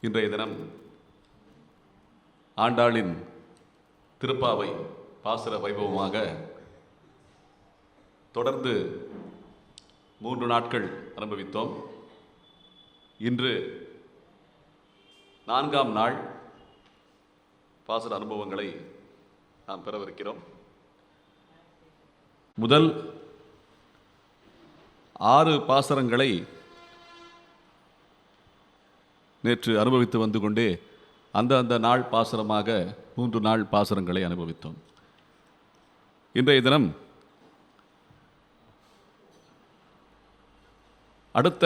இன்றைய தினம் ஆண்டாளின் திருப்பாவை பாசுர வைபவமாக தொடர்ந்து 3 நாட்கள் அனுபவித்தோம். இன்று 4ஆம் நாள் பாசுர அனுபவங்களை நாம் பெறவிருக்கிறோம். முதல் 6 பாசுரங்களை நேற்று அனுபவித்து வந்து கொண்டே அந்த நாள் பாசுரமாக 3 நாள் பாசுரங்களை அனுபவித்தோம். இன்றைய தினம் அடுத்த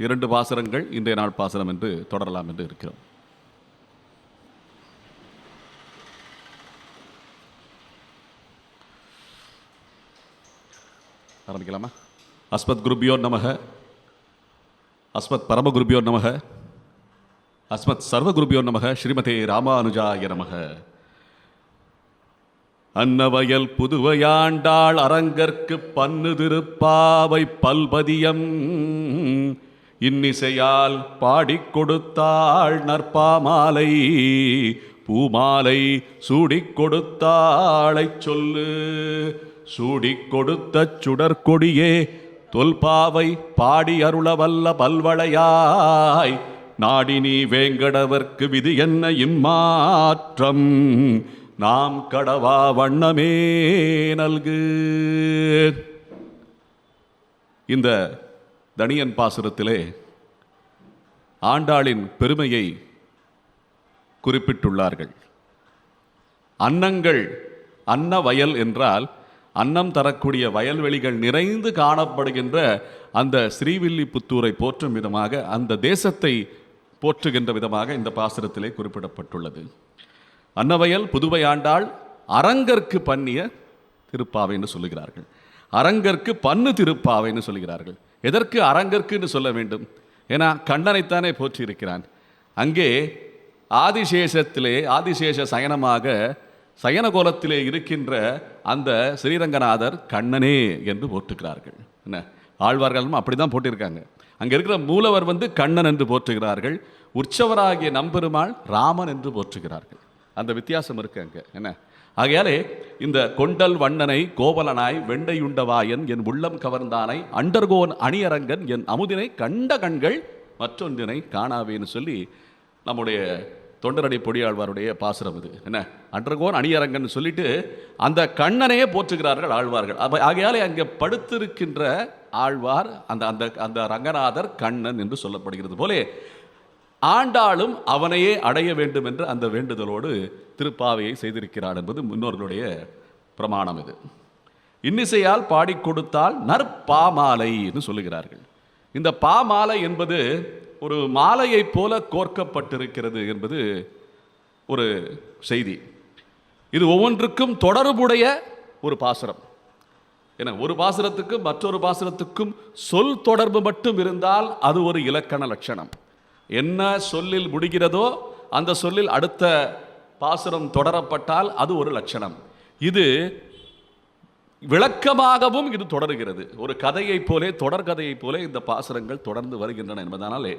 2 பாசுரங்கள் இன்றைய நாள் பாசுரம் என்று தொடரலாம் என்று இருக்கிறோம். ஆரம்பிக்கலாமா? அஸ்மத் குருபியோ நமக, அஸ்மத் பரமகுருபியோ நமக, அஸ்மத் சர்வகுருபியோ நமக, ஸ்ரீமதே ராமானுஜாய நமக. அன்னவயல் புதுவையாண்டாள் அரங்கற்கு பன்னு திருப்பாவை பல்பதியம் இன்னிசையால் பாடிக் கொடுத்தாள் நற்பாமாலை பூமாலை சூடிக் கொடுத்தாளைச் சொல்லு. சூடிக் கொடுத்த சுடற்கொடியே தொல்பாவை பாடி அருளவல்ல பல்வளையாய் நாடினி வேங்கடவர்க்கு விதி என்ன இம்மாற்றம் நாம் கடவா வண்ணமே நல்கு. இந்த தனியன் பாசுரத்திலே ஆண்டாளின் பெருமையை குறிப்பிட்டுள்ளார்கள். அன்னங்கள், அன்ன வயல் என்றால் அன்னம் தரக்கூடிய வயல்வெளிகள் நிறைந்து காணப்படுகின்ற அந்த ஸ்ரீவில்லிபுத்தூரை போற்றும் விதமாக, அந்த தேசத்தை போற்றுகின்ற விதமாக இந்த பாசுரத்திலே குறிப்பிடப்பட்டுள்ளது. அன்னவயல் புதுவை ஆண்டாள் அரங்கற்கு பண்ணிய திருப்பாவை என்று சொல்லுகிறார்கள். அரங்கற்கு பன்னு திருப்பாவை என்று சொல்லுகிறார்கள். எதற்கு அரங்கற்கு என்று சொல்ல வேண்டும்? ஏன்னா கண்ணனைத்தானே போற்றி இருக்கிறான். அங்கே ஆதிசேஷத்திலே ஆதிசேஷ சயனமாக சயன கோலத்திலே இருக்கின்ற அந்த ஸ்ரீரங்கநாதர் கண்ணனே என்று போற்றுகிறார்கள். என்ன ஆழ்வார்களும் அப்படி தான் போட்டிருக்காங்க. அங்கே இருக்கிற மூலவர் கண்ணன் என்று போற்றுகிறார்கள். உற்சவராகிய நம்பெருமாள் ராமன் என்று போற்றுகிறார்கள். அந்த வித்தியாசம் இருக்கு அங்கே. என்ன ஆகையாலே இந்த கொண்டல் வண்ணனை கோவலனாய் வெண்டையுண்டவாயன் என் உள்ளம் கவர்ந்தானை அண்டர்கோன் அணியரங்கன் என் அமுதினை கண்ட கண்கள் மற்றொன்றினை காணாவேன்னு சொல்லி நம்முடைய தொண்டரடி பொடியாழ்வாருடைய பாசுரம் இது. என்ன அண்டர்கோன் அணியரங்கன் சொல்லிட்டு அந்த கண்ணனையே போற்றுகிறார்கள் ஆழ்வார்கள். ஆகையாலே அங்கே படுத்திருக்கின்ற ஆழ்வார் அந்த அந்த அந்த ரங்கநாதர் கண்ணன் என்று சொல்லப்படுகிறது போலே ஆண்டாளும் அவனையே அடைய வேண்டும் என்ற அந்த வேண்டுதலோடு திருப்பாவையை செய்திருக்கிறார் என்பது முன்னோர்களுடைய பிரமாணம். இது இன்னிசையால் பாடி கொடுத்தால் நற்பாமாலை என்று சொல்லுகிறார்கள். இந்த பாமாலை என்பது ஒரு மாலையைப் போல கோர்க்கப்பட்டிருக்கிறது என்பது ஒரு செய்தி. இது ஒவ்வொன்றுக்கும் தொடர்புடைய ஒரு பாசுரம். ஏன்னா ஒரு பாசுரத்துக்கும் மற்றொரு பாசுரத்துக்கும் சொல் தொடர்பு மட்டும் இருந்தால் அது ஒரு இலக்கண லட்சணம். என்ன சொல்லில் முடிகிறதோ அந்த சொல்லில் அடுத்த பாசுரம் தொடரப்பட்டால் அது ஒரு லட்சணம். இது விளக்கமாகவும் இது தொடர்கிறது. ஒரு கதையைப் போலே, தொடர்கதையைப் போலே இந்த பாசுரங்கள் தொடர்ந்து வருகின்றன என்பதனாலே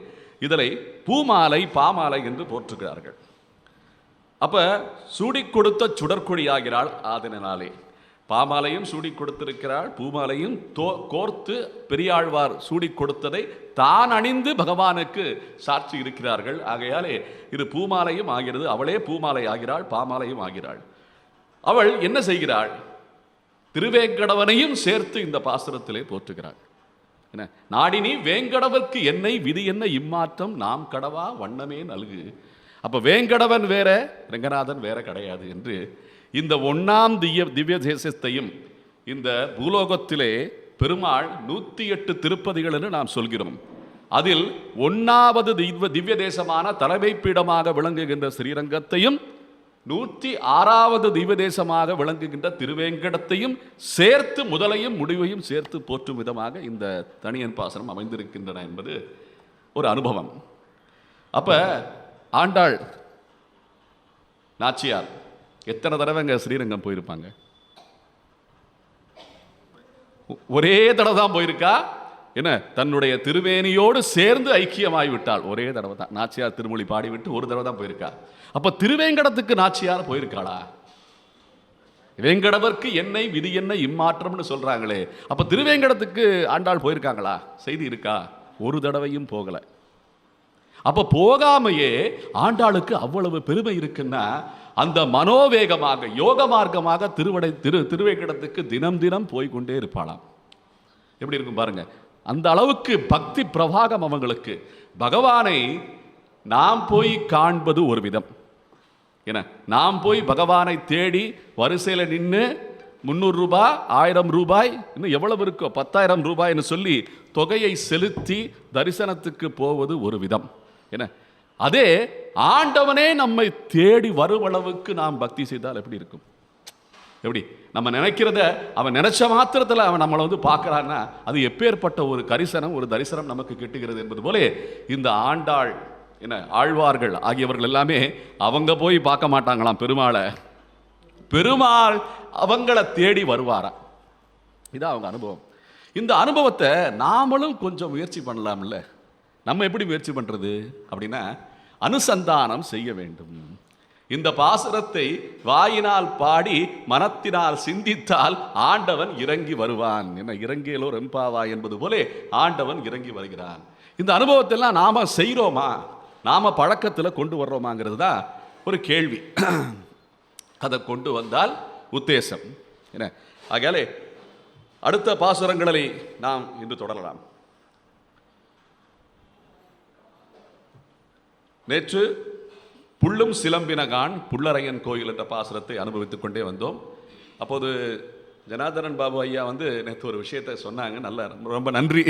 இதனை பூமாலை பாமாலை என்று போற்றுகிறார்கள். அப்ப சூடிக் கொடுத்த சுடற்கொடி ஆகிறாள். ஆதனாலே பாமாலையும் சூடி கொடுத்திருக்கிறாள், பூமாலையும் கோர்த்து பெரியாழ்வார் சூடி கொடுத்ததை தான் அணிந்து பகவானுக்கு சாட்சி இருக்கிறார்கள். ஆகையாலே இது பூமாலையும் ஆகிறது. அவளே பூமாலை ஆகிறாள், பாமாலையும் ஆகிறாள். அவள் என்ன செய்கிறாள்? திருவேங்கடவனையும் சேர்த்து இந்த பாசுரத்திலே போற்றுகிறாள். என்ன நாடினி வேங்கடவர்க்கு என்னை விதி என்ன இம்மாற்றம் நாம் கடவா வண்ணமே நல்கு. அப்ப வேங்கடவன் வேற, ரங்கநாதன் வேற கிடையாது என்று இந்த 1ஆம் திவ்ய தேசத்தையும் இந்த பூலோகத்திலே பெருமாள் 108 திருப்பதிகள் என்று நாம் சொல்கிறோம். அதில் 1வது திவ்ய தேசமான தலைமை பீடமாக விளங்குகின்ற ஸ்ரீரங்கத்தையும் 106வது திவ்ய தேசமாக விளங்குகின்ற திருவேங்கடத்தையும் சேர்த்து முதலையும் முடிவையும் சேர்த்து போற்றும் விதமாக இந்த தனியன் பாசனம் அமைந்திருக்கின்றன என்பது ஒரு அனுபவம். அப்ப ஆண்டாள் நாச்சியார் எத்தனை தடவை அங்கே ஸ்ரீரங்கம் போயிருப்பாங்க? ஒரே தடவை தான் போயிருக்கா. என்ன தன்னுடைய திருவேணியோடு சேர்ந்து ஐக்கியமாகிவிட்டாள். ஒரே தடவை தான் நாச்சியார் திருமொழி பாடிவிட்டு ஒரு தடவை தான் போயிருக்கா. அப்ப திருவேங்கடத்துக்கு நாச்சியார் போயிருக்காளா? வேங்கடவர்க்கு என்னை விதி என்ன இம்மாற்றம்னு சொல்றாங்களே, அப்ப திருவேங்கடத்துக்கு ஆண்டாள் போயிருக்காங்களா? செய்தி இருக்கா? ஒரு தடவையும் போகல. அப்ப போகாமையே ஆண்டாளுக்கு அவ்வளவு பெருமை இருக்குன்னா, அந்த மனோவேகமாக யோக மார்க்கமாக திருவேங்கடத்துக்கு தினம் தினம் போய்கொண்டே இருப்பாளாம். எப்படி இருக்கும் பாருங்க. அந்த அளவுக்கு பக்தி பிரவாகம் அவங்களுக்கு. பகவானை நாம் போய் காண்பது ஒரு விதம். ஏன்னா நாம் போய் பகவானை தேடி வரிசையில் நின்று 300 ரூபாய் 1000 ரூபாய் இன்னும் எவ்வளவு இருக்கோ 10,000 ரூபாய்னு சொல்லி தொகையை செலுத்தி தரிசனத்துக்கு போவது ஒரு விதம். என்ன அதே ஆண்டவனே நம்மை தேடி வருவளவுக்கு நாம் பக்தி செய்தால் எப்படி இருக்கும்? எப்படி நம்ம நினைக்கிறத அவன் நினைச்ச மாத்திரத்தில் அவன் நம்மளை பார்க்கறான்னா அது எப்பேற்பட்ட ஒரு கரிசனம், ஒரு தரிசனம் நமக்கு கிட்டுகிறது என்பது போல இந்த ஆண்டாள் என்ன ஆழ்வார்கள் ஆகியவர்கள் எல்லாமே அவங்க போய் பார்க்க மாட்டாங்களாம் பெருமாளை, பெருமாள் அவங்கள தேடி வருவாரா. இதான் அவங்க அனுபவம். இந்த அனுபவத்தை நாமளும் கொஞ்சம் முயற்சி பண்ணலாம்ல. நம்ம எப்படி முயற்சி பண்றது அப்படின்னா, அனுசந்தானம் செய்ய வேண்டும். இந்த பாசுரத்தை வாயினால் பாடி மனத்தினால் சிந்தித்தால் ஆண்டவன் இறங்கி வருவான். என்ன இறங்கியலோ ரெம்பாவா என்பது போல ஆண்டவன் இறங்கி வருகிறான். இந்த அனுபவத்தெல்லாம் நாம செய்கிறோமா, நாம பழக்கத்தில் கொண்டு வர்றோமாங்கிறது தான் ஒரு கேள்வி. அதை கொண்டு வந்தால் உத்தேசம் என்ன. ஆகையாலே அடுத்த பாசுரங்களை நாம் இன்று தொடரலாம். நேற்று புள்ளும் சிலம்பினகான் புள்ளரையன் கோயில் என்ற பாசுரத்தை அனுபவித்துக் கொண்டே வந்தோம். அப்போது ஜனார்தனன் பாபு ஐயா நேற்று ஒரு விஷயத்தை சொன்னாங்க. நல்லா ரொம்ப நன்றி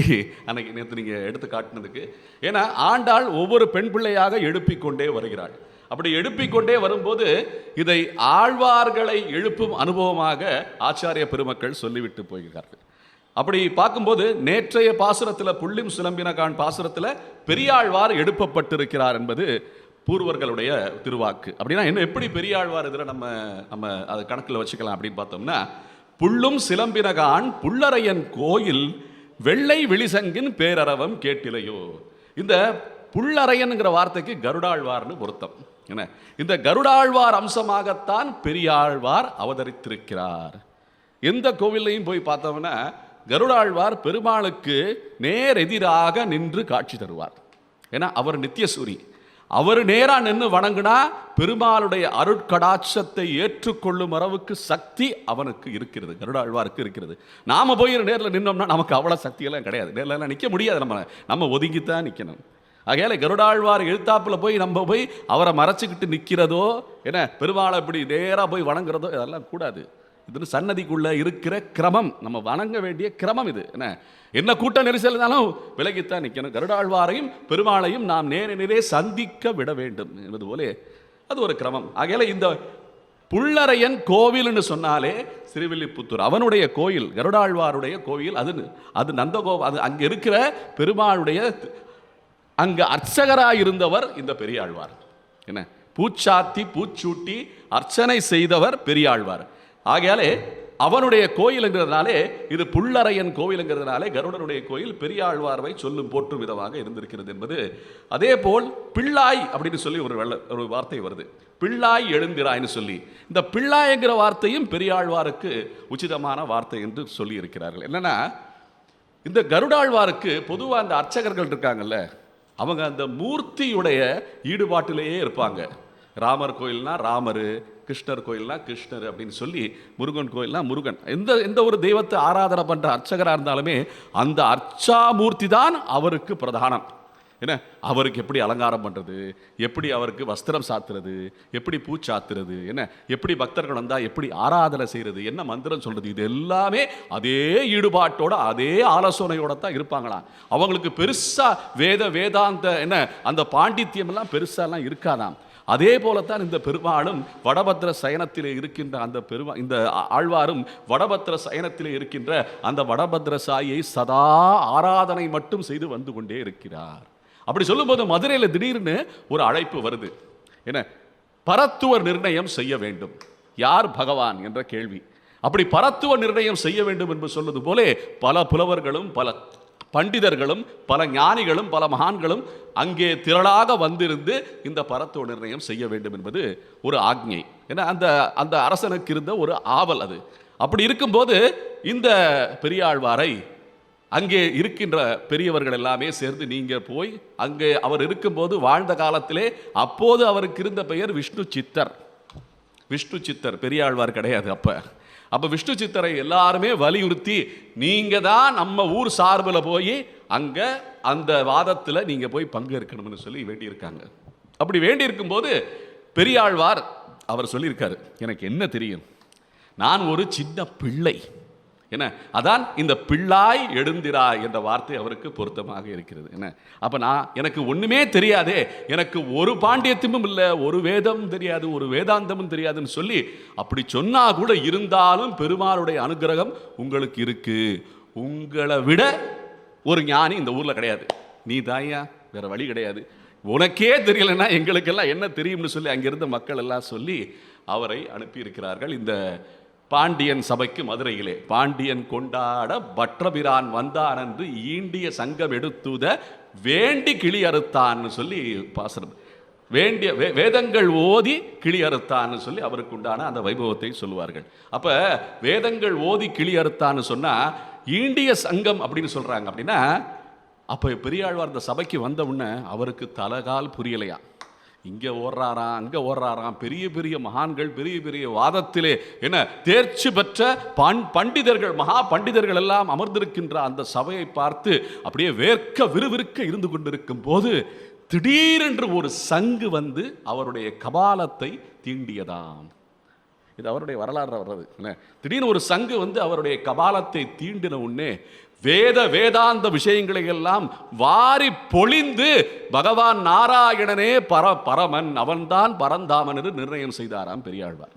அன்னைக்கு நேற்று நீங்கள் எடுத்து காட்டினதுக்கு. ஏன்னா ஆண்டாள் ஒவ்வொரு பெண் பிள்ளையாக எழுப்பிக்கொண்டே வருகிறாள். அப்படி எழுப்பிக்கொண்டே வரும்போது இதை ஆழ்வார்களை எழுப்பும் அனுபவமாக ஆச்சாரிய பெருமக்கள் சொல்லிவிட்டு போகிறார்கள். அப்படி பார்க்கும்போது நேற்றைய பாசுரத்தில் புள்ளும் சிலம்பினகான் பாசுரத்தில் பெரியாழ்வார் எழுப்பப்பட்டிருக்கிறார் என்பது பூர்வர்களுடைய திருவாக்கு. அப்படின்னா என்ன, எப்படி பெரியாழ்வார் இதில் நம்ம நம்ம அதை கணக்கில் வச்சுக்கலாம் அப்படின்னு பார்த்தோம்னா, புள்ளும் சிலம்பினகான் புள்ளரையன் கோயில் வெள்ளை விழிசங்கின் பேரரவம் கேட்டிலையோ. இந்த புள்ளரையன்கிற வார்த்தைக்கு கருடாழ்வார்னு பொருத்தம். என்ன இந்த கருடாழ்வார் அம்சமாகத்தான் பெரியாழ்வார் அவதரித்திருக்கிறார். எந்த கோவிலையும் போய் பார்த்தோம்னா கருடாழ்வார் பெருமாளுக்கு நேர் எதிராக நின்று காட்சி தருவார். ஏன்னா அவர் நித்தியசூரி. அவர் நேரா நின்று வணங்கினா பெருமாளுடைய அருட்கடாட்சத்தை ஏற்றுக்கொள்ளும் அளவுக்கு சக்தி அவனுக்கு இருக்கிறது, கருடாழ்வாருக்கு இருக்கிறது. நாம போய் நேரில் நின்னோம்னா நமக்கு அவ்வளவு சக்தியெல்லாம் கிடையாது. நேரில் நிற்க முடியாது. நம்ம ஒதுங்கித்தான் நிற்கணும். ஆகையால கருடாழ்வார் எழுத்தாப்புல போய் நம்ம போய் அவரை மறைச்சிக்கிட்டு நிற்கிறதோ, என்ன பெருமாளை இப்படி நேராக போய் வணங்குறதோ இதெல்லாம் கூடாது. இது சன்னதிக்குள்ள இருக்கிற கிரமம், நம்ம வணங்க வேண்டிய கிரமம் இது. என்ன கூட்ட நெரிசல் இருந்தாலும் விலகித்தான் நிற்கணும். கருடாழ்வாரையும் பெருமாளையும் நாம் நேரே சந்திக்க விட வேண்டும் என்பது போல அது ஒரு கிரமம். ஆகையால இந்த புள்ளரையன் கோவில்னு சொன்னாலே ஸ்ரீவில்லிபுத்தூர் அவனுடைய கோயில், கருடாழ்வாருடைய கோயில். அது நந்தகோபுரம். அது அங்க இருக்கிற பெருமாளுடைய அங்க அர்ச்சகராக இருந்தவர் இந்த பெரியாழ்வார். என்ன பூச்சாத்தி பூச்சூட்டி அர்ச்சனை செய்தவர் பெரியாழ்வார். ஆகையாலே அவனுடைய கோயிலுங்கிறதுனாலே இது புள்ளரையன் கோயிலுங்கிறதுனாலே கருடனுடைய கோயில் பெரியாழ்வார்வை சொல்லும் போற்றும் விதமாக இருந்திருக்கிறது என்பது. அதே போல் பிள்ளாய் அப்படின்னு சொல்லி ஒரு வார்த்தை வருது, பிள்ளாய் எழுந்திராய்னு சொல்லி. இந்த பிள்ளாய்ங்கிற வார்த்தையும் பெரியாழ்வாருக்கு உச்சிதமான வார்த்தை என்று சொல்லி இருக்கிறார்கள். என்னன்னா இந்த கருடாழ்வாருக்கு பொதுவாக அந்த அர்ச்சகர்கள் இருக்காங்கல்ல, அவங்க அந்த மூர்த்தியுடைய ஈடுபாட்டிலேயே இருப்பாங்க. ராமர் கோயில்னா ராமர், கிருஷ்ணர் கோயில்னா கிருஷ்ணர் அப்படின்னு சொல்லி, முருகன் கோயில்னா முருகன். எந்த ஒரு தெய்வத்தை ஆராதனை பண்ற அர்ச்சகராக இருந்தாலுமே அந்த அர்ச்சாமூர்த்தி தான் அவருக்கு பிரதானம். என்ன அவருக்கு எப்படி அலங்காரம் பண்றது, எப்படி அவருக்கு வஸ்திரம் சாத்துறது, எப்படி பூ சாத்துறது, என்ன எப்படி பக்தர்கள் வந்தா எப்படி ஆராதனை செய்யறது, என்ன மந்திரம் சொல்றது, இது எல்லாமே அதே ஈடுபாட்டோட அதே ஆலோசனையோட தான் இருப்பாங்களாம். அவங்களுக்கு பெருசா வேதாந்த என்ன அந்த பாண்டித்யம் எல்லாம் பெருசா எல்லாம் இருக்காதாம். அதே போலத்தான் இந்த பெருமாளும் வடபத்திர சயனத்திலே இருக்கின்ற அந்த இந்த ஆழ்வாரும் வடபத்திர சயனத்திலே இருக்கின்ற அந்த வடபத்திர சாயை சதா ஆராதனை மட்டும் செய்து வந்து கொண்டே இருக்கிறார். அப்படி சொல்லும்போது மதுரையில் திடீர்னு ஒரு அழைப்பு வருது. என்ன பரத்துவ நிர்ணயம் செய்ய வேண்டும். யார் பகவான் என்ற கேள்வி. அப்படி பரத்துவ நிர்ணயம் செய்ய வேண்டும் என்று சொல்வது போலே பல புலவர்களும் பல பண்டிதர்களும் பல ஞானிகளும் பல மகான்களும் அங்கே திரளாக வந்திருந்து இந்த பரத்துவ நிர்ணயம் செய்ய வேண்டும் என்பது ஒரு ஆக்ஞை. ஏன்னா அந்த அந்த அரசனுக்கு இருந்த ஒரு ஆவல் அது. அப்படி இருக்கும்போது இந்த பெரியாழ்வாரை அங்கே இருக்கின்ற பெரியவர்கள் எல்லாமே சேர்ந்து நீங்க போய் அங்கே அவர் இருக்கும்போது வாழ்ந்த காலத்திலே அப்போது அவருக்கு இருந்த பெயர் விஷ்ணு சித்தர். விஷ்ணு சித்தர், பெரியாழ்வார் கிடையாது. அப்ப விஷ்ணு சித்தரை எல்லாருமே வலியுறுத்தி நீங்க தான் நம்ம ஊர் சார்பில் போய் அங்க அந்த வாதத்தில் நீங்க போய் பங்கேற்கணும்னு சொல்லி வேண்டியிருக்காங்க. அப்படி வேண்டியிருக்கும் போது பெரியாழ்வார் அவர் சொல்லியிருக்காரு, எனக்கு என்ன தெரியும், நான் ஒரு சின்ன பிள்ளை. என்ன அதான் இந்த பிள்ளாய் எழுந்திராய் என்ற வார்த்தை அவருக்கு பொருத்தமாக இருக்கிறது. என்ன அப்ப எனக்கு ஒண்ணுமே தெரியாதே, எனக்கு ஒரு பாண்டியத்தும் இல்லை, ஒரு வேதம் தெரியாது, ஒரு வேதாந்தமும் தெரியாதுன்னு சொல்லி அப்படி சொன்னா கூட இருந்தாலும் பெருமாளுடைய அனுகிரகம் உங்களுக்கு இருக்கு. உங்களை விட ஒரு ஞானி இந்த ஊர்ல கிடையாது, நீ தாயா, வேற வழி கிடையாது. உனக்கே தெரியலன்னா எங்களுக்கெல்லாம் என்ன தெரியும்னு சொல்லி அங்கிருந்த மக்கள் எல்லாம் சொல்லி அவரை அனுப்பியிருக்கிறார்கள். இந்த பாண்டியன் சபைக்கு மதுரையிலே பாண்டியன் கொண்டாட பற்றபிரான் வந்தான் என்று ஈண்டிய சங்கம் எடுத்துத வேண்டி கிளி அறுத்தான்னு சொல்லி பாசனம், வேண்டிய வேதங்கள் ஓதி கிளி அறுத்தான்னு சொல்லி அவருக்கு உண்டான அந்த வைபவத்தை சொல்லுவார்கள். அப்ப வேதங்கள் ஓதி கிளி அறுத்தான்னு சொன்னா ஈண்டிய சங்கம் அப்படின்னு சொல்றாங்க. அப்படின்னா அப்ப பெரியாழ்வார் இந்த சபைக்கு வந்த உடனே அவருக்கு தலகால் புரியலையா, இங்கே ஓடுறாராம் அங்கே ஓடுறாராம், பெரிய பெரிய மகான்கள் பெரிய பெரிய வாதத்திலே என்ன தேர்ச்சி பெற்ற பண்டிதர்கள் மகா பண்டிதர்கள் எல்லாம் அமர்ந்திருக்கின்ற அந்த சபையை பார்த்து அப்படியே வேர்க்க விறுவிறுக்க இருந்து கொண்டிருக்கும் போது திடீரென்று ஒரு சங்கு வந்து அவருடைய கபாலத்தை தீண்டியதாம். இது அவருடைய வரலாறு வர்றது. திடீர்னு ஒரு சங்கு வந்து அவருடைய கபாலத்தை தீண்டின உடனே வேதாந்த விஷயங்களை எல்லாம் வாரி பொழிந்து பகவான் நாராயணனே பரமன், அவன்தான் பரந்தாமன் என்று நிர்ணயம் செய்தாராம் பெரியாழ்வார்.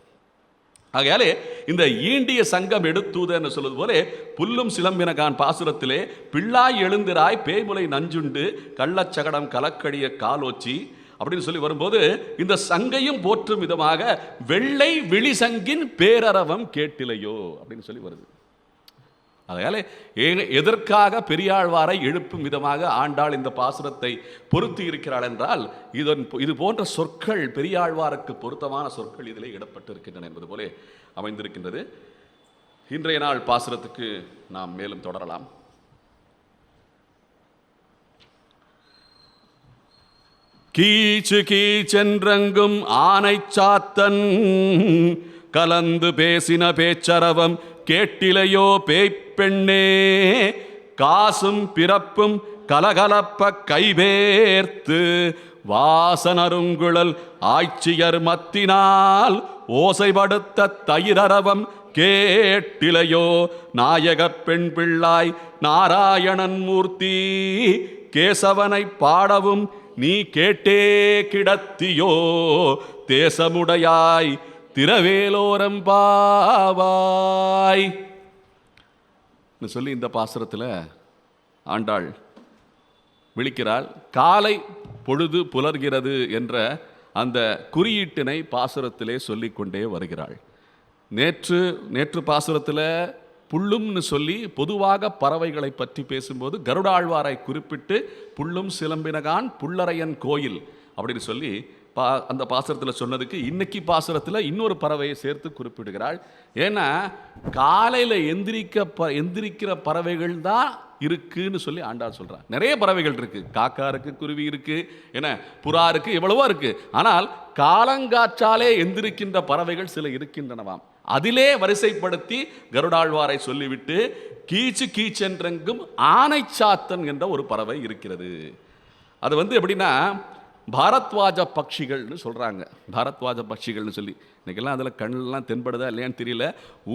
ஆகையாலே இந்த ஈண்டிய சங்கம் எடுத்தூதன்னு சொல்வது போல புல்லும் சிலம்பினகான் பாசுரத்திலே பிள்ளாய் எழுந்திராய் பேய்முலை நஞ்சுண்டு கள்ளச்சகடம் கலக்கடிய காலோச்சி அப்படின்னு சொல்லி வரும்போது இந்த சங்கையும் போற்றும் விதமாக வெள்ளை விழி சங்கின் பேரரவம் கேட்டிலையோ அப்படின்னு சொல்லி வருது. அதனால எதற்காக பெரியாழ்வாரை எழுப்பும் விதமாக ஆண்டாள் இந்த பாசுரத்தை பொருத்தி இருக்கிறாள் என்றால் இது போன்ற சொற்கள் பெரியாழ்வாருக்கு பொருத்தமான சொற்கள் இதிலே இடப்பட்டு இருக்கின்றன என்பது போல அமைந்திருக்கின்றது. இன்றைய நாள் பாசுரத்துக்கு நாம் மேலும் தொடரலாம். கீச்சு கீச்சென்றெங்கும் ஆனை சாத்தன் கலந்து பேசின பேச்சரவம் கேட்டிலையோ பேய்ப்பெண்ணே, காசும் பிறப்பும் கலகலப்ப கைபேர்த்து வாசனருங்குழல் ஆய்ச்சியர் மத்தினால் ஓசைப்படுத்த தயிரரவம் கேட்டிலையோ நாயகப் பெண் பிள்ளாய் நாராயணன் மூர்த்தி, கேசவனை பாடவும் நீ கேட்டே கிடத்தியோ தேசமுடையாய் திரவேலோரம் பாவாய் சொல்லி இந்த பாசுரத்தில் ஆண்டாள் விழிக்கிறாள். காலை பொழுது புலர்கிறது என்ற அந்த குறியீட்டினை பாசுரத்திலே சொல்லிக்கொண்டே வருகிறாள். நேற்று பாசுரத்தில் புல்லும்னு சொல்லி பொதுவாக பறவைகளை பற்றி பேசும்போது கருடாழ்வாரை குறிப்பிட்டு புல்லும் சிலம்பினகான் புல்லரையன் கோயில் அப்படின்னு சொல்லி அந்த பாசுரத்தில் சொன்னதுக்கு இன்னைக்கு பாசுரத்தில் இன்னொரு பறவையை சேர்த்து குறிப்பிடுகிறாள். ஏன்னா காலையில் எந்திரிக்கிற பறவைகள் தான் இருக்குன்னு சொல்லி ஆண்டாள் சொல்கிறார். நிறைய பறவைகள் இருக்கு, காக்கா இருக்கு, குருவி இருக்கு, என்ன புறா இருக்கு, எவ்வளவோ இருக்கு. ஆனால் காலங்காற்றாலே எந்திரிக்கின்ற பறவைகள் சில இருக்கின்றனவாம். அதிலே வரிசைப்படுத்தி கருடாழ்வாரை சொல்லிவிட்டு கீச்சு கீச்சென்றெங்கும் ஆனை சாத்தன் என்ற ஒரு பறவை இருக்கிறது. அது எப்படின்னா பாரத்வாஜ பட்சிகள்னு சொல்கிறாங்க. பாரத்வாஜ பட்சிகள்னு சொல்லி இன்றைக்கெல்லாம் அதில் கண்ணெல்லாம் தென்படுதா இல்லையான்னு தெரியல.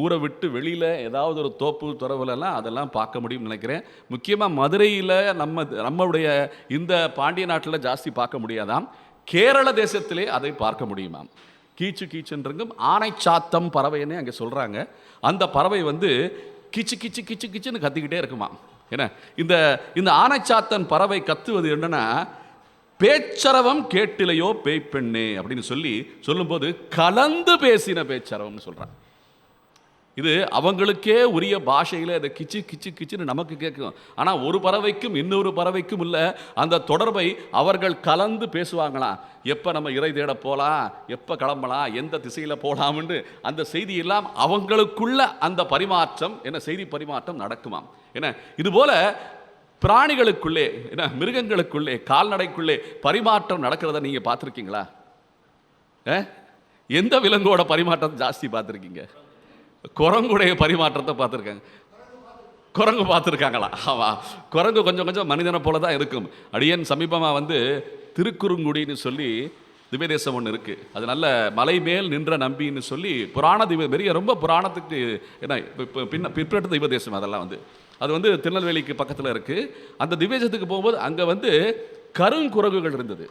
ஊரை விட்டு வெளியில் ஏதாவது ஒரு தோப்பு துறவுலலாம் அதெல்லாம் பார்க்க முடியும்னு நினைக்கிறேன். முக்கியமாக மதுரையில் நம்மளுடைய இந்த பாண்டிய நாட்டில் ஜாஸ்தி பார்க்க முடியாதாம். கேரள தேசத்திலே அதை பார்க்க முடியுமாம். கீச்சு கீச்சுன்றங்கும் ஆனை சாத்தம் பறவைன்னே அங்கே சொல்கிறாங்க. அந்த பறவை கிச்சு கிச்சு கிச்சு கிச்சுன்னு கத்திக்கிட்டே இருக்குமா. ஏன்னா இந்த ஆனைச்சாத்தன் பறவை கத்துவது என்னன்னா பேச்சரவம் கேட்டிலையோ பேய்ப்பெண்ணே அப்படின்னு சொல்லும்போது கலந்து பேசின பேச்சரவம்னு சொல்றான். இது அவங்களுக்கே உரிய பாஷையில் அதை கிச்சு கிச்சு கிச்சுன்னு நமக்கு கேட்கும். ஆனால் ஒரு பறவைக்கும் இன்னொரு பறவைக்கும் உள்ள அந்த தொடர்பை அவர்கள் கலந்து பேசுவாங்களாம். எப்போ நம்ம இறை தேட போகலாம், எப்போ கிளம்பலாம், எந்த திசையில் போகலாம்னு அந்த செய்தி எல்லாம் அவங்களுக்குள்ள அந்த பரிமாற்றம் என்ன செய்தி பரிமாற்றம் நடக்குமாம். என்ன இதுபோல பிராணிகளுக்குள்ளே என்ன மிருகங்களுக்குள்ளே கால்நடைக்குள்ளே பரிமாற்றம் நடக்கிறத நீங்கள் பார்த்துருக்கீங்களா? எந்த விலங்கோட பரிமாற்றம் ஜாஸ்தி பார்த்துருக்கீங்க? குரங்குடைய பரிமாற்றத்தை பார்த்துருக்காங்க. குரங்கு பார்த்துருக்காங்களா? ஆமாம், குரங்கு கொஞ்சம் கொஞ்சம் மனிதனை போல தான் இருக்கும். அடியன் சமீபமாக திருக்குறுங்குடின்னு சொல்லி திவ்யதேசம் ஒன்று இருக்குது. அது நல்ல மலை மேல் நின்ற நம்பின்னு சொல்லி புராண பெரிய ரொம்ப புராணத்துக்கு என்ன இப்போ பிற்பட்ட திவ்யதேசம். அதெல்லாம் அது திருநெல்வேலிக்கு பக்கத்தில் இருக்குது. அந்த திவ்யதேசத்துக்கு போகும்போது அங்கே கருங்குரங்குகள் இருந்தது.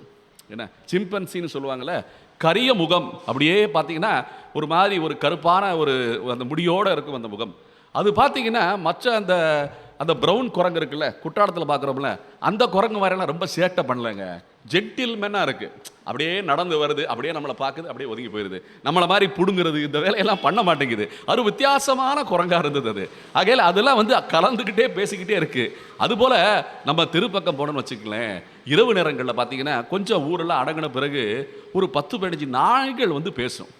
என்ன சிம்பன்சின்னு சொல்லுவாங்கள்ல, கரிய முகம். அப்படியே பார்த்தீங்கன்னா ஒரு மாதிரி ஒரு கருப்பான அந்த முடியோடு இருக்கும் அந்த முகம். அது பார்த்தீங்கன்னா மற்ற அந்த ப்ரௌன் குரங்கு இருக்குல்ல, குற்றாலத்தில் பார்க்குறோம்ல, அந்த குரங்கு மாதிரிலாம் ரொம்ப சேட்டை பண்ணலைங்க. ஜென்டில்மேனாக இருக்குது. அப்படியே நடந்து வருது, அப்படியே நம்மளை பார்க்குது, அப்படியே ஒதுங்கி போயிடுது. நம்மளை மாதிரி பிடுங்கிறது இந்த வேலையெல்லாம் பண்ண மாட்டேங்குது. அது வித்தியாசமான குரங்காக இருந்தது. அது ஆகையில் அதெல்லாம் கலந்துக்கிட்டே பேசிக்கிட்டே இருக்குது. அதுபோல் நம்ம திருப்பக்கம் போனோன்னு வச்சுக்கலேன், இரவு நேரங்களில் பார்த்தீங்கன்னா கொஞ்சம் ஊரெல்லாம் அடங்கின பிறகு ஒரு 10-15 நாய்கள் பேசும்.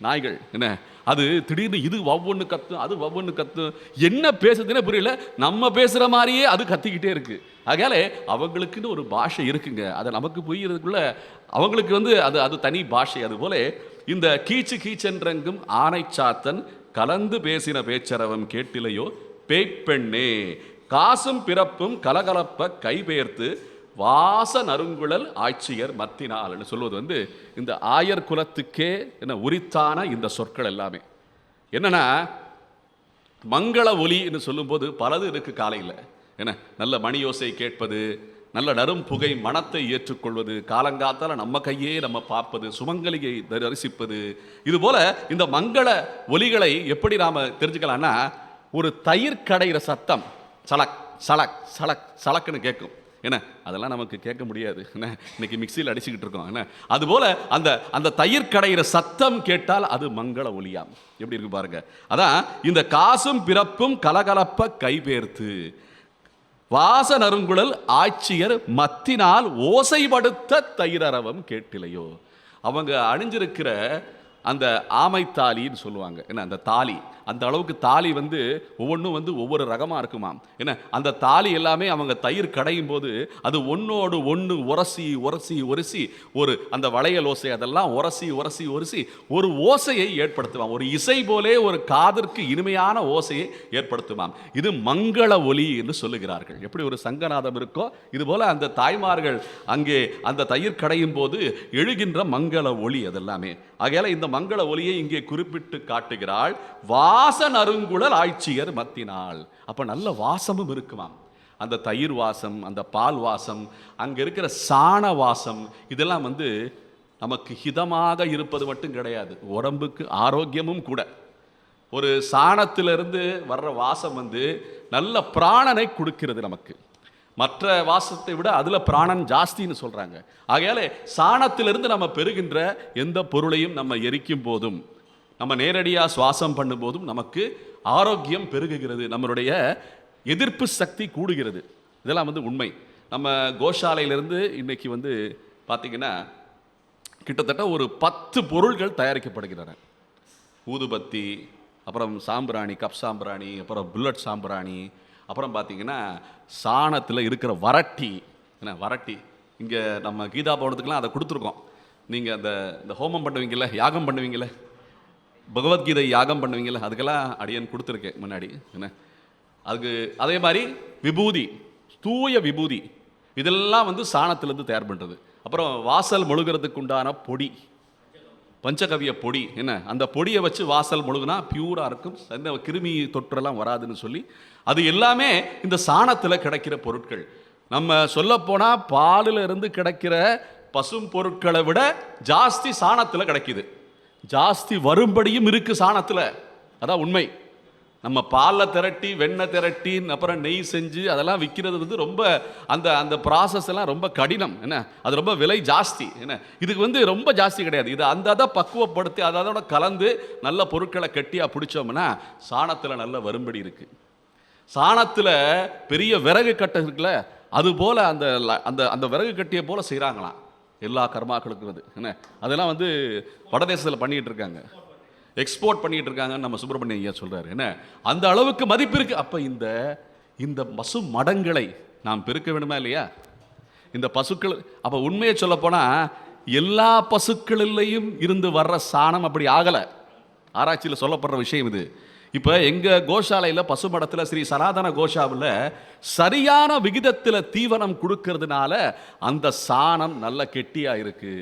நாய்கள் என்ன அது திடீர்னு இது ஒவ்வொன்று கத்தும், அது ஒவ்வொன்று கத்தும். என்ன பேசுதுன்னே புரியல, நம்ம பேசுகிற மாதிரியே அது கத்திக்கிட்டே இருக்கு. ஆகையால அவங்களுக்குன்னு ஒரு பாஷை இருக்குங்க. அதை நமக்கு புரியறதுக்குள்ள அவங்களுக்கு அது தனி பாஷை. அதுபோல இந்த கீச்சு கீச்சென்றெங்கும் ஆனை சாத்தன் கலந்து பேசின பேச்சரவம் கேட்டிலையோ பேய்ப்பெண்ணே காசும் பிறப்பும் கலகலப்ப கைபெயர்த்து வாச நறுங்குழல் ஆட்சியர் மத்தினால்னு சொல்வது இந்த ஆயர் குலத்துக்கே என்ன உரித்தான இந்த சொற்கள் எல்லாமே. என்னன்னா மங்கள ஒலின்னு சொல்லும்போது பலது இருக்கு. காலையில் என்ன நல்ல மணி யோசை கேட்பது, நல்ல நரும் புகை மனத்தை ஏற்றுக்கொள்வது, காலங்காத்தால நம்ம கையே நம்ம பார்ப்பது, சுமங்கலியை தரிசிப்பது. இதுபோல இந்த மங்கள ஒலிகளை எப்படி நாம தெரிஞ்சுக்கலாம்னா, ஒரு தயிர் கடைகிற சத்தம் சலக் சலக் சலக் சலக்குன்னு கேட்கும். என்ன அதெல்லாம் நமக்கு கேட்க முடியாது. என்ன இன்னைக்கு மிக்சியில் அடிச்சுக்கிட்டு இருக்கோம். என்ன அதுபோல அந்த தயிர் கடைகிற சத்தம் கேட்டால் அது மங்கள ஒலியாம். எப்படி இருக்கு பாருங்க. அதான் இந்த காசும் பிறப்பும் கலகலப்ப கைபேர்த்து வாச நறுங்குழல் ஆட்சியர் மத்தினால் ஓசைப்படுத்த தயிரரவம் கேட்டிலையோ. அவங்க அணிஞ்சிருக்கிற அந்த ஆமைத்தாலின்னு சொல்லுவாங்க. என்ன அந்த தாலி, அந்த அளவுக்கு தாலி ஒவ்வொன்றும் ஒவ்வொரு ரகமாக இருக்குமாம். என்ன அந்த தாலி எல்லாமே அவங்க தயிர் கடையும் போது அது ஒன்றோடு ஒன்று உரசி உரசி உரசி ஒரு அந்த வளையல் ஓசை அதெல்லாம் உரசி உரசி உரசி ஒரு ஓசையை ஏற்படுத்துவான். ஒரு இசை போலே ஒரு காதிற்கு இனிமையான ஓசையை ஏற்படுத்துவான். இது மங்கள ஒலி என்று சொல்லுகிறார்கள். எப்படி ஒரு சங்கநாதம் இருக்கோ இதுபோல அந்த தாய்மார்கள் அங்கே அந்த தயிர் கடையும் போது எழுகின்ற மங்கள ஒலி அதெல்லாமே. ஆகையால இந்த மங்கள ஒலியை இங்கே குறிப்பிட்டு காட்டுகிறாள். வாச நறுங்குழல் ஆட்சியர் மத்தினாள். அப்ப நல்ல வாசமும் இருக்குமாம். அந்த தயிர் வாசம், அந்த பால் வாசம், அங்க இருக்கிற சாண வாசம், இதெல்லாம் நமக்கு ஹிதமாக இருப்பது மட்டும் கிடையாது, உடம்புக்கு ஆரோக்கியமும் கூட. ஒரு சாணத்திலிருந்து வர்ற வாசம் நல்ல பிராணனை கொடுக்கிறது நமக்கு. மற்ற வாசத்தை விட அதுல பிராணன் ஜாஸ்தின்னு சொல்றாங்க. ஆகையாலே சாணத்திலிருந்து நம்ம பெறுகின்ற எந்த பொருளையும் நம்ம எரிக்கும் போதும், நம்ம நேரடியாக சுவாசம் பண்ணும் போதும் நமக்கு ஆரோக்கியம் பெருகுகிறது, நம்மளுடைய எதிர்ப்பு சக்தி கூடுகிறது. இதெல்லாம் உண்மை. நம்ம கோஷாலையிலிருந்து இன்னைக்கு பார்த்தீங்கன்னா கிட்டத்தட்ட ஒரு 10 பொருள்கள் தயாரிக்கப்படுகின்றன. ஊதுபத்தி, அப்புறம் சாம்பிராணி, கப் சாம்பிராணி, அப்புறம் புல்லட் சாம்பிராணி, அப்புறம் பார்த்தீங்கன்னா சாணத்தில் இருக்கிற வரட்டி. என்ன வரட்டி இங்கே நம்ம கீதா பவனத்துக்கெலாம் அதை கொடுத்துருக்கோம். நீங்கள் இந்த ஹோமம் பண்ணுவீங்கள்ல, யாகம் பண்ணுவீங்கள்ல, பகவத்கீதை யாகம் பண்ணுவீங்கள்ல, அதுக்கெல்லாம் அடியன் கொடுத்துருக்கேன் முன்னாடி. என்ன அதுக்கு அதே மாதிரி விபூதி, தூய விபூதி, இதெல்லாம் சாணத்திலேருந்து தயார் பண்ணுறது. அப்புறம் வாசல் மொழுகிறதுக்கு உண்டான பொடி, பஞ்சகவிய பொடி. என்ன அந்த பொடியை வச்சு வாசல் மொழுகுனா பியூராக இருக்கும், எந்த கிருமி தொற்றெல்லாம் வராதுன்னு சொல்லி அது எல்லாமே இந்த சாணத்தில் கிடைக்கிற பொருட்கள். நம்ம சொல்லப்போனால் பாலில் இருந்து கிடைக்கிற பசும் பொருட்களை விட ஜாஸ்தி சாணத்தில் கிடைக்குது. ஜாஸ்தி வரும்படியும் இருக்கு சாணத்தில், அதான் உண்மை. நம்ம பாலில் திரட்டி வெண்ணெய் திரட்டி அப்புறம் நெய் செஞ்சு அதெல்லாம் விற்கிறது வந்து ரொம்ப அந்த அந்த ப்ராசஸ் எல்லாம் ரொம்ப கடினம். என்ன, அது ரொம்ப விலை ஜாஸ்தி. என்ன, இதுக்கு வந்து ரொம்ப ஜாஸ்தி கிடையாது. இது அதை பக்குவப்படுத்தி அதோட கலந்து நல்ல பொருட்களை கட்டியாக பிடிச்சோம்னா சாணத்தில் நல்ல வரும்படி இருக்கு. சாணத்தில் பெரிய விறகு கட்டை இருக்குல்ல, அது போல அந்த அந்த அந்த விறகு கட்டியை போல செய்கிறாங்களாம் எல்லா கர்மாக்களுக்கும். அது என்ன, அதெல்லாம் வந்து வடதேசத்தில் பண்ணிட்டு இருக்காங்க, எக்ஸ்போர்ட் பண்ணிட்டு இருக்காங்கன்னு நம்ம சுப்பிரமணிய ஐயா சொல்றாரு. என்ன, அந்த அளவுக்கு மதிப்பு இருக்கு. அப்ப இந்த இந்த பசு மடங்களை நாம் பெருக்க வேணுமா இல்லையா? இந்த பசுக்கள், அப்ப உண்மையை சொல்ல போனா எல்லா பசுக்களிலையும் இருந்து வர்ற சாணம் அப்படி ஆகல. ஆராய்ச்சியில் சொல்லப்படுற விஷயம் இது. இப்ப எங்க கோஷாலையில் பசுமடத்தில் ஸ்ரீ சனாதன கோஷாவில் சரியான விகிதத்தில் தீவனம் கொடுக்கறதுனால அந்த சாணம் நல்ல கெட்டியா இருக்கு,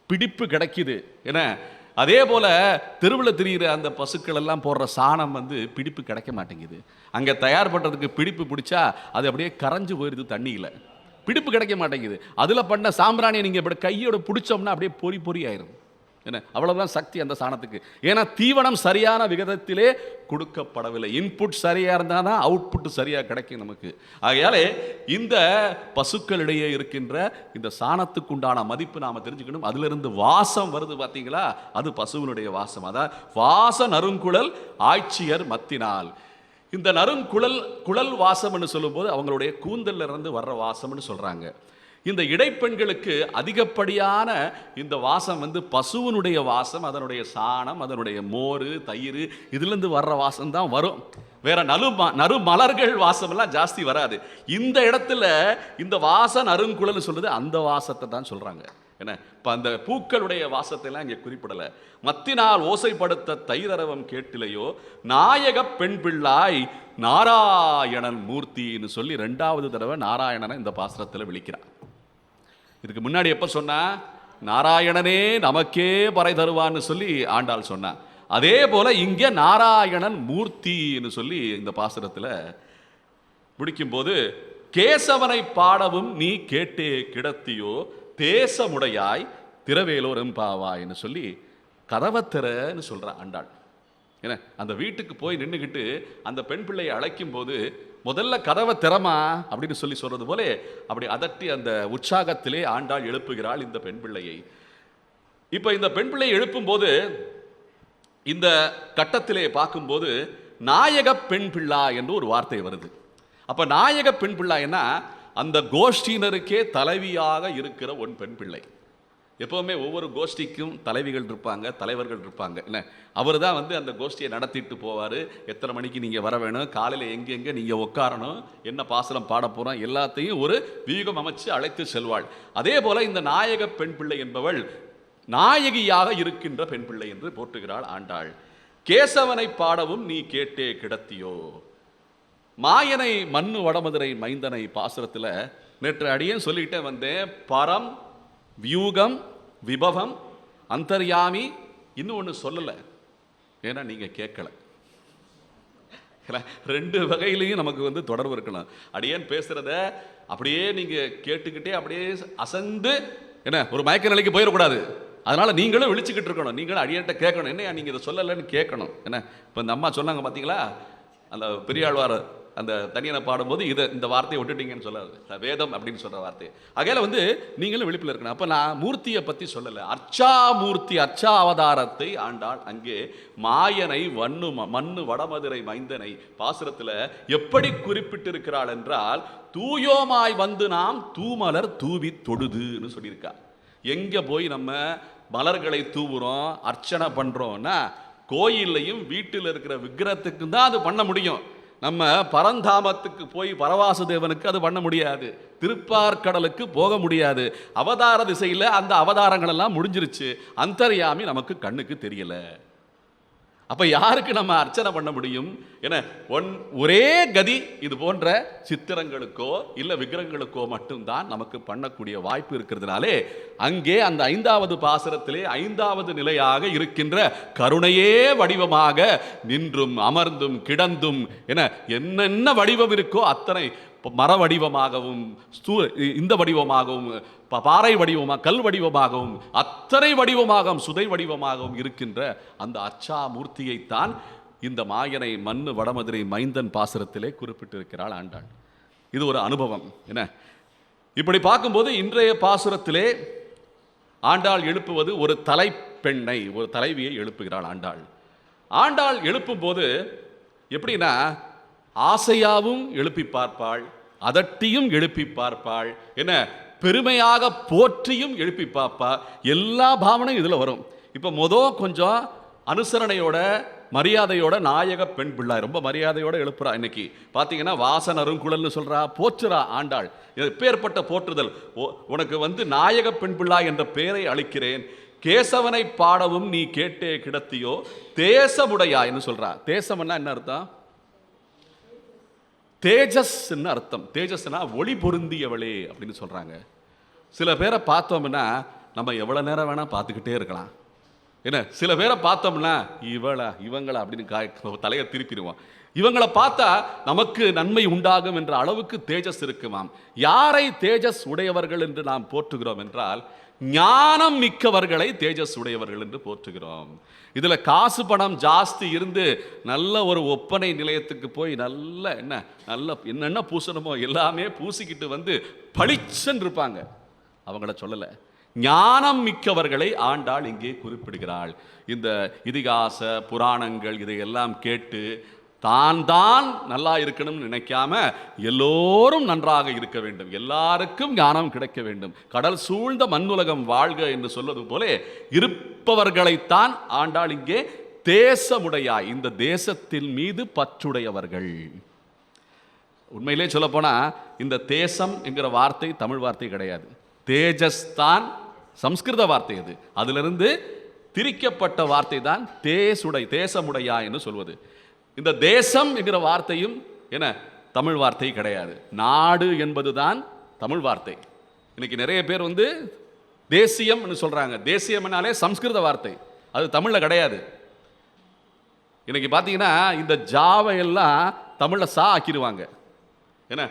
பிடிப்பு கிடைக்குது. என்ன, அதே போல தெருவில் திரிகிற அந்த பசுக்கள் எல்லாம் போடுற சாணம் வந்து பிடிப்பு கிடைக்க மாட்டேங்குது. அங்கே தயார் பண்ணுறதுக்கு பிடிப்பு பிடிச்சா அது அப்படியே கரைஞ்சு போயிடுது, தண்ணியில் பிடிப்பு கிடைக்க மாட்டேங்குது. அதில் பண்ண சாம்பிராணியை நீங்கள் இப்படி கையோட பிடிச்சோம்னா அப்படியே பொறி பொறி ஆயிரும். என்ன, அவ்வளவுதான் சக்தி அந்த சாணத்துக்கு. ஏன்னா தீவனம் சரியான விகிதத்திலே கொடுக்கப்படவில்லை. இன்புட் சரியா இருந்தால் தான் அவுட்புட் சரியா கிடைக்கும் நமக்கு. ஆகையாலே இந்த பசுக்களிடையே இருக்கின்ற இந்த சாணத்துக்கு உண்டான மதிப்பு நாம தெரிஞ்சுக்கணும். அதுல இருந்து வாசம் வருது பார்த்தீங்களா, அது பசுவினுடைய வாசம். அதான் வாச நறுங்குழல் ஆய்ச்சியர் மத்தினால். இந்த குழல் வாசம்னு சொல்லும்போது அவங்களுடைய கூந்தல்ல இருந்து வர்ற வாசம்னு சொல்றாங்க. இந்த இடைப்பெண்களுக்கு அதிகப்படியான இந்த வாசம் வந்து பசுவனுடைய வாசம், அதனுடைய சாணம், அதனுடைய மோர், தயிர், இதுலேருந்து வர்ற வாசம் தான் வரும். வேற நறு மலர்கள் வாசம் எல்லாம் ஜாஸ்தி வராது. இந்த இடத்துல இந்த வாசம் நறுங்குழல் சொல்றது அந்த வாசத்தை தான் சொல்றாங்க. என்ன, இப்போ அந்த பூக்களுடைய வாசத்தை எல்லாம் இங்கே குறிப்பிடலை. மத்தினால் ஓசைப்படுத்த தைரரவம் கேட்டிலையோ நாயக பெண் பிள்ளாய் நாராயணன் மூர்த்தின்னு சொல்லி 2வது தடவை நாராயணனை இந்த பாசுரத்தில் விழிக்கிறார். இதுக்கு முன்னாடி எப்ப சொன்னா, நாராயணனே நமக்கே பறை தருவான்னு சொல்லி ஆண்டாள் சொன்னா. அதே போல இங்க நாராயணன் மூர்த்தின்னு சொல்லி இந்த பாசுரத்தில் முடிக்கும் போது, கேசவனை பாடவும் நீ கேட்டே கிடத்தியோ தேசமுடையாய் திரவேலோர் எம்பாவாய்ன்னு சொல்லி கதவத்திரன்னு சொல்ற ஆண்டாள். ஏன்னா அந்த வீட்டுக்கு போய் நின்றுக்கிட்டு அந்த பெண் பிள்ளையை அழைக்கும் போது முதல்ல கதவை திறமா அப்படின்னு சொல்லி சொல்றது போல அப்படி அதட்டி அந்த உற்சாகத்திலே ஆண்டாள் எழுப்புகிறாள் இந்த பெண் பிள்ளையை. இப்ப இந்த பெண் பிள்ளையை எழுப்பும் போது இந்த கட்டத்திலே பார்க்கும்போது நாயக பெண் பிள்ளா என்று ஒரு வார்த்தை வருது. அப்ப நாயக பெண் பிள்ளாய்னா அந்த கோஷ்டியினருக்கே தலைவியாக இருக்கிற ஒன் பெண் பிள்ளை. எப்போவுமே ஒவ்வொரு கோஷ்டிக்கும் தலைவிகள் இருப்பாங்க, தலைவர்கள் இருப்பாங்க. இல்லை, அவர் தான் வந்து அந்த கோஷ்டியை நடத்திட்டு போவார். எத்தனை மணிக்கு நீங்கள் வர வேணும், காலையில் எங்கெங்கே நீங்கள் உட்காரணும், என்ன பாசனம் பாட போகிறோம், எல்லாத்தையும் ஒரு வியூகம் அமைச்சு அழைத்து செல்வாள். அதே போல் இந்த நாயக பெண் பிள்ளை என்பவள் நாயகியாக இருக்கின்ற பெண் பிள்ளை என்று போற்றுகிறாள் ஆண்டாள். கேசவனை பாடவும் நீ கேட்டே கிடத்தியோ, மாயனை மண்ணு வடமதுரை மைந்தனை பாசுரத்தில் நேற்று அடியேன் சொல்லிக்கிட்டே வந்தேன். பரம், வியூகம், விபவம், அந்தர்யாமி, இன்னும் ஒன்று சொல்லலை. ஏன்னா நீங்கள் கேட்கல. 2 வகையிலையும் நமக்கு வந்து தொடர்பு இருக்கணும். அடியேன் பேசுறத அப்படியே நீங்கள் கேட்டுக்கிட்டே அப்படியே அசந்து என்ன ஒரு மயக்க நிலைக்கு போயிடக்கூடாது. அதனால நீங்களும் விழிச்சுக்கிட்டு இருக்கணும். நீங்களும் அடியேன்ட்ட கேட்கணும், என்ன நீங்கள் இதை சொல்லலைன்னு கேட்கணும். என்ன, இப்போ இந்த அம்மா சொன்னாங்க பார்த்தீங்களா, அந்த பெரியாழ்வார் அந்த தனியனை பாடும்போது இந்த வார்த்தையை விட்டுட்டீங்கன்னு சொல்லாது, வேதம் அப்படின்னு சொல்ற வார்த்தை. அகையில வந்து நீங்களும் விழிப்பில் இருக்கணும். அப்ப நான் மூர்த்தியை பத்தி சொல்லலை, அர்ச்சாமூர்த்தி அர்ச்சா அவதாரத்தை ஆண்டாள் அங்கே மாயனை மண்ணு வடமதுரை மைந்தனை பாசுரத்தில் எப்படி குறிப்பிட்டிருக்கிறாள் என்றால், தூயோமாய் வந்து நாம் தூமலர் தூவி தொடுதுன்னு சொல்லியிருக்கா. எங்க போய் நம்ம மலர்களை தூவுறோம், அர்ச்சனை பண்றோம்னா கோயில்லையும் வீட்டில் இருக்கிற விக்கிரத்துக்கு தான் அது பண்ண முடியும். நம்ம பரந்தாமத்துக்கு போய் பரவாசுதேவனுக்கு அது பண்ண முடியாது, திருப்பார்கடலுக்கு போக முடியாது. அவதார திசையில் அந்த அவதாரங்கள் எல்லாம் முடிஞ்சிருச்சு, அந்தர்யாமி நமக்கு கண்ணுக்கு தெரியல. அப்ப யாருக்கு நம்ம அர்ச்சனை பண்ண முடியும்? என ஒரே கதி இது போன்ற சித்திரங்களுக்கோ இல்ல விக்கிரகங்களுக்கோ மட்டும்தான் நமக்கு பண்ணக்கூடிய வாய்ப்பு இருக்கிறதுனாலே அங்கே அந்த 5வது பாசுரத்திலே 5வது நிலையாக இருக்கின்ற கருணையே வடிவமாக நின்றும் அமர்ந்தும் கிடந்தும் என என்னென்ன வடிவம் இருக்கோ அத்தனை மர வடிவமாகவும் இந்த வடிவமாகவும் பாறை வடிவமாக கல் வடிவமாகவும் அத்தனை வடிவமாகவும் சுதை வடிவமாகவும் இருக்கின்ற அந்த அர்ச்சா மூர்த்தியைத்தான் இந்த மாயனை மண்ணு வடமதுரை மைந்தன் பாசுரத்திலே குறிப்பிட்டிருக்கிறாள் ஆண்டாள். இது ஒரு அனுபவம். என்ன இப்படி பார்க்கும்போது இன்றைய பாசுரத்திலே ஆண்டாள் எழுப்புவது ஒரு தலைப்பெண்ணை, ஒரு தலைவியை எழுப்புகிறாள் ஆண்டாள். ஆண்டாள் எழுப்பும் போது எப்படின்னா, ஆசையாவும் எழுப்பி பார்ப்பாள், அதட்டியும் எழுப்பி பார்ப்பாள், என்ன பெருமையாக போற்றியும் எழுப்பி பார்ப்பா. எல்லா பாவனையும் இதில் வரும். இப்போ கொஞ்சம் அனுசரணையோட மரியாதையோட நாயக பெண் பிள்ளை ரொம்ப மரியாதையோட எழுப்புறா. இன்னைக்கு பார்த்தீங்கன்னா வாசன் அருங்குழல்னு சொல்றா, போற்றுறா ஆண்டாள். எப்பேற்பட்ட போற்றுதல்! உனக்கு நாயக பெண் பிள்ளை என்ற பெயரை அளிக்கிறேன், கேசவனை பாடவும் நீ கேட்டே கிடத்தியோ தேசமுடையான்னு சொல்றா. தேசம்னா என்ன அர்த்தம்? தேஜஸ் அர்த்தம். தேஜஸ்னா ஒளி பொருந்தியவளே அப்படின்னு சொல்றாங்க. சில பேரை பார்த்தோம்னா நம்ம எவ்வளவு நேரம் வேணா பார்த்துக்கிட்டே இருக்கலாம். என்ன சில பேரை பார்த்தோம்னா இவங்களா அப்படின்னு தலையை திருப்பிடுவோம். இவங்களை பார்த்தா நமக்கு நன்மை உண்டாகும் என்ற அளவுக்கு தேஜஸ் இருக்குமாம். யாரை தேஜஸ் உடையவர்கள் என்று நாம் போற்றுகிறோம் என்றால், ஞானம் மிக்கவர்களை தேஜஸ் உடையவர்கள் என்று போற்றுகிறோம். இதுல காசு பணம் ஜாஸ்தி இருந்து நல்ல ஒரு ஒப்பனை நிலையத்துக்கு போய் நல்ல என்னென்ன பூசணுமோ எல்லாமே பூசிக்கிட்டு பளிச்சென்று இருப்பாங்க. அவங்கள சொல்லல, ஞானம் மிக்கவர்களை ஆண்டாள் இங்கே குறிப்பிடுகிறாள். இந்த இதிகாச புராணங்கள் இதையெல்லாம் கேட்டு தான் நல்லா இருக்கணும்னு நினைக்காம எல்லோரும் நன்றாக இருக்க வேண்டும், எல்லாருக்கும் ஞானம் கிடைக்க வேண்டும், கடல் சூழ்ந்த மண்ணுலகம் வாழ்க என்று சொல்வது போல இருப்பவர்களைத்தான் ஆண்டாள் இங்கே தேசமுடையாய், இந்த தேசத்தின் மீது பற்றுடையவர்கள். உண்மையிலே சொல்ல போனா இந்த தேசம் என்கிற வார்த்தை தமிழ் வார்த்தை கிடையாது. தேஜஸ் தான் சம்ஸ்கிருத வார்த்தை. அது அதிலிருந்து திரிக்கப்பட்ட வார்த்தை தான் தேசமுடையா என்று சொல்வது. இந்த தேசம் என்கிற வார்த்தையும் என்ன தமிழ் வார்த்தை கிடையாது. நாடு என்பது தான் தமிழ் வார்த்தை. இன்னைக்கு நிறைய பேர் தேசியம் சொல்றாங்க. தேசியம்னாலே சம்ஸ்கிருத வார்த்தை, அது தமிழ்ல கிடையாது. இன்னைக்கு பார்த்தீங்கன்னா இந்த ஜாவை எல்லாம் தமிழ்ல சா ஆக்கிடுவாங்க. என்ன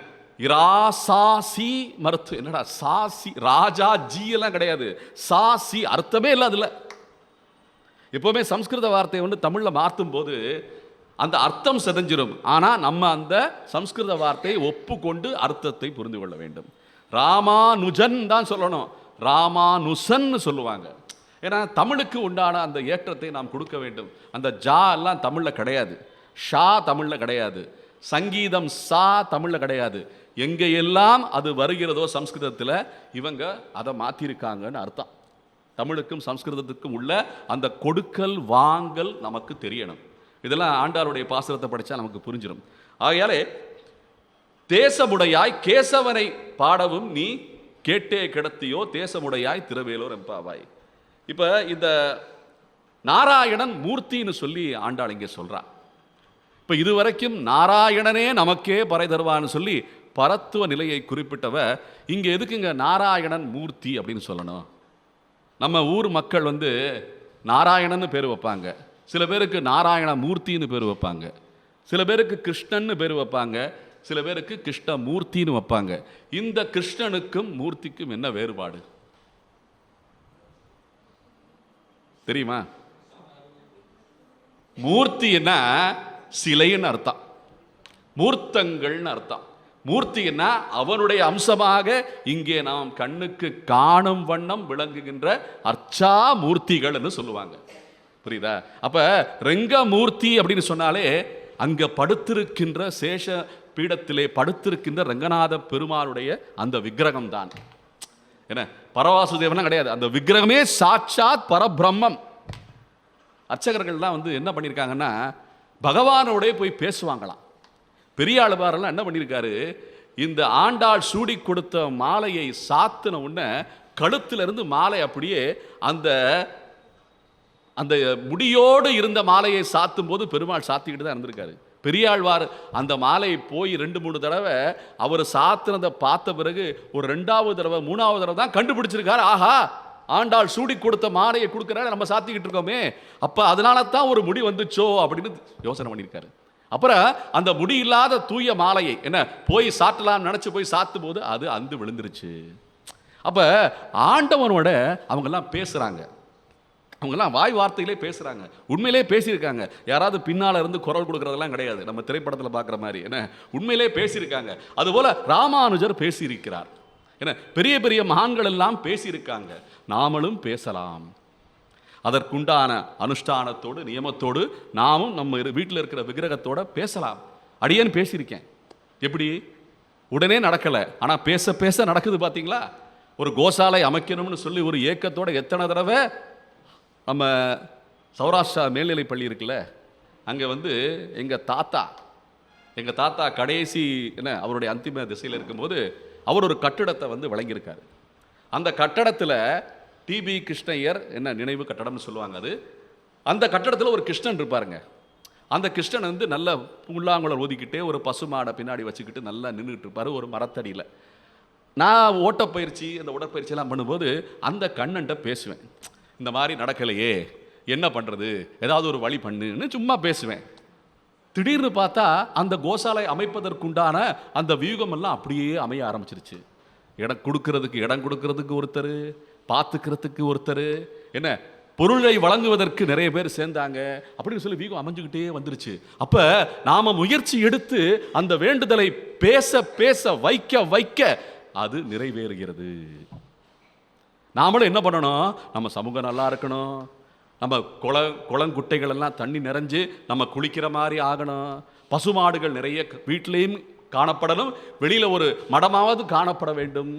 இராசாசி மருத்து, என்னடா சாசி, ராஜா ஜி எல்லாம் கிடையாது, சாசி அர்த்தமே இல்லை. அதுல எப்பவுமே சம்ஸ்கிருத வார்த்தையை தமிழ்ல மாற்றும் போது அந்த அர்த்தம் செதஞ்சிரும். ஆனா நம்ம அந்த சம்ஸ்கிருத வார்த்தையை ஒப்புக்கொண்டு அர்த்தத்தை புரிந்து கொள்ள வேண்டும். ராமானுஜன் தான் சொல்லணும், ராமானுசன் சொல்லுவாங்க. ஏன்னா தமிழுக்கு உண்டான அந்த ஏற்றத்தை நாம் கொடுக்க வேண்டும். அந்த ஜா எல்லாம் தமிழ்ல கிடையாது, ஷா தமிழ்ல கிடையாது, சங்கீதம் சா தமிழ்ல கிடையாது. எங்கெல்லாம் அது வருகிறதோ சம்ஸ்கிருதத்தில் இவங்க அதை மாற்றிருக்காங்கன்னு அர்த்தம். தமிழுக்கும் சம்ஸ்கிருதத்துக்கும் உள்ள அந்த கொடுக்கல் வாங்கல் நமக்கு தெரியணும். இதெல்லாம் ஆண்டாளுடைய பாசுரத்தை படித்தா நமக்கு புரிஞ்சிடும். ஆகையாலே தேசமுடையாய் கேசவனை பாடவும் நீ கேட்டே கிடத்தியோ தேசமுடையாய் திருவேலோர் எம்பாவாய். இப்போ இந்த நாராயணன் மூர்த்தின்னு சொல்லி ஆண்டாள் இங்கே சொல்கிறான். இப்போ இதுவரைக்கும் நாராயணனே நமக்கே பறை தருவான்னு சொல்லி பரத்துவ நிலையை குறிப்பிட்டவ இங்கே எதுக்குங்க நாராயணன் மூர்த்தி அப்படின்னு சொல்லணும்? நம்ம ஊர் மக்கள் நாராயணன்னு பேர் வைப்பாங்க, சில பேருக்கு நாராயண மூர்த்தின்னு பேர் வைப்பாங்க, சில பேருக்கு கிருஷ்ணன்னு பேர் வைப்பாங்க, சில பேருக்கு கிருஷ்ண மூர்த்தின்னு வைப்பாங்க. இந்த கிருஷ்ணனுக்கும் மூர்த்திக்கும் என்ன வேறுபாடு தெரியுமா? மூர்த்தி என்ன சிலைன்னு அர்த்தம், மூர்த்தங்கள்னு அர்த்தம். மூர்த்தின்னா அவனுடைய அம்சமாக இங்கே நாம் கண்ணுக்கு காணும் வண்ணம் விளங்குகின்ற அர்ச்சா மூர்த்திகள் என்று சொல்லுவாங்க. புரியுதா? அப்ப ரெங்கமூர்த்தி அப்படின்னு சொன்னாலே அங்க படுத்திருக்கின்ற சேஷ பீடத்திலே படுத்திருக்கின்ற ரங்கநாத பெருமானுடைய அந்த விக்கிரகம் தான். என்ன பரவாசுதேவனா கிடையாது, அந்த விக்கிரகமே சாட்சாத் பரபிரம்மம். அர்ச்சகர்கள்லாம் என்ன பண்ணியிருக்காங்கன்னா பகவானோட போய் பேசுவாங்களாம். பெரியாழ்வாரெல்லாம் என்ன பண்ணியிருக்காரு, இந்த ஆண்டாள் சூடி கொடுத்த மாலையை சாத்தின உடனே கழுத்திலிருந்து மாலை அப்படியே அந்த அந்த முடியோடு இருந்த மாலையை சாத்தும் போது பெருமாள் சாத்திக்கிட்டு தான் இருந்திருக்காரு. பெரியாழ்வார் அந்த மாலையை போய் 2-3 தடவை அவர் சாத்தினதை பார்த்த பிறகு ஒரு 2வது தடவை 3வது தடவை தான் கண்டுபிடிச்சிருக்காரு. ஆஹா, ஆண்டாள் சூடி கொடுத்த மாலையை கொடுக்குறாரு, நம்ம சாத்திக்கிட்டு இருக்கோமே, அப்போ அதனால தான் ஒரு முடி வந்துச்சோ அப்படின்னு யோசனை பண்ணியிருக்காரு. அப்புறம் அந்த முடி இல்லாத தூய மாலையை போய் சாட்டலாம் நினைச்சு போய் சாத்தும் போது அது அந்து விழுந்துருச்சு. அப்ப ஆண்டவனோட அவங்க எல்லாம் பேசுறாங்க. அவங்கெல்லாம் வாய் வார்த்தையிலே பேசுகிறாங்க, உண்மையிலே பேசியிருக்காங்க. யாராவது பின்னால் இருந்து குரல் கொடுக்குறதெல்லாம் கிடையாது, நம்ம திரைப்படத்தில் பார்க்குற மாதிரி. என்ன, உண்மையிலே பேசியிருக்காங்க. அதுபோல் ராமானுஜர் பேசியிருக்கிறார். என்ன, பெரிய பெரிய மகான்கள் எல்லாம் பேசியிருக்காங்க. நாமளும் பேசலாம். அதற்குண்டான அனுஷ்டானத்தோடு நியமத்தோடு நாமும் நம்ம வீட்டில் இருக்கிற விக்கிரகத்தோட பேசலாம். அடியேன்னு பேசியிருக்கேன். எப்படி? உடனே நடக்கலை, ஆனால் பேச பேச நடக்குது. பார்த்தீங்களா? ஒரு கோசாலை அமைக்கணும்னு சொல்லி ஒரு ஏக்கத்தோட எத்தனை தடவை நம்ம சௌராஷ்டிரா மேல்நிலை பள்ளி இருக்குல்ல, அங்கே வந்து எங்கள் தாத்தா கடைசி அவருடைய அந்திம திசையில் இருக்கும்போது அவர் ஒரு கட்டிடத்தை வந்து வழங்கியிருக்காரு. அந்த கட்டடத்தில் டிபி கிருஷ்ணய்யர் நினைவு கட்டடம்னு சொல்லுவாங்க. அது அந்த கட்டடத்தில் ஒரு கிருஷ்ணன் இருப்பாருங்க. அந்த கிருஷ்ணன் வந்து நல்ல புல்லாங்குழல் ஊதிக்கிட்டே ஒரு பசுமாடை பின்னாடி வச்சுக்கிட்டு நல்லா நின்றுட்டு இருப்பார் ஒரு மரத்தடியில். நான் ஓட்டப்பயிற்சி அந்த உடற்பயிற்சியெல்லாம் பண்ணும்போது அந்த கண்ணன்ட்ட பேசுவேன். இந்த மாதிரி நடக்கலையே, என்ன பண்ணுறது, ஏதாவது ஒரு வழி பண்ணுன்னு சும்மா பேசுவேன். திடீர்னு பார்த்தா அந்த கோசாலை அமைப்பதற்குண்டான அந்த வியூகம் எல்லாம் அப்படியே அமைய ஆரம்பிச்சிருச்சு. இடம் கொடுக்கறதுக்கு ஒருத்தர், பார்த்துக்கிறதுக்கு ஒருத்தர், பொருளை வழங்குவதற்கு நிறைய பேர் சேர்ந்தாங்க. அப்படின்னு சொல்லி வியூகம் அமைஞ்சுக்கிட்டே வந்துருச்சு. அப்போ நாம் முயற்சி எடுத்து அந்த வேண்டுதலை பேச பேச வைக்க வைக்க அது நிறைவேறுகிறது. நாமளும் என்ன பண்ணணும், நம்ம சமூகம் நல்லா இருக்கணும், நம்ம குளங்குட்டைகள் எல்லாம் தண்ணி நிறைஞ்சு நம்ம குளிக்கிற மாதிரி ஆகணும், பசுமாடுகள் நிறைய வீட்டிலையும் காணப்படணும், வெளியில் ஒரு மடமாவது காணப்பட வேண்டும்,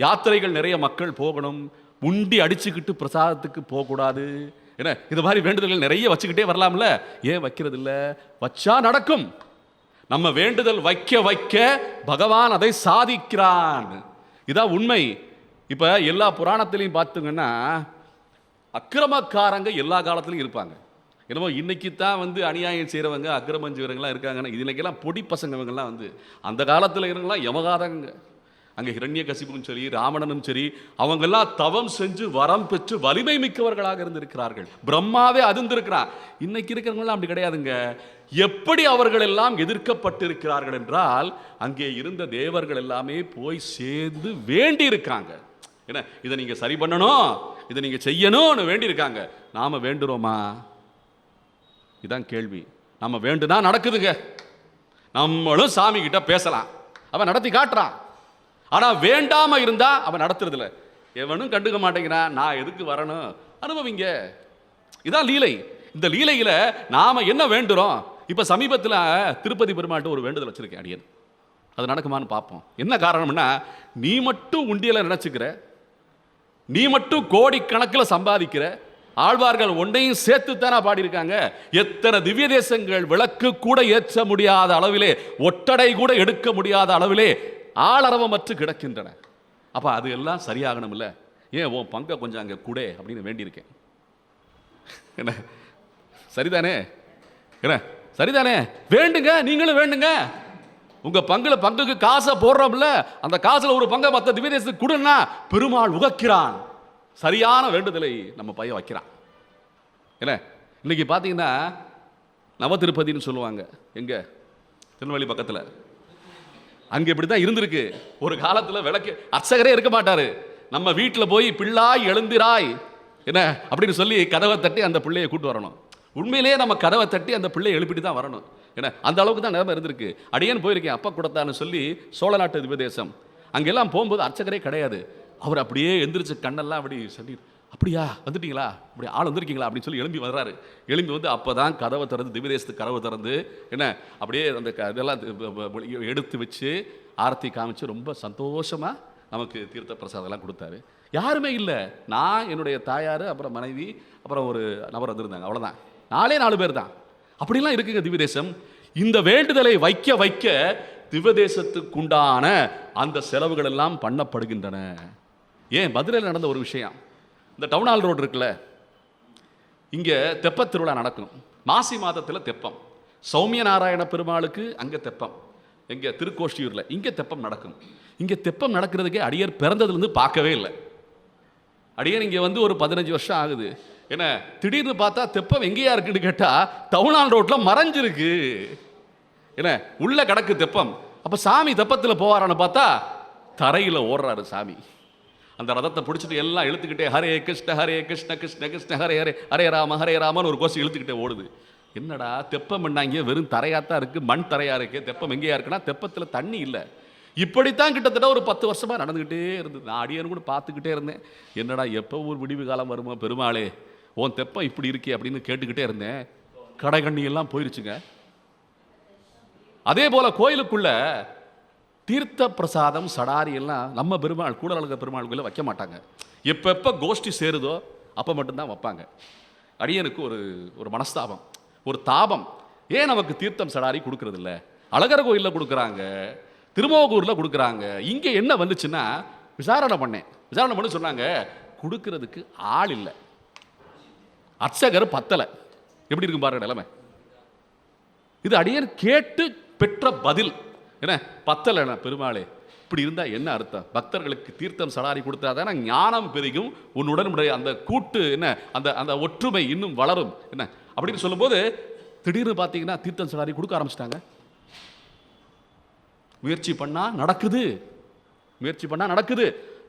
யாத்திரைகள் நிறைய மக்கள் போகணும், முண்டி அடிச்சுக்கிட்டு பிரசாதத்துக்கு போகக்கூடாது. இது மாதிரி வேண்டுதல்கள் நிறைய வச்சுக்கிட்டே வரலாம்ல. ஏன் வைக்கிறது இல்லை? வச்சா நடக்கும். நம்ம வேண்டுதல் வைக்க வைக்க பகவான் அதை சாதிக்கிறான். இதான் உண்மை. இப்போ எல்லா புராணத்திலையும் பார்த்துங்கன்னா அக்கிரமக்காரங்க எல்லா காலத்திலையும் இருப்பாங்க. என்னமோ இன்னைக்கு தான் வந்து அநியாயம் செய்கிறவங்க அக்கிரமம் செய்கிறவங்களாம் இருக்காங்கன்னா, இன்னைக்கெல்லாம் பொடி பசங்கவங்கெல்லாம் வந்து அந்த காலத்தில் இருங்கலாம் யமகாரங்க. அங்கே ஹிரண்யகசிபும் சரி ராவணனும் சரி அவங்கெல்லாம் தவம் செஞ்சு வரம் பெற்று வலிமை மிக்கவர்களாக இருந்திருக்கிறார்கள். பிரம்மாவே அதிர்ந்திருக்கிறான். இன்னைக்கு இருக்கிறவங்களாம் அப்படி கிடையாதுங்க. எப்படி அவர்கள் எல்லாம் எதிர்க்கப்பட்டிருக்கிறார்கள் என்றால் அங்கே இருந்த தேவர்கள் எல்லாமே போய் சேர்ந்து வேண்டி இருக்காங்க. இதை நீங்க சரி பண்ணணும், இதை நீங்க செய்யணும்னு வேண்டி இருக்காங்க. நாம வேண்டுறோமா? இதான் கேள்வி. நம்ம வேண்டுனா நடக்குதுங்க. நம்மளும் சாமி கிட்ட பேசலாம், அவன் நடத்தி காட்டுறான். ஆனா வேண்டாம இருந்தா அவன் நடத்துறது இல்லை. எவனும் கண்டுக்க மாட்டேங்கிறான். நான் எதுக்கு வரணும்? அனுபவிங்க. இதான் லீலை. இந்த லீலையில நாம என்ன வேண்டுறோம்? இப்ப சமீபத்தில் திருப்பதி பெருமாள்கிட்ட ஒரு வேண்டுதல் வச்சிருக்கேன் அடியன். அது நடக்குமான்னு பார்ப்போம். என்ன காரணம்னா, நீ மட்டும் உண்டியல நினைச்சுக்கிற, நீ மட்டும் கோடிக்கணக்கில் சம்பாதிக்கிற, ஆழ்வார்கள் ஒன்றையும் சேர்த்து தானே பாடியிருக்காங்க. எத்தனை திவ்ய தேசங்கள் விளக்கு கூட ஏற்ற முடியாத அளவிலே, ஒட்டடை கூட எடுக்க முடியாத அளவிலே ஆளரவமற்று கிடக்கின்றன. அப்ப அது எல்லாம் சரியாகணும் இல்ல? ஏன் உன் பங்கை கொஞ்சம் அங்கே கூட அப்படின்னு வேண்டியிருக்கேன். என்ன சரிதானே? என்ன சரிதானே? வேண்டுங்க, நீங்களும் வேண்டுங்க. உங்க பங்குக்கு காசை போடுறோம்ல, அந்த காசுல ஒரு பங்கை மற்ற திவ்ய தேசத்துக்கு கொடுன்னா பெருமாள் உகக்கிறான். சரியான வேண்டுதலை நம்ம பையன் வைக்கிறான். என்ன இன்னைக்கு பார்த்தீங்கன்னா நவ திருப்பதின்னு சொல்லுவாங்க. எங்க திருநெல்வேலி பக்கத்தில். அங்கே இப்படி தான் இருந்திருக்கு. ஒரு காலத்தில் விளக்கு அர்ச்சகரே இருக்க மாட்டாரு. நம்ம வீட்டில் போய் பிள்ளாய் எழுந்திராய் என்ன அப்படின்னு சொல்லி கதவை தட்டி அந்த பிள்ளையை கூட்டு வரணும். உண்மையிலேயே நம்ம கதவை தட்டி அந்த பிள்ளையை எழுப்பிட்டு தான் வரணும். ஏன்னா அந்த அளவுக்கு தான் நிலைமை இருந்திருக்கு. அடியேன்னு போயிருக்கேன் அப்பா கொடுத்தான்னு சொல்லி சோழ நாட்டு திவ்யதேசம். அங்கெல்லாம் போகும்போது அர்ச்சகரே கிடையாது. அவர் அப்படியே எந்திரிச்சு கண்ணெல்லாம் அப்படி சொல்லி, அப்படியா வந்துட்டீங்களா, அப்படி ஆள் வந்திருக்கீங்களா அப்படின்னு சொல்லி எழும்பி வர்றாரு. எழும்பி வந்து அப்போ தான் கதவை திறந்து திவ்யதேசத்துக்கு கதவை திறந்து என்ன அப்படியே அந்த இதெல்லாம் எடுத்து வச்சு ஆரத்தி காமிச்சு ரொம்ப சந்தோஷமாக நமக்கு தீர்த்த பிரசாதம்லாம் கொடுத்தாரு. யாருமே இல்லை. நான், என்னுடைய தாயார், அப்புறம் மனைவி, அப்புறம் ஒரு நபர் வந்திருந்தாங்க. அவ்வளோதான். 4 பேர் தான். அப்படிலாம் இருக்குங்க திவ்யதேசம். இந்த வேண்டுதலை வைக்க வைக்க திவ்யதேசத்துக்குண்டான அந்த செலவுகள் எல்லாம் பண்ணப்படுகின்றன. ஏன் மதுரையில் நடந்த ஒரு விஷயம், இந்த டவுன் ஹால் ரோடு இருக்குல்ல, இங்கே தெப்பத் திருவிழா நடக்கும். மாசி மாதத்தில் தெப்பம். சௌமிய நாராயண பெருமாளுக்கு அங்கே தெப்பம். எங்கே திருக்கோஷ்டியூரில் இங்கே தெப்பம் நடக்கும். இங்கே தெப்பம் நடக்கிறதுக்கே அடியர் பிறந்ததுலேருந்து பார்க்கவே இல்லை. அடியர் இங்கே வந்து ஒரு 15 வருஷம் ஆகுது. என்ன திடீர்னு பார்த்தா தெப்பம் எங்கேயா இருக்குன்னு கேட்டால் டவுன் ஹால் ரோட்டில் மறைஞ்சிருக்கு. என்ன உள்ள கிடக்கு தெப்பம். அப்போ சாமி தெப்பத்தில் போவாரான்னு பார்த்தா தரையில் ஓடுறாரு சாமி. அந்த ரதத்தை பிடிச்சிட்டு எல்லாம் இழுத்துக்கிட்டே ஹரே கிருஷ்ண ஹரே கிருஷ்ண கிருஷ்ண கிருஷ்ண ஹரே ஹரே ஹரே ராமன்னு ஒரு கோஷம் இழுத்துக்கிட்டே ஓடுது. என்னடா தெப்பம் பண்ணாங்க, வெறும் தரையாத்தான் இருக்கு, மண் தரையா இருக்கு, தெப்பம் எங்கேயா இருக்குன்னா தெப்பத்தில் தண்ணி இல்லை. இப்படித்தான் கிட்டத்தட்ட ஒரு 10 வருஷமா நடந்துகிட்டே இருந்தது. நான் அடியேன்னு கூட பார்த்துக்கிட்டே இருந்தேன். என்னடா எப்போ ஒரு விடிவு காலம் வருமா பெருமாளே, உன் தெப்பம் இப்படி இருக்கே அப்படின்னு கேட்டுக்கிட்டே இருந்தேன். கடைகண்ணி எல்லாம் போயிருச்சுங்க. அதே போல கோயிலுக்குள்ள தீர்த்த பிரசாதம் சடாரி எல்லாம் நம்ம பெருமாள் கூடலழக பெருமாள் கோயில வைக்க மாட்டாங்க. எப்போ கோஷ்டி சேருதோ அப்போ மட்டும்தான் வைப்பாங்க. அடியனுக்கு ஒரு மனஸ்தாபம், ஒரு தாபம். ஏன் நமக்கு தீர்த்தம் சடாரி கொடுக்கறது இல்லை? அழகர் கோயிலில் கொடுக்குறாங்க, திருமோகூரில் கொடுக்குறாங்க. இங்கே என்ன வந்துச்சுன்னா விசாரணை பண்ணி சொன்னாங்க, கொடுக்கறதுக்கு ஆள் இல்லை, அர்ச்சகர் பத்தலை. எப்படி இருக்கும் பாருங்க நிலைமை. இது அடியன் கேட்டு பெற்ற பதில். என்ன பத்தலை பெருமாளே, இப்படி இருந்தா என்ன அர்த்தம்? பக்தர்களுக்கு தீர்த்தம் சடாரி கொடுத்தாதான ஞானம் பெருகும், உன்னுடன் அந்த கூட்டு என்ன அந்த ஒற்றுமை இன்னும் வளரும் என்ன அப்படின்னு சொல்லும்போது திடீர்னு பார்த்தீங்கன்னா தீர்த்தம் சடாரி கொடுக்க ஆரம்பிச்சிட்டாங்க. முயற்சி பண்ணா நடக்குது.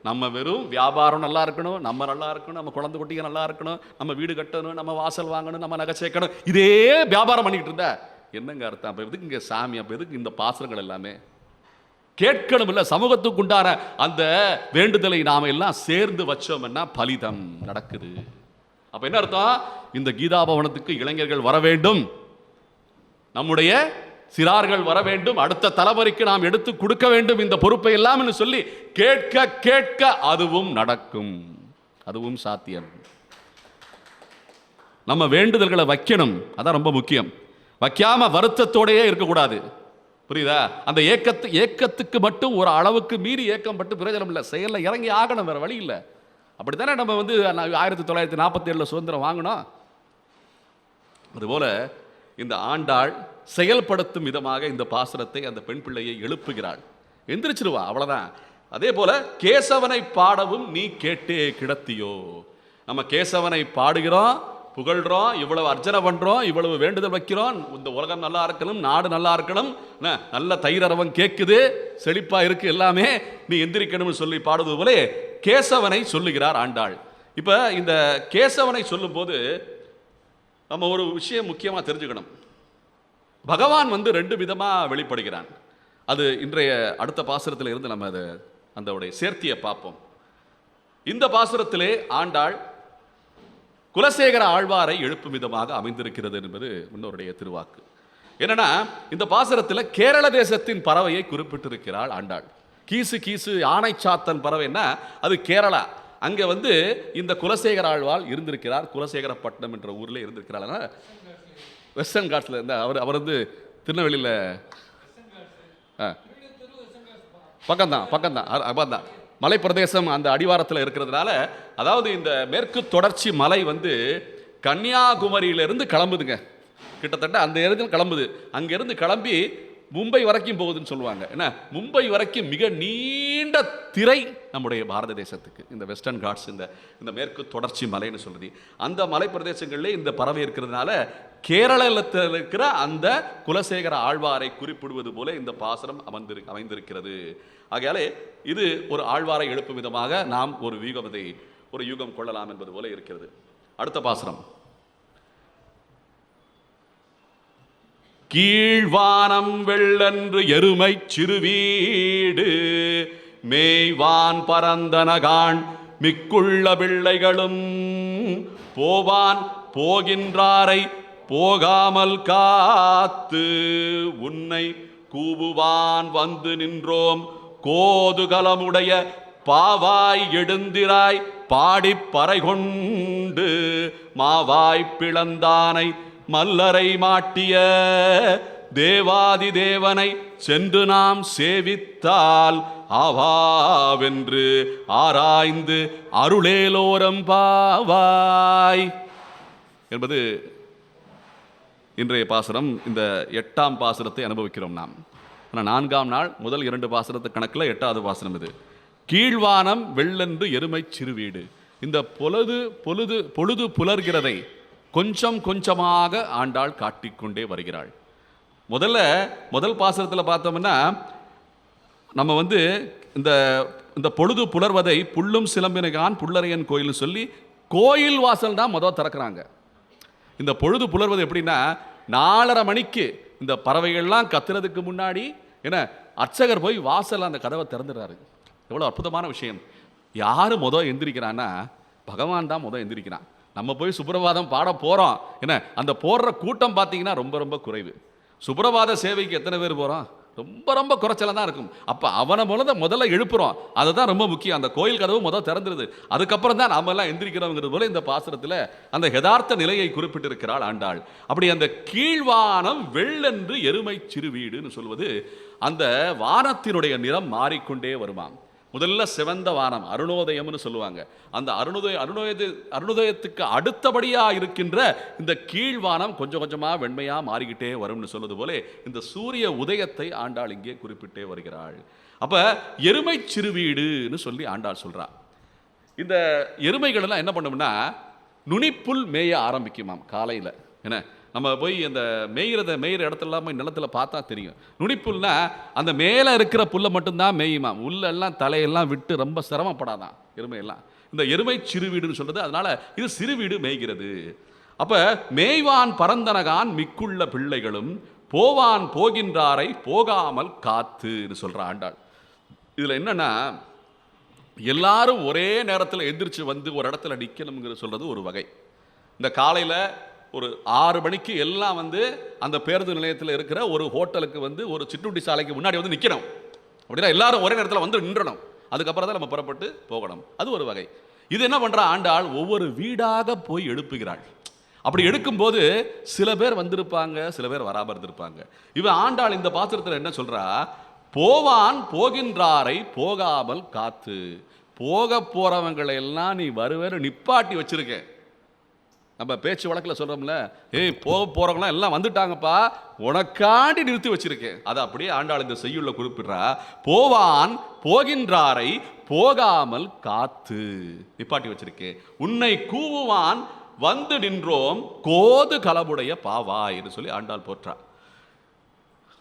நம்ம வெறும் வியாபாரம் நல்லா இருக்கணும், நம்ம நல்லா இருக்கணும், நம்ம குழந்தை குட்டிங்க நல்லா இருக்கணும், நம்ம வீடு கட்டணும், நம்ம வாசல் வாங்கணும், நம்ம நகை சேர்க்கணும், இதே வியாபாரம் பண்ணிக்கிட்டு இருந்தா என்னங்க அர்த்தம்? அப்ப எதுக்கு இங்க சாமி? அப்ப எதுக்கு இந்த பாசனங்கள் எல்லாமே? கேட்கணும் இல்ல, சமூகத்துக்கு உண்டான அந்த வேண்டுதலை நாம எல்லாம் சேர்ந்து வச்சோம்னா பலிதம் நடக்குது. அப்ப என்ன அர்த்தம்? இந்த கீதாபவனத்துக்கு இளைஞர்கள் வர வேண்டும், நம்முடைய சிறார்கள் வர வேண்டும், அடுத்த தலைமுறைக்கு நாம் எடுத்து கொடுக்க வேண்டும் இந்த பொறுப்பை எல்லாம் சொல்லி கேட்க கேட்க அதுவும் நடக்கும், அதுவும் சாத்தியம். நம்ம வேண்டுதல்களை வைக்கணும், அதான் ரொம்ப முக்கியம். வைக்காம வருத்தத்தோடையே இருக்கக்கூடாது. புரியுதா? அந்த ஏக்கத்துக்கு மட்டும் ஒரு அளவுக்கு மீறி ஏக்கம் பட்டு பிரயோஜனம் இல்லை. செயலில் இறங்கி ஆகணும், வேற வழி இல்லை. அப்படித்தானே நம்ம 1947 சுதந்திரம் வாங்கினோம். அதுபோல இந்த ஆண்டாள் செயல்படுத்தும் விதமாக இந்த பாசுரத்தை அந்த பெண் பிள்ளையை எழுப்புகிறாள். எந்திரிச்சிருவா, அவ்வளவுதான். அதே போல கேசவனை பாடவும் நீ கேட்டே கிடத்தியோ. நம்ம கேசவனை பாடுகிறோம், புகழ்றோம், இவ்வளவு அர்ச்சனை பண்றோம், இவ்வளவு வேண்டுதல் வைக்கிறோம், இந்த உலகம் நல்லா இருக்கணும், நாடு நல்லா இருக்கணும், நல்ல தயிரவம் கேட்குது, செழிப்பா இருக்கு, எல்லாமே நீ எந்திரிக்கணும்னு சொல்லி பாடுவது போல கேசவனை சொல்லுகிறார் ஆண்டாள். இப்ப இந்த கேசவனை சொல்லும் போது நம்ம ஒரு விஷயம் முக்கியமா தெரிஞ்சுக்கணும். பகவான் 2 விதமா வெளிப்படுகிறான். அது இன்றைய அடுத்த பாசுரத்தில் இருந்து நம்ம அந்த சேர்த்தியை பார்ப்போம். இந்த பாசுரத்திலே ஆண்டாள் குலசேகர ஆழ்வாரை எழுப்பும் விதமாக அமைந்திருக்கிறது என்பது முன்னோருடைய திருவாக்கு. என்னன்னா, இந்த பாசுரத்தில் கேரள தேசத்தின் பறவையை குறிப்பிட்டிருக்கிறாள் ஆண்டாள். கீசு ஆனைச்சாத்தன் பறவைன்னா அது கேரளா. அங்க இந்த குலசேகர ஆழ்வாள் இருந்திருக்கிறார். குலசேகரப்பட்டினம் என்ற ஊர்ல இருந்திருக்கிறாள். வெஸ்டர்ன் காட்ஸ்ல இருந்தா அவர் திருநெல்வேலியில் பக்கம்தான் மலை பிரதேசம் அந்த அடிவாரத்தில் இருக்கிறதுனால, அதாவது இந்த மேற்கு தொடர்ச்சி மலை கன்னியாகுமரியிலிருந்து கிளம்புதுங்க. கிட்டத்தட்ட அந்த இடத்துல கிளம்புது. அங்கிருந்து கிளம்பி மும்பை வரைக்கும் போகுதுன்னு சொல்லுவாங்க. என்ன, மும்பை வரைக்கும் மிக நீண்ட திரை நம்முடைய பாரத தேசத்துக்கு இந்த வெஸ்டர்ன் காட்ஸ், இந்த மேற்கு தொடர்ச்சி மலைன்னு சொல்றது. அந்த மலை பிரதேசங்களிலே இந்த பறவை இருக்கிறதுனால கேரளத்தில் இருக்கிற அந்த குலசேகர ஆழ்வாரை குறிப்பிடுவது போல இந்த பாசுரம் அமைந்திருக்கிறது. ஆகையாலே இது ஒரு ஆழ்வாரை எழுப்பும் விதமாக நாம் ஒரு யூகம் கொள்ளலாம் என்பது போல இருக்கிறது. அடுத்த பாசுரம். கீழ்வானம் வெள்ளன்று எருமை சிறுவீடு மேய்வான் பரந்தனகான் மிக்குள்ள பிள்ளைகளும் போவான் போகின்றாரை போகாமல் காத்து உன்னை கூவுவான் வந்து நின்றோம் கோதுகலமுடைய பாவாய் எழுந்திராய் பாடிப் பறை கொண்டு மாவாய் பிளந்தானை மல்லரை மாட்டிய தேவாதி தேவனை சென்று நாம் சேவித்தால் ஆவாவென்று ஆராய்ந்து அருளேலோரம் பாவாய் என்பது இன்றைய பாசுரம். இந்த 8ஆம் பாசுரத்தை அனுபவிக்கிறோம் நாம். ஆனால் 4ஆம் நாள் முதல் 2 பாசுரத்து கணக்கில் 8வது பாசுரம் இது. கீழ்வானம் வெள்ளென்று எருமை சிறுவீடு. இந்த பொழுது புலர்கிறதை கொஞ்சம் கொஞ்சமாக ஆண்டாள் காட்டிக்கொண்டே வருகிறாள். முதல் பாசுரத்தில் பார்த்தோம்னா நம்ம இந்த இந்த பொழுது புலர்வதை புல்லும் சிலம்பினகான் புல்லரையன் கோயில்னு சொல்லி கோயில் வாசல் தான் முதல் திறக்கிறாங்க. இந்த பொழுது புலர்வது எப்படின்னா 4:30 மணிக்கு இந்த பறவைகள்லாம் கத்துறதுக்கு முன்னாடி என்ன அர்ச்சகர் போய் வாசல் அந்த கதவை திறந்துடுறாரு. எவ்வளோ அற்புதமான விஷயம். யார் முதல் எந்திரிக்கிறான்னா பகவான் தான் முதல் எந்திரிக்கிறான். நம்ம போய் சுப்ரபாதம் பாட போகிறோம், என்ன அந்த போடுற கூட்டம் பார்த்தீங்கன்னா ரொம்ப ரொம்ப குறைவு. சுப்ரபாத சேவைக்கு எத்தனை பேர் போகிறோம்? ரொம்ப ரொம்ப குறைச்சலாக தான் இருக்கும். அப்போ அவனை முதல்ல எழுப்புறோம், அதுதான் ரொம்ப முக்கியம். அந்த கோயில் கதவு முதல் திறந்துருது, அதுக்கப்புறம் தான் நாம எல்லாம் எந்திரிக்கிறோங்கிறது போல இந்த பாசுரத்தில் அந்த யதார்த்த நிலையை குறிப்பிட்டிருக்கிறாள் ஆண்டாள். அப்படி அந்த கீழ்வானம் வெள்ளென்று எருமை சிறுவீடுன்னு சொல்வது அந்த வானத்தினுடைய நிறம் மாறிக்கொண்டே வருமாம். முதல்ல சிவந்த வானம் அருணோதயம்னு சொல்லுவாங்க. அந்த அருணோதயத்துக்கு அடுத்தபடியாக இருக்கின்ற இந்த கீழ்வானம் கொஞ்சம் கொஞ்சமாக வெண்மையாக மாறிக்கிட்டே வரும்னு சொல்வது போல இந்த சூரிய உதயத்தை ஆண்டாள் இங்கே குறிப்பிட்டே வருகிறாள். அப்போ எருமை சிறுவீடுன்னு சொல்லி ஆண்டாள் சொல்றா. இந்த எருமைகள் எல்லாம் என்ன பண்ணும்னா நுனிப்புல் மேய ஆரம்பிக்குமாம் காலையில். என்ன நம்ம போய் அந்த மேயிற இடத்துல போய் நிலத்தில் பார்த்தா தெரியும். நுனிப்புல்னா அந்த மேலே இருக்கிற புல்லை மட்டும்தான் மேயுமாம், உள்ளெல்லாம் தலையெல்லாம் விட்டு ரொம்ப சிரமப்படாதான் எருமையெல்லாம். இந்த எருமை சிறுவீடுன்னு சொல்றது அதனால இது சிறுவீடு மேய்கிறது. அப்போ மேய்வான் பரந்தனகான் மிக்குள்ள பிள்ளைகளும் போவான் போகின்றாரை போகாமல் காத்துன்னு சொல்கிற ஆண்டாள். இதில் என்னன்னா எல்லாரும் ஒரே நேரத்தில் எந்திரிச்சு வந்து ஒரு இடத்துல நிற்கணுங்கிற சொல்றது ஒரு வகை. இந்த காலையில் ஒரு 6 மணிக்கு எல்லாம் வந்து அந்த பேருந்து நிலையத்தில் இருக்கிற ஒரு ஹோட்டலுக்கு வந்து ஒரு சிற்றுண்டி சாலைக்கு முன்னாடி வந்து நிற்கணும். அப்படின்னா எல்லாரும் ஒரே நேரத்தில் வந்து நின்றணும், அதுக்கப்புறம் தான் நம்ம புறப்பட்டு போகணும். அது ஒரு வகை. இது என்ன பண்ணுற ஆண்டாள் ஒவ்வொரு வீடாக போய் எழுப்புகிறாள். அப்படி எடுக்கும்போது சில பேர் வந்திருப்பாங்க, சில பேர் வராமல் இருந்திருப்பாங்க. இவன் ஆண்டாள் இந்த பாத்திரத்தில் என்ன சொல்றா, போவான் போகின்றாரை போகாமல் காத்து. போக போறவங்களை எல்லாம் நீ வருவேறு நிப்பாட்டி வச்சிருக்க. நம்ம பேச்சு வழக்கில் சொல்கிறோம்ல, ஏய் போகிறவங்களாம் எல்லாம் வந்துட்டாங்கப்பா, உனக்காண்டி நிறுத்தி வச்சிருக்கேன். அதை அப்படியே ஆண்டாள் இந்த செய்யுள்ள குறிப்பிடுறா. போவான் போகின்றாரை போகாமல் காத்து நிப்பாட்டி வச்சிருக்கேன். உன்னை கூவுவான் வந்து நின்றோம் கோது களமுடைய பாவாய் என்று சொல்லி ஆண்டாள் போற்றா.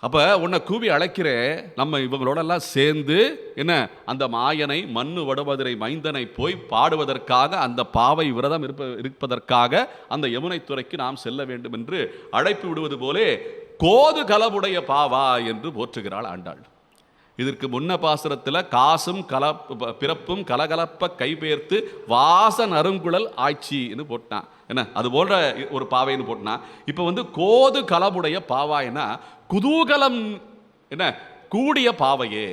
அப்போ உன்னை கூவி அழைக்கிறேன், நம்ம இவங்களோடெல்லாம் சேர்ந்து என்ன அந்த மாயனை மண்ணு வடமதுரை மைந்தனை போய் பாடுவதற்காக அந்த பாவை விரதம் இருப்பதற்காக அந்த யமுனை துறைக்கு நாம் செல்ல வேண்டும் என்று அழைப்பு விடுவது போலே கோது கலமுடைய பாவா என்று போற்றுகிறாள் ஆண்டாள். இதற்கு முன்ன பாசுரத்தில் காசும் பிறப்பும் கலகலப்ப கைபெயர்த்து வாசன் அருங்குழல் ஆட்சின்னு போட்டான். என்ன அது போன்ற ஒரு பாவைன்னு போட்டான். இப்போ வந்து கோது கலமுடைய பாவாய்னா குதூகலம் என்ன கூடிய பாவையே.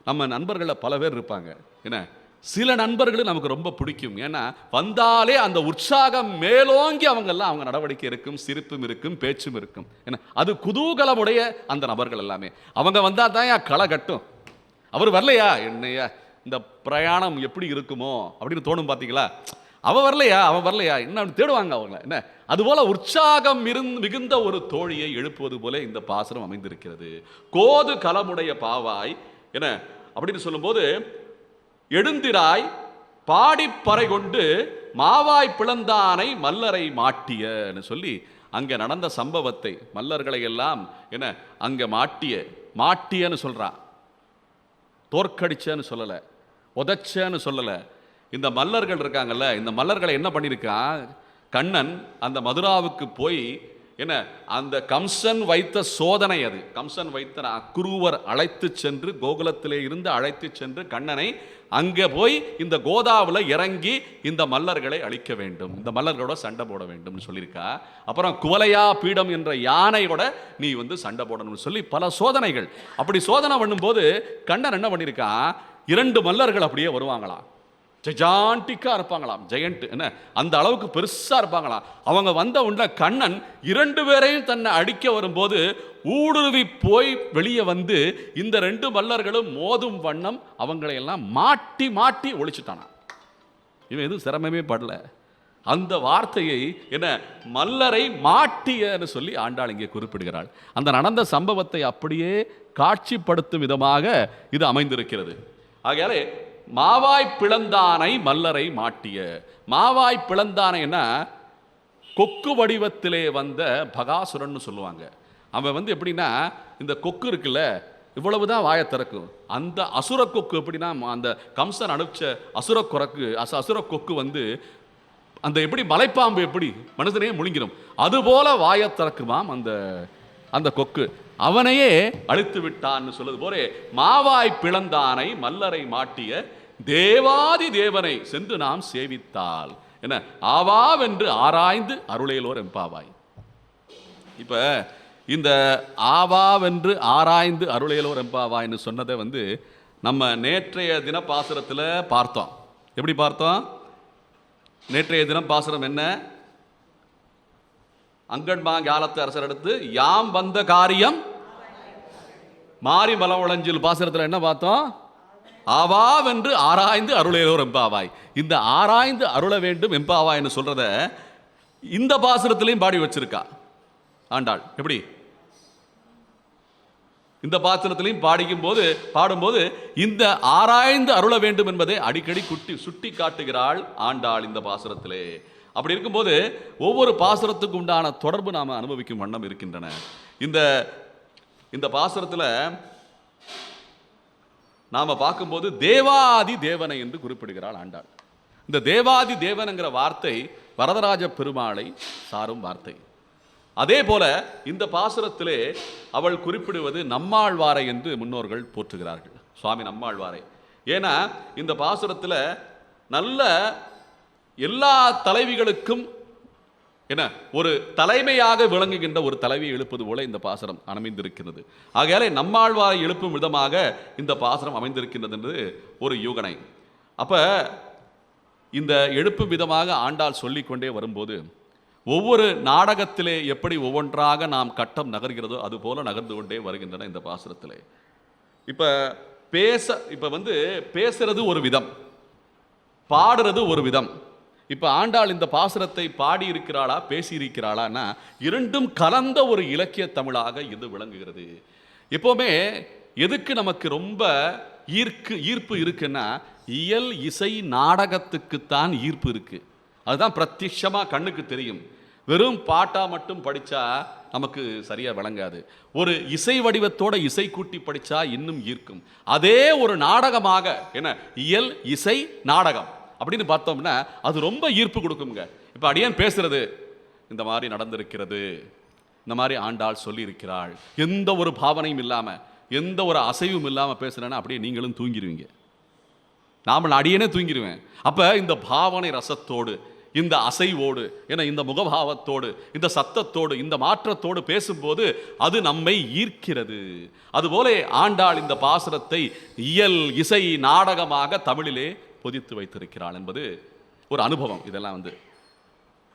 நம்ம நண்பர்களில் பல பேர் இருப்பாங்க, என்ன சில நண்பர்கள் நமக்கு ரொம்ப பிடிக்கும். ஏன்னா வந்தாலே அந்த உற்சாகம் மேலோங்கி அவங்கெல்லாம் அவங்க நடவடிக்கை இருக்கும், சிரிப்பும் இருக்கும், பேச்சும் இருக்கும். ஏன்னா அது குதூகலமுடைய அந்த நபர்கள் எல்லாமே. அவங்க வந்தால் தான் களை கட்டும். அவர் வரலையா என்னையா இந்த பிரயாணம் எப்படி இருக்குமோ அப்படின்னு தோணும். பார்த்தீங்களா, அவன் வரலையா என்ன தேடுவாங்க அவங்க. என்ன அதுபோல உற்சாகம் மிகுந்த ஒரு தோழியை எழுப்புவது போல இந்த பாசுரம் அமைந்திருக்கிறது. கோது கலமுடைய பாவாய் என்ன அப்படின்னு சொல்லும்போது எழுந்திராய் பாடிப்பறை கொண்டு மாவாய் பிளந்தானை மல்லரை மாட்டியன்னு சொல்லி அங்கே நடந்த சம்பவத்தை மல்லர்களை எல்லாம் என்ன அங்கே மாட்டியன்னு சொல்றா. தோற்கடிச்சன்னு சொல்லலை, உதச்சன்னு சொல்லலை. இந்த மல்லர்கள் இருக்காங்கல்ல, இந்த மல்லர்களை என்ன பண்ணியிருக்கான் கண்ணன் அந்த மதுராவுக்கு போய் என்ன அந்த கம்சன் வைத்த சோதனை. அது கம்சன் வைத்த அக்ரூவர் அழைத்து சென்று கோகுலத்திலே இருந்து அழைத்து சென்று கண்ணனை அங்கே போய் இந்த கோதாவில் இறங்கி இந்த மல்லர்களை அழிக்க வேண்டும், இந்த மல்லர்களோட சண்டை போட வேண்டும் சொல்லியிருக்கா. அப்புறம் குவலையா பீடம் என்ற யானையோட நீ வந்து சண்டை போடணும்னு சொல்லி பல சோதனைகள். அப்படி சோதனை பண்ணும்போது கண்ணன் என்ன பண்ணியிருக்கான், 2 மல்லர்கள் அப்படியே வருவாங்களாம், ஜெஜாண்டிக்காக இருப்பாங்களாம், ஜெயண்ட் என்ன அந்த அளவுக்கு பெருசாக இருப்பாங்களாம். அவங்க வந்த உடனே கண்ணன் 2 பேரையும் தன்னை அடிக்க வரும்போது ஊடுருவி போய் வெளியே வந்து இந்த 2 மல்லர்களும் மோதும் வண்ணம் அவங்களையெல்லாம் மாட்டி மாட்டி ஒழிச்சுட்டானா. இவன் எதுவும் சிரமமே படல. அந்த வார்த்தையை என்ன மல்லரை மாட்டியன்னு சொல்லி ஆண்டாள் இங்கே குறிப்பிடுகிறாள். அந்த நடந்த சம்பவத்தை அப்படியே காட்சிப்படுத்தும் விதமாக இது அமைந்திருக்கிறது. ஆகையாலே மாவாய் பிளந்தானை மல்லரை மாட்டிய. மாவாய் பிளந்தானைன்னா கொக்கு வடிவத்திலே வந்த பகாசுரன்னு சொல்லுவாங்க. அவன் வந்து எப்படின்னா இந்த கொக்கு இருக்குல்ல, இவ்வளவுதான் வாயை திறக்கும். அந்த அசுர கொக்கு எப்படின்னா, அந்த கம்சன் அனுப்பிச்ச அசுர கொக்கு வந்து அந்த எப்படி மலைப்பாம்பு எப்படி மனுஷனையே முழுங்கிடும் அதுபோல வாயை திறக்குமாம் அந்த அந்த கொக்கு. அவனையே அழித்து விட்டான்னு சொல்லுது போல, மாவாய் பிளந்தானை மல்லரை மாட்டிய தேவாதி தேவனை சென்று நாம் சேவித்தால் என்ன ஆவாவென்று ஆராய்ந்து அருளேலோர் எம்பாவாய். இப்ப இந்த ஆவாவென்று ஆராய்ந்து அருளேலோர் எம்பாவாய்ன்னு சொன்னதை வந்து நம்ம நேற்றைய தின பாசுரத்தில் பார்த்தோம். எப்படி பார்த்தோம்? நேற்றைய தினம் பாசுரம் என்ன? அங்கன்மாங்காலத்து அரசர் எடுத்து யாம் வந்த காரியம் மாறி மலவளஞ்சில் பாசுரத்தில் என்ன பார்த்தோம்? ஆவாவென்று ஆராய்ந்து அருளேலோர் எம்பாவாய். இந்த ஆராய்ந்து அருள வேண்டும் எம்பாவாய்ன்னு சொல்றத இந்த பாசுரத்திலையும் பாடி வச்சிருக்கா ஆண்டாள். எப்படி? இந்த பாசுரத்திலையும் பாடும்போது இந்த ஆராய்ந்து அருள வேண்டும் என்பதை அடிக்கடி சுட்டி காட்டுகிறாள் ஆண்டாள் இந்த பாசுரத்திலே. அப்படி இருக்கும்போது ஒவ்வொரு பாசுரத்துக்கு உண்டான தொடர்பு நாம அனுபவிக்கும் வண்ணம் இருக்கின்றன. இந்த பாசுரத்தில் நாம பார்க்கும்போது தேவாதி தேவனை என்று குறிப்பிடுகிறாள் ஆண்டாள். இந்த தேவாதி தேவனுங்கிற வார்த்தை வரதராஜ பெருமாளை சாரும் வார்த்தை. அதே போல இந்த பாசுரத்திலே அவள் குறிப்பிடுவது நம்மாழ்வாரை என்று முன்னோர்கள் போற்றுகிறார்கள், சுவாமி நம்மாழ்வாரை. ஏன்னா இந்த பாசுரத்தில் நல்ல எல்லா தலைவிகளுக்கும் என்ன ஒரு தலைமையாக விளங்குகின்ற ஒரு தலைவியை எழுப்பது போல இந்த பாசுரம் அமைந்திருக்கிறது. ஆகையாலே நம்மாழ்வாரை எழுப்பும் விதமாக இந்த பாசுரம் அமைந்திருக்கின்றது என்று ஒரு யூகனை. அப்ப இந்த எழுப்பும் விதமாக ஆண்டாள் சொல்லிக்கொண்டே வரும்போது ஒவ்வொரு நாடகத்திலே எப்படி ஒவ்வொன்றாக நாம் கட்டம் நகர்கிறதோ அது போல நகர்ந்து கொண்டே வருகின்றன இந்த பாசுரத்திலே. இப்ப வந்து பேசுறது ஒரு விதம், பாடுறது ஒரு விதம். இப்ப ஆண்டாள் இந்த பாசுரத்தை பாடி இருக்கிறாளா பேசி இருக்கிறாளான்னா இரண்டும் கலந்த ஒரு இலக்கிய தமிழாக இது விளங்குகிறது. எப்பவுமே எதுக்கு நமக்கு ரொம்ப ஈர்ப்பு இருக்குன்னா இயல் இசை நாடகத்துக்குத்தான் ஈர்ப்பு இருக்கு. அதுதான் பிரத்யட்சமா கண்ணுக்கு தெரியும். வெறும் பாட்டா மட்டும் படிச்சா நமக்கு சரியா விளங்காது. ஒரு இசை வடிவத்தோட இசை கூட்டி படிச்சா இன்னும் ஈர்க்கும். அதே ஒரு நாடகமாக என்ன இயல் இசை நாடகம் அப்படின்னு பார்த்தோம்னா அது ரொம்ப ஈர்ப்பு கொடுக்குங்க. இப்ப அடியேன் பேசுறது இந்த மாதிரி நடந்திருக்கிறது, இந்த மாதிரி ஆண்டாள் சொல்லி இருக்கிறாள், எந்த ஒரு பாவனையும் இல்லாம எந்த ஒரு அசைவும் இல்லாம பேசுறேன்னா அப்படியே நீங்களும் தூங்கிடுவீங்க, நாம அடியேனே தூங்கிடுவேன். அப்ப இந்த பாவனை ரசத்தோடு இந்த அசைவோடு என இந்த முகபாவத்தோடு இந்த சத்தத்தோடு இந்த மாற்றத்தோடு பேசும்போது அது நம்மை ஈர்க்கிறது. அதுபோல ஆண்டாள் இந்த பாசுரத்தை இயல் இசை நாடகமாக தமிழிலே பொதித்து வைத்திருக்கிறாள் என்பது ஒரு அனுபவம். இதெல்லாம் வந்து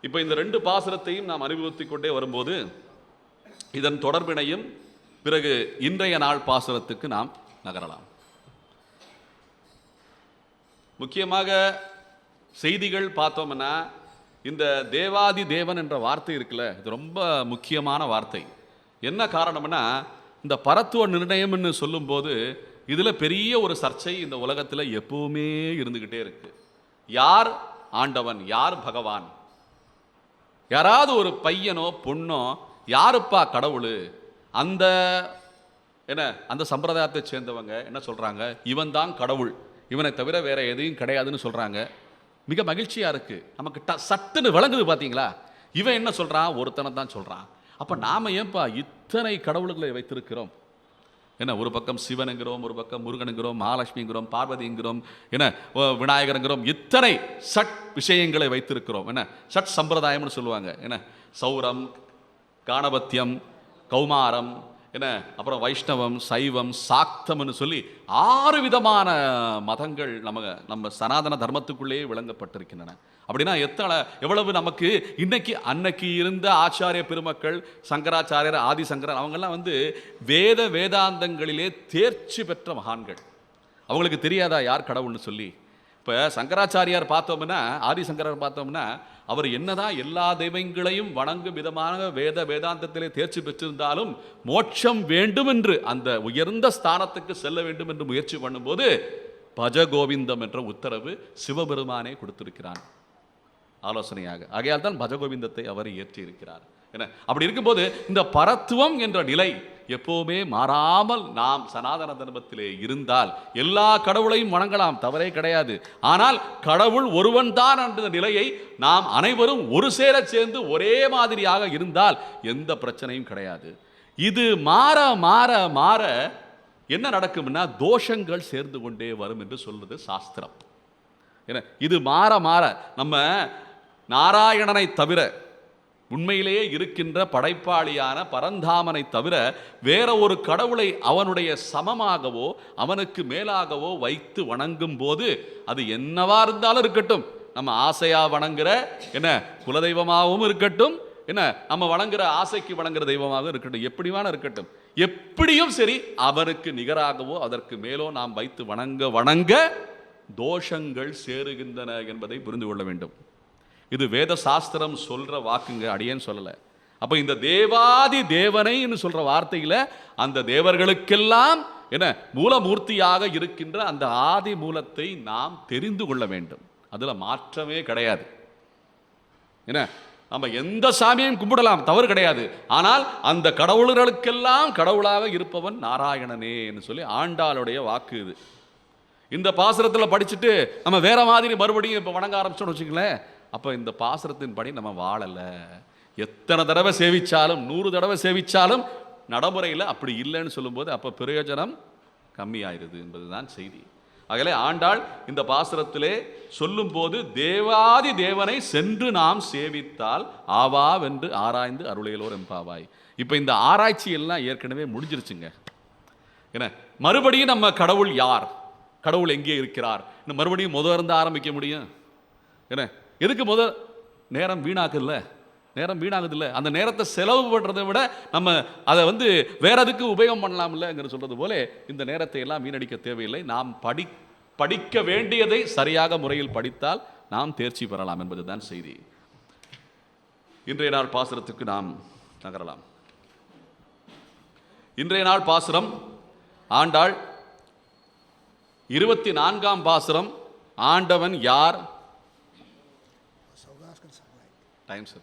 இப்ப இந்த ரெண்டு பாசுரத்தையும் நாம் அனுபவித்துக் கொண்டே வரும்போது இதன் தொடர்பினையும் பிறகு இன்றைய நாள் பாசுரத்துக்கு நாம் நகரலாம். முக்கியமாக செய்திகள் பார்த்தோம்னா இந்த தேவாதி தேவன் என்ற வார்த்தை இருக்குல்ல, இது ரொம்ப முக்கியமான வார்த்தை. என்ன காரணம்னா இந்த பரத்துவ நிர்ணயம்னு சொல்லும்போது இதில் பெரிய ஒரு சர்ச்சை இந்த உலகத்தில் எப்பவுமே இருந்துக்கிட்டே இருக்கு. யார் ஆண்டவன், யார் பகவான்? யாராவது ஒரு பையனோ பொண்ணோ யாருப்பா கடவுள், அந்த சம்பிரதாயத்தை சேர்ந்தவங்க என்ன சொல்றாங்க, இவன் தான் கடவுள், இவனை தவிர வேற எதையும் கிடையாதுன்னு சொல்றாங்க. மிக மகிழ்ச்சியா இருக்கு, நமக்கு சட்டுன்னு விளங்குது. பார்த்தீங்களா, இவன் என்ன சொல்றான், ஒருத்தனை தான் சொல்றான். அப்ப நாம ஏன்பா இத்தனை கடவுள்களை வைத்திருக்கிறோம்? என்ன ஒரு பக்கம் சிவனுங்கிறோம், ஒரு பக்கம் முருகனுங்கிறோம், மகாலட்சுமிங்கிறோம், பார்வதிங்கிறோம், என்ன விநாயகருங்கிறோம், இத்தனை சட் விஷயங்களை வைத்திருக்கிறோம். என்ன சட் சம்பிரதாயம்னு சொல்லுவாங்க. என்ன சௌரம், காணபத்தியம், கௌமாரம், என்ன அப்புறம் வைஷ்ணவம், சைவம், சாக்தம்னு சொல்லி 6 விதமான மதங்கள் நம்ம சனாதன தர்மத்துக்குள்ளேயே விளங்கப்பட்டிருக்கின்றன. அப்படின்னா எவ்வளவு நமக்கு அன்னைக்கு இருந்த ஆச்சாரிய பெருமக்கள், சங்கராச்சாரியர், ஆதிசங்கரர், அவங்கெல்லாம் வந்து வேதாந்தங்களிலே தேர்ச்சி பெற்ற மகான்கள். அவங்களுக்கு தெரியாதா யார் கடவுள்னு சொல்லி? இப்போ சங்கராச்சாரியார் பார்த்தோம்னா, ஆதிசங்கரர் பார்த்தோம்னா, அவர் என்னதான் எல்லா தெய்வங்களையும் வணங்கும் விதமான வேதாந்தத்திலே தேர்ச்சி பெற்றிருந்தாலும் மோட்சம் வேண்டும் என்று அந்த உயர்ந்த ஸ்தானத்துக்கு செல்ல வேண்டும் என்று முயற்சி பண்ணும்போது பஜகோவிந்தம் என்ற உத்தரவு சிவபெருமானே கொடுத்திருக்கிறான் ஆலோசனையாக. ஆகையால் தான் பஜகோவிந்தத்தை அவர் இயற்றி இருக்கிறார். என்ன அப்படி இருக்கும்போது இந்த பரத்துவம் என்ற நிலை எப்பவுமே மாறாமல் நாம் சனாதன தர்மத்திலே இருந்தால் எல்லா கடவுளையும் வணங்கலாம், தவறே கிடையாது. ஆனால் கடவுள் ஒருவன் தான் என்ற நிலையை நாம் அனைவரும் ஒரு சேர சேர்ந்து ஒரே மாதிரியாக இருந்தால் எந்த பிரச்சனையும் கிடையாது. இது மாற மாற மாற என்ன நடக்கும்னா தோஷங்கள் சேர்ந்து கொண்டே வரும் என்று சொல்றது சாஸ்திரம். ஏன்னா இது மாற மாற நம்ம நாராயணனை தவிர உண்மையிலேயே இருக்கின்ற படைப்பாளியான பரந்தாமனை தவிர வேற ஒரு கடவுளை அவனுடைய சமமாகவோ அவனுக்கு மேலாகவோ வைத்து வணங்கும் போது அது என்னவா இருந்தாலும் இருக்கட்டும், நம்ம ஆசையா வணங்குற என்ன குலதெய்வமாகவும் இருக்கட்டும், என்ன நம்ம வணங்குற ஆசைக்கு வணங்குற தெய்வமாக இருக்கட்டும், எப்படி வேணா இருக்கட்டும், எப்படியும் சரி அவருக்கு நிகராகவோ அதற்கு மேலோ நாம் வைத்து வணங்க வணங்க தோஷங்கள் சேருகின்றன என்பதை புரிந்து கொள்ள வேண்டும். இது வேத சாஸ்திரம் சொல்ற வாக்குங்க, அடியேன்னு சொல்லல. அப்ப இந்த தேவாதி தேவனைன்னு சொல்ற வார்த்தையில அந்த தேவர்களுக்கெல்லாம் என்ன மூலமூர்த்தியாக இருக்கின்ற அந்த ஆதி மூலத்தை நாம் தெரிந்து கொள்ள வேண்டும். அதுல மாற்றமே கிடையாது. என்ன நம்ம எந்த சாமியையும் கும்பிடலாம், தவறு கிடையாது. ஆனால் அந்த கடவுள்களுக்கெல்லாம் கடவுளாக இருப்பவன் நாராயணனே என்று சொல்லி ஆண்டாளுடைய வாக்கு இது. இந்த பாசுரத்தில் படிச்சுட்டு நம்ம வேற மாதிரி மறுபடியும் இப்போ வணங்க ஆரம்பிச்சோன்னு வச்சுங்களேன், அப்போ இந்த பாசுரத்தின் படி நம்ம வாழலை. எத்தனை தடவை சேவிச்சாலும் 100 தடவை சேவிச்சாலும் நடைமுறையில் அப்படி இல்லைன்னு சொல்லும்போது அப்போ பிரயோஜனம் கம்மியாயிருது என்பதுதான் செய்தி. ஆகவே ஆண்டாள் இந்த பாசுரத்திலே சொல்லும் போது தேவாதி தேவனை சென்று நாம் சேவித்தால் ஆவாவென்று ஆராய்ந்து அருளையிலோர் எம்பாவாய். இப்போ இந்த ஆராய்ச்சி எல்லாம் ஏற்கனவே முடிஞ்சிருச்சுங்க. என்ன மறுபடியும் நம்ம கடவுள் யார், கடவுள் எங்கே இருக்கிறார், மறுபடியும் இருந்து ஆரம்பிக்க முடியும்? என்ன எதுக்கு நேரம் வீணாக்குல்ல, நேரம் வீணாகுதில்ல. அந்த நேரத்தை செலவு பண்ணுறதை விட நம்ம அதை வேற எதுக்கு உபயோகம் பண்ணலாம்லங்கிற சொல்றது போல இந்த நேரத்தை எல்லாம் வீணடிக்க தேவையில்லை. நாம் படிக்க வேண்டியதை சரியாக முறையில் படித்தால் நாம் தேர்ச்சி பெறலாம் என்பதுதான் செய்தி. இன்றைய நாள் பாசுரத்துக்கு நாம் நகரலாம். இன்றைய நாள் பாசுரம் ஆண்டாள் 24ஆம் பாசுரம். ஆண்டவன் யார்? टाइम से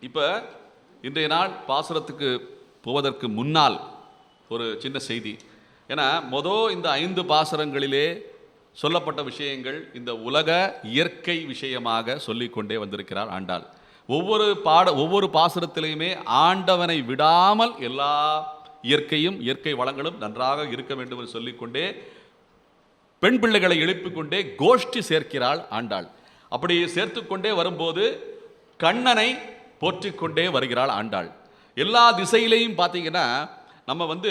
இப்ப இன்றைய நாள் பாசுரத்துக்கு போவதற்கு முன்னால் ஒரு சின்ன செய்தி. ஏன்னா இந்த 5 பாசுரங்களிலே சொல்லப்பட்ட விஷயங்கள் இந்த உலக இயற்கை விஷயமாக சொல்லிக்கொண்டே வந்திருக்கிறார் ஆண்டாள். ஒவ்வொரு பாசுரத்திலையுமே ஆண்டவனை விடாமல் எல்லா இயற்கையும் இயற்கை வளங்களும் நன்றாக இருக்க வேண்டும் என்று சொல்லிக்கொண்டே பெண் பிள்ளைகளை எழுப்பிக்கொண்டே கோஷ்டி சேர்க்கிறாள் ஆண்டாள். அப்படி சேர்த்துக்கொண்டே வரும்போது கண்ணனை போற்றிக்கொண்டே வருகிறாள் ஆண்டாள். எல்லா திசையிலையும் பார்த்தீங்கன்னா நம்ம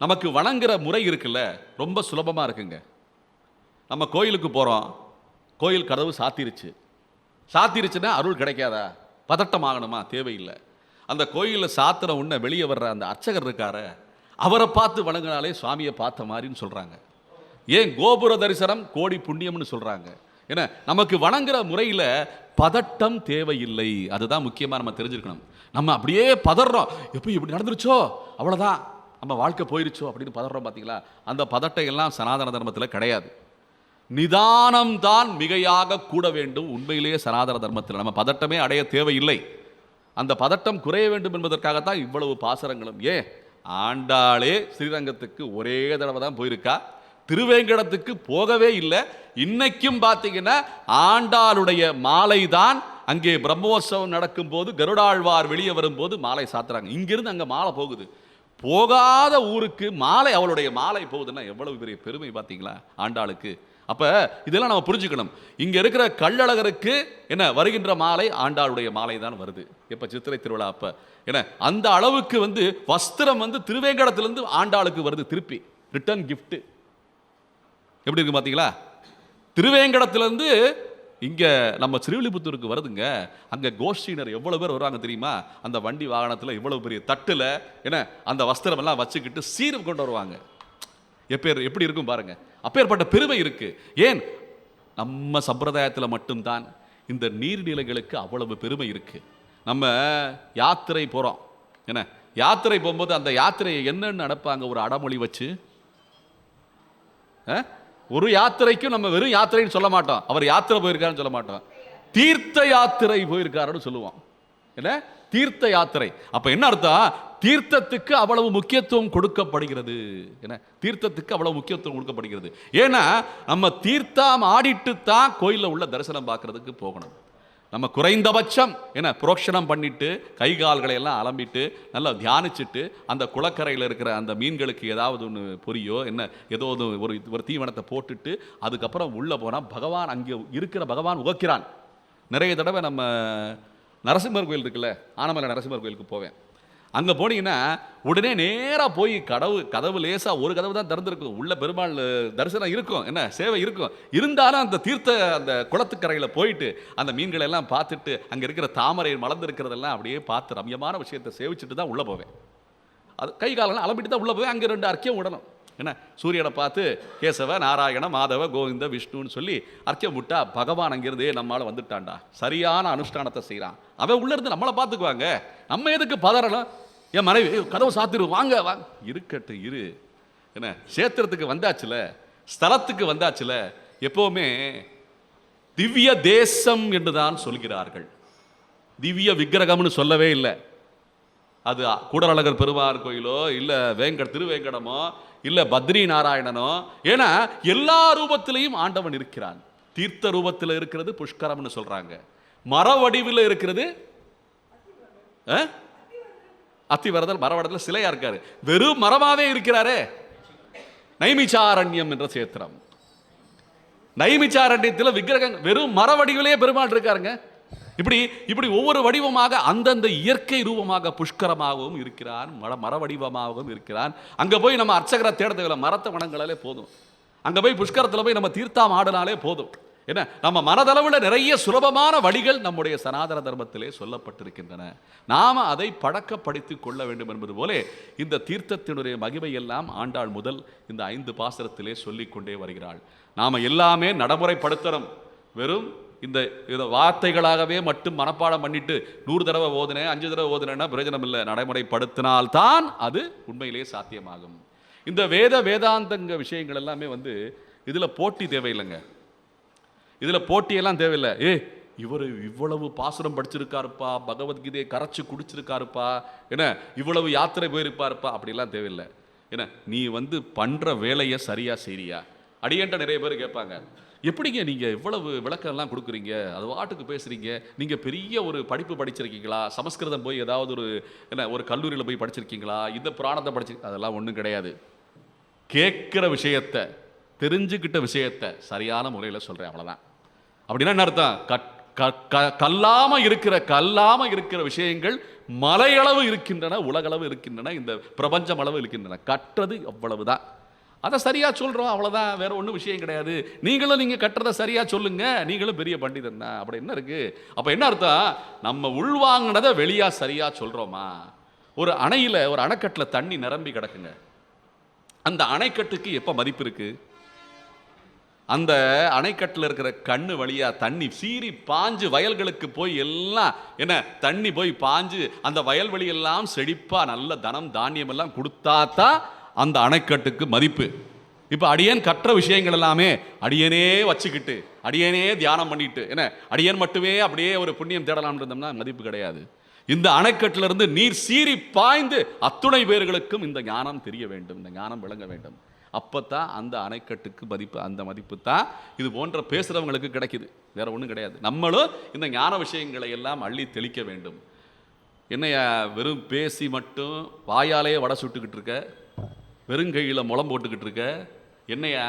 நமக்கு வணங்குற முறை இருக்குல்ல, ரொம்ப சுலபமாக இருக்குங்க. நம்ம கோயிலுக்கு போகிறோம், கோயில் கதவு சாத்திருச்சுன்னா அருள் கிடைக்காதா? பதட்டம் ஆகணுமா? தேவையில்லை. அந்த கோயிலில் சாத்திர உன்ன வெளியே வர்ற அந்த அர்ச்சகர் இருக்கார, அவரை பார்த்து வணங்கினாலே சுவாமியை பார்த்த மாதிரின்னு சொல்கிறாங்க. ஏன் கோபுர தரிசனம் கோடி புண்ணியம்னு சொல்கிறாங்க. ஏன்னா நமக்கு வணங்குற முறையில் பதட்டம் தேவையில்லை. அதுதான் முக்கியமாக நம்ம தெரிஞ்சுக்கணும். நம்ம அப்படியே பதறோம், இப்படி நடந்துருச்சோ அவ்வளோதான் நம்ம வாழ்க்கை போயிருச்சோ அப்படின்னு பதறோம். பார்த்தீங்களா? அந்த பதட்டம் எல்லாம் சனாதன தர்மத்தில் கிடையாது. நிதானம் தான் மிகையாக கூட வேண்டும். உண்மையிலேயே சனாதன தர்மத்தில் நம்ம பதட்டமே அடைய தேவையில்லை. அந்த பதட்டம் குறைய வேண்டும் என்பதற்காகத்தான் இவ்வளவு பாசுரங்களும். ஆண்டாளே ஸ்ரீரங்கத்துக்கு ஒரே தடவை தான் போயிருக்கா, திருவேங்கடத்துக்கு போகவே இல்லை. இன்னைக்கும் பார்த்தீங்கன்னா ஆண்டாளுடைய மாலை தான் அங்கே பிரம்மோற்சவம் நடக்கும் போது கருடாழ்வார் வெளியே வரும்போது மாலை சாத்துறாங்க. இங்கிருந்து அங்கே மாலை போகுது. போகாத ஊருக்கு மாலை, அவளுடைய மாலை போகுதுன்னா எவ்வளவு பெரிய பெருமை பார்த்தீங்களா ஆண்டாளுக்கு. அப்ப இதெல்லாம் நம்ம புரிஞ்சுக்கணும். இங்க இருக்கிற கள்ளழகருக்கு என்ன வருகின்ற மாலை ஆண்டாளுடைய மாலை தான் வருது. எப்ப சித்திரை திருவிழா அப்ப என்ன அந்த அளவுக்கு வஸ்திரம் திருவேங்கடத்திலிருந்து ஆண்டாளுக்கு வருது. திருப்பி ரிட்டர்ன் கிஃப்ட் எப்படி இருக்கு பாத்தீங்களா? திருவேங்கடத்திலிருந்து இங்க நம்ம ஸ்ரீவில்லிபுத்தூருக்கு வருதுங்க. அங்க கோஷ்டினர் எவ்வளவு பேர் வருவாங்க தெரியுமா? அந்த வண்டி வாகனத்துல இவ்வளவு பெரிய தட்டுல என்ன அந்த வஸ்திரம் எல்லாம் வச்சுக்கிட்டு சீரம் கொண்டு வருவாங்க. எப்படி இருக்கும் பாருங்க. அப்பேற்பட்ட பெருமை இருக்கு. ஏன் நம்ம சம்பிரதாயத்தில் மட்டும்தான் இந்த நீர்நிலைகளுக்கு அவ்வளவு பெருமை இருக்கு. நம்ம யாத்திரை போறோம், என்ன யாத்திரை போகும்போது அந்த யாத்திரையை என்னன்னு நடப்பாங்க? ஒரு அடமொழி வச்சு ஒரு யாத்திரைக்கும் நம்ம வெறும் யாத்திரைன்னு சொல்ல மாட்டோம், அவர் யாத்திரை போயிருக்காருன்னு சொல்ல மாட்டோம், தீர்த்த யாத்திரை போயிருக்காருன்னு சொல்லுவோம். என்ன தீர்த்த யாத்திரை? அப்ப என்ன அர்த்தம்? தீர்த்தத்துக்கு அவ்வளவு முக்கியத்துவம் கொடுக்கப்படுகிறது. என்ன தீர்த்தத்துக்கு அவ்வளவு முக்கியத்துவம் கொடுக்கப்படுகிறது? ஏன்னா நம்ம தீர்த்தம் ஆடிட்டு தான் கோயிலில் உள்ள தரிசனம் பார்க்கறதுக்கு போகணும். நம்ம குறைந்தபட்சம் என்ன புரோக்ஷனம் பண்ணிட்டு கை கால்களை எல்லாம் அலம்பிட்டு நல்லா தியானிச்சுட்டு அந்த குளக்கரையில் இருக்கிற அந்த மீன்களுக்கு ஏதாவது ஒன்று பொரியோ என்ன ஏதோ ஒரு தீவனத்தை போட்டுட்டு அதுக்கப்புறம் உள்ளே போனால் பகவான் அங்கே இருக்கிற பகவான் உகக்கிறான். நிறைய தடவை நம்ம நரசிம்மர் கோயில் இருக்குல்ல, ஆனமலை நரசிம்மர் கோயிலுக்கு போவேன். அங்கே போனீங்கன்னா உடனே நேராக போய் கதவு லேசாக ஒரு கதவு தான் திறந்துருக்கும், உள்ள பெருமாள் தரிசனம் இருக்கும், என்ன சேவை இருக்கும். இருந்தாலும் அந்த அந்த குளத்துக்கரையில் போயிட்டு அந்த மீன்களை எல்லாம் பார்த்துட்டு அங்கே இருக்கிற தாமரை மலர்ந்துருக்கிறதெல்லாம் அப்படியே பார்த்து ரம்யமான விஷயத்தை சேவிச்சுட்டு தான் உள்ளே போவேன். அது கை காலெல்லாம் அலம்பிட்டு தான் உள்ளே போவேன். அங்கே 2 அர்க்கியம் விடணும். என்ன சூரியனை பார்த்து கேசவ நாராயண மாதவ கோவிந்த விஷ்ணுன்னு சொல்லி அர்க்கியம் விட்டா பகவான் அங்கிருந்தே நம்மளால வந்துட்டான்டா, சரியான அனுஷ்டானத்தை செய்கிறான். அவன் உள்ள இருந்து நம்மளை பார்த்துக்குவாங்க, நம்ம எதுக்கு பதறலாம்? என் மனைவி கதவை சாத்திரு வாங்க வாங்க, இருக்கட்டும் இரு. என்ன சேத்திரத்துக்கு வந்தாச்சுல, ஸ்தலத்துக்கு வந்தாச்சுல. எப்பவுமே திவ்ய தேசம் என்றுதான் சொல்கிறார்கள், திவ்ய விக்கிரகம்னு சொல்லவே இல்லை. அது கூடலழகர் பெருமாள் கோயிலோ இல்லை திருவேங்கடமோ இல்லை பத்ரி நாராயணனோ. ஏன்னா எல்லா ரூபத்திலையும் ஆண்டவன் இருக்கிறான். தீர்த்த ரூபத்தில் இருக்கிறது புஷ்கரம்னு சொல்றாங்க, மர வடிவில் இருக்கிறது அத்திவரதல் மரவடத்தில் சிலையா இருக்காரு, வெறும் மரமாவே இருக்கிறாரே நைமிச்சாரண்யம் என்ற சேத்திரம். நைமிச்சாரண்யத்தில் விக்கிரகம் வெறும் மர வடிவிலே பெருமாள் இருக்காருங்க. இப்படி ஒவ்வொரு வடிவமாக அந்தந்த இயற்கை ரூபமாக புஷ்கரமாகவும் இருக்கிறான், மர வடிவமாகவும் இருக்கிறான். அங்கே போய் நம்ம அர்ச்சகரை தேட தேவையில்லை, மரத்தை வணங்களாலே போதும். அங்கே போய் புஷ்கரத்தில் போய் நம்ம தீர்த்தம் ஆடினாலே போதும். என்ன நம்ம மனதளவில் நிறைய சுலபமான வழிகள் நம்முடைய சனாதன தர்மத்திலே சொல்லப்பட்டிருக்கின்றன. நாம அதை பழக்கப்படுத்திக் கொள்ள வேண்டும் என்பது போல இந்த தீர்த்தத்தினுடைய மகிமை எல்லாம் ஆண்டாள் முதல் இந்த 5 பாசுரத்திலே சொல்லிக் கொண்டே வருகிறாள். நாம எல்லாமே நடைமுறைப்படுத்தணும். வெறும் இந்த வார்த்தைகளாகவே மட்டும் மனப்பாடம் பண்ணிட்டு 100 தடவை ஓதுனேன் 5 தடவை ஓதுனேன்னா பிரயோஜனம் இல்லை. நடைமுறைப்படுத்தினால்தான் அது உண்மையிலேயே சாத்தியமாகும். இந்த வேதாந்தங்க விஷயங்கள் எல்லாமே இதுல போட்டி தேவையில்லைங்க, இதுல போட்டியெல்லாம் தேவையில்லை. இவர் இவ்வளவு பாசுரம் படிச்சிருக்காருப்பா, பகவத்கீதையை கரைச்சி குடிச்சிருக்காருப்பா, என்ன இவ்வளவு யாத்திரை போயிருப்பாருப்பா, அப்படிலாம் தேவையில்லை. என்ன நீ பண்ற வேலையை சரியா செய்றியா? அடியேன்ட்ட நிறைய பேர் கேட்பாங்க, எப்படிங்க நீங்கள் இவ்வளவு விளக்கம்லாம் கொடுக்குறீங்க, அது வாட்டுக்கு பேசுகிறீங்க, நீங்கள் பெரிய ஒரு படிப்பு படிச்சிருக்கீங்களா, சமஸ்கிருதம் போய் ஏதாவது ஒரு கல்லூரியில் போய் படிச்சிருக்கீங்களா, இந்த புராணத்தை அதெல்லாம் ஒன்றும் கிடையாது. கேட்குற விஷயத்தை தெரிஞ்சுக்கிட்ட விஷயத்தை சரியான முறையில் சொல்கிறேன், அவ்வளோதான். அப்படின்னா என்ன அர்த்தம்? கல்லாம இருக்கிற விஷயங்கள் மலையளவு இருக்கின்றன, உலகளவு இருக்கின்றன, இந்த பிரபஞ்சம் அளவு இருக்கின்றன. கற்றது அவ்வளவுதான், அதை சரியா சொல்றோம், அவ்வளவுதான். வேற ஒன்றும் விஷயம் கிடையாது. நீங்க கட்டுறதை சரியா சொல்லுங்க, நீங்களும் பெரிய பண்டிதன் தான். அப்படி என்ன இருக்கு? அப்ப என்ன அர்த்தம்? நம்ம உள்வாங்கினதை வெளியா சரியா சொல்றோமா? ஒரு அணையில ஒரு அணைக்கட்டுல தண்ணி நிரம்பி கிடக்குங்க. அந்த அணைக்கட்டுக்கு எப்ப மதிப்பு இருக்கு? அந்த அணைக்கட்டில் இருக்கிற கண்ணு வழியா தண்ணி சீறி பாஞ்சு வயல்களுக்கு போய் எல்லாம் என்ன தண்ணி போய் பாஞ்சு அந்த வயல்வெளி எல்லாம் செழிப்பா நல்ல தனம் தானியம் எல்லாம் கொடுத்தாதான் அந்த அணைக்கட்டுக்கு மதிப்பு. இப்போ அடியேன் கற்ற விஷயங்கள் எல்லாமே அடியனே வச்சுக்கிட்டு அடியனே தியானம் பண்ணிட்டு என்ன அடியன் மட்டுமே அப்படியே ஒரு புண்ணியம் தேடலாம் இருந்தோம்னா மதிப்பு கிடையாது. இந்த அணைக்கட்டிலிருந்து நீர் சீறி பாய்ந்து அத்துணை பேர்களுக்கும் இந்த ஞானம் தெரிய வேண்டும், இந்த ஞானம் விளங்க வேண்டும். அப்பத்தான் அந்த அணைக்கட்டுக்கு மதிப்பு, அந்த மதிப்பு தான் இது போன்ற பேசுகிறவங்களுக்கு கிடைக்குது, வேற ஒன்றும் கிடையாது. நம்மளும் இந்த ஞான விஷயங்களை எல்லாம் அள்ளி தெளிக்க வேண்டும். என்னையா வெறும் பேசி மட்டும் வாயாலேயே வடை சுட்டுக்கிட்டு இருக்க, வெறுங்கையில் முளம் போட்டுக்கிட்டு இருக்க, என்னையா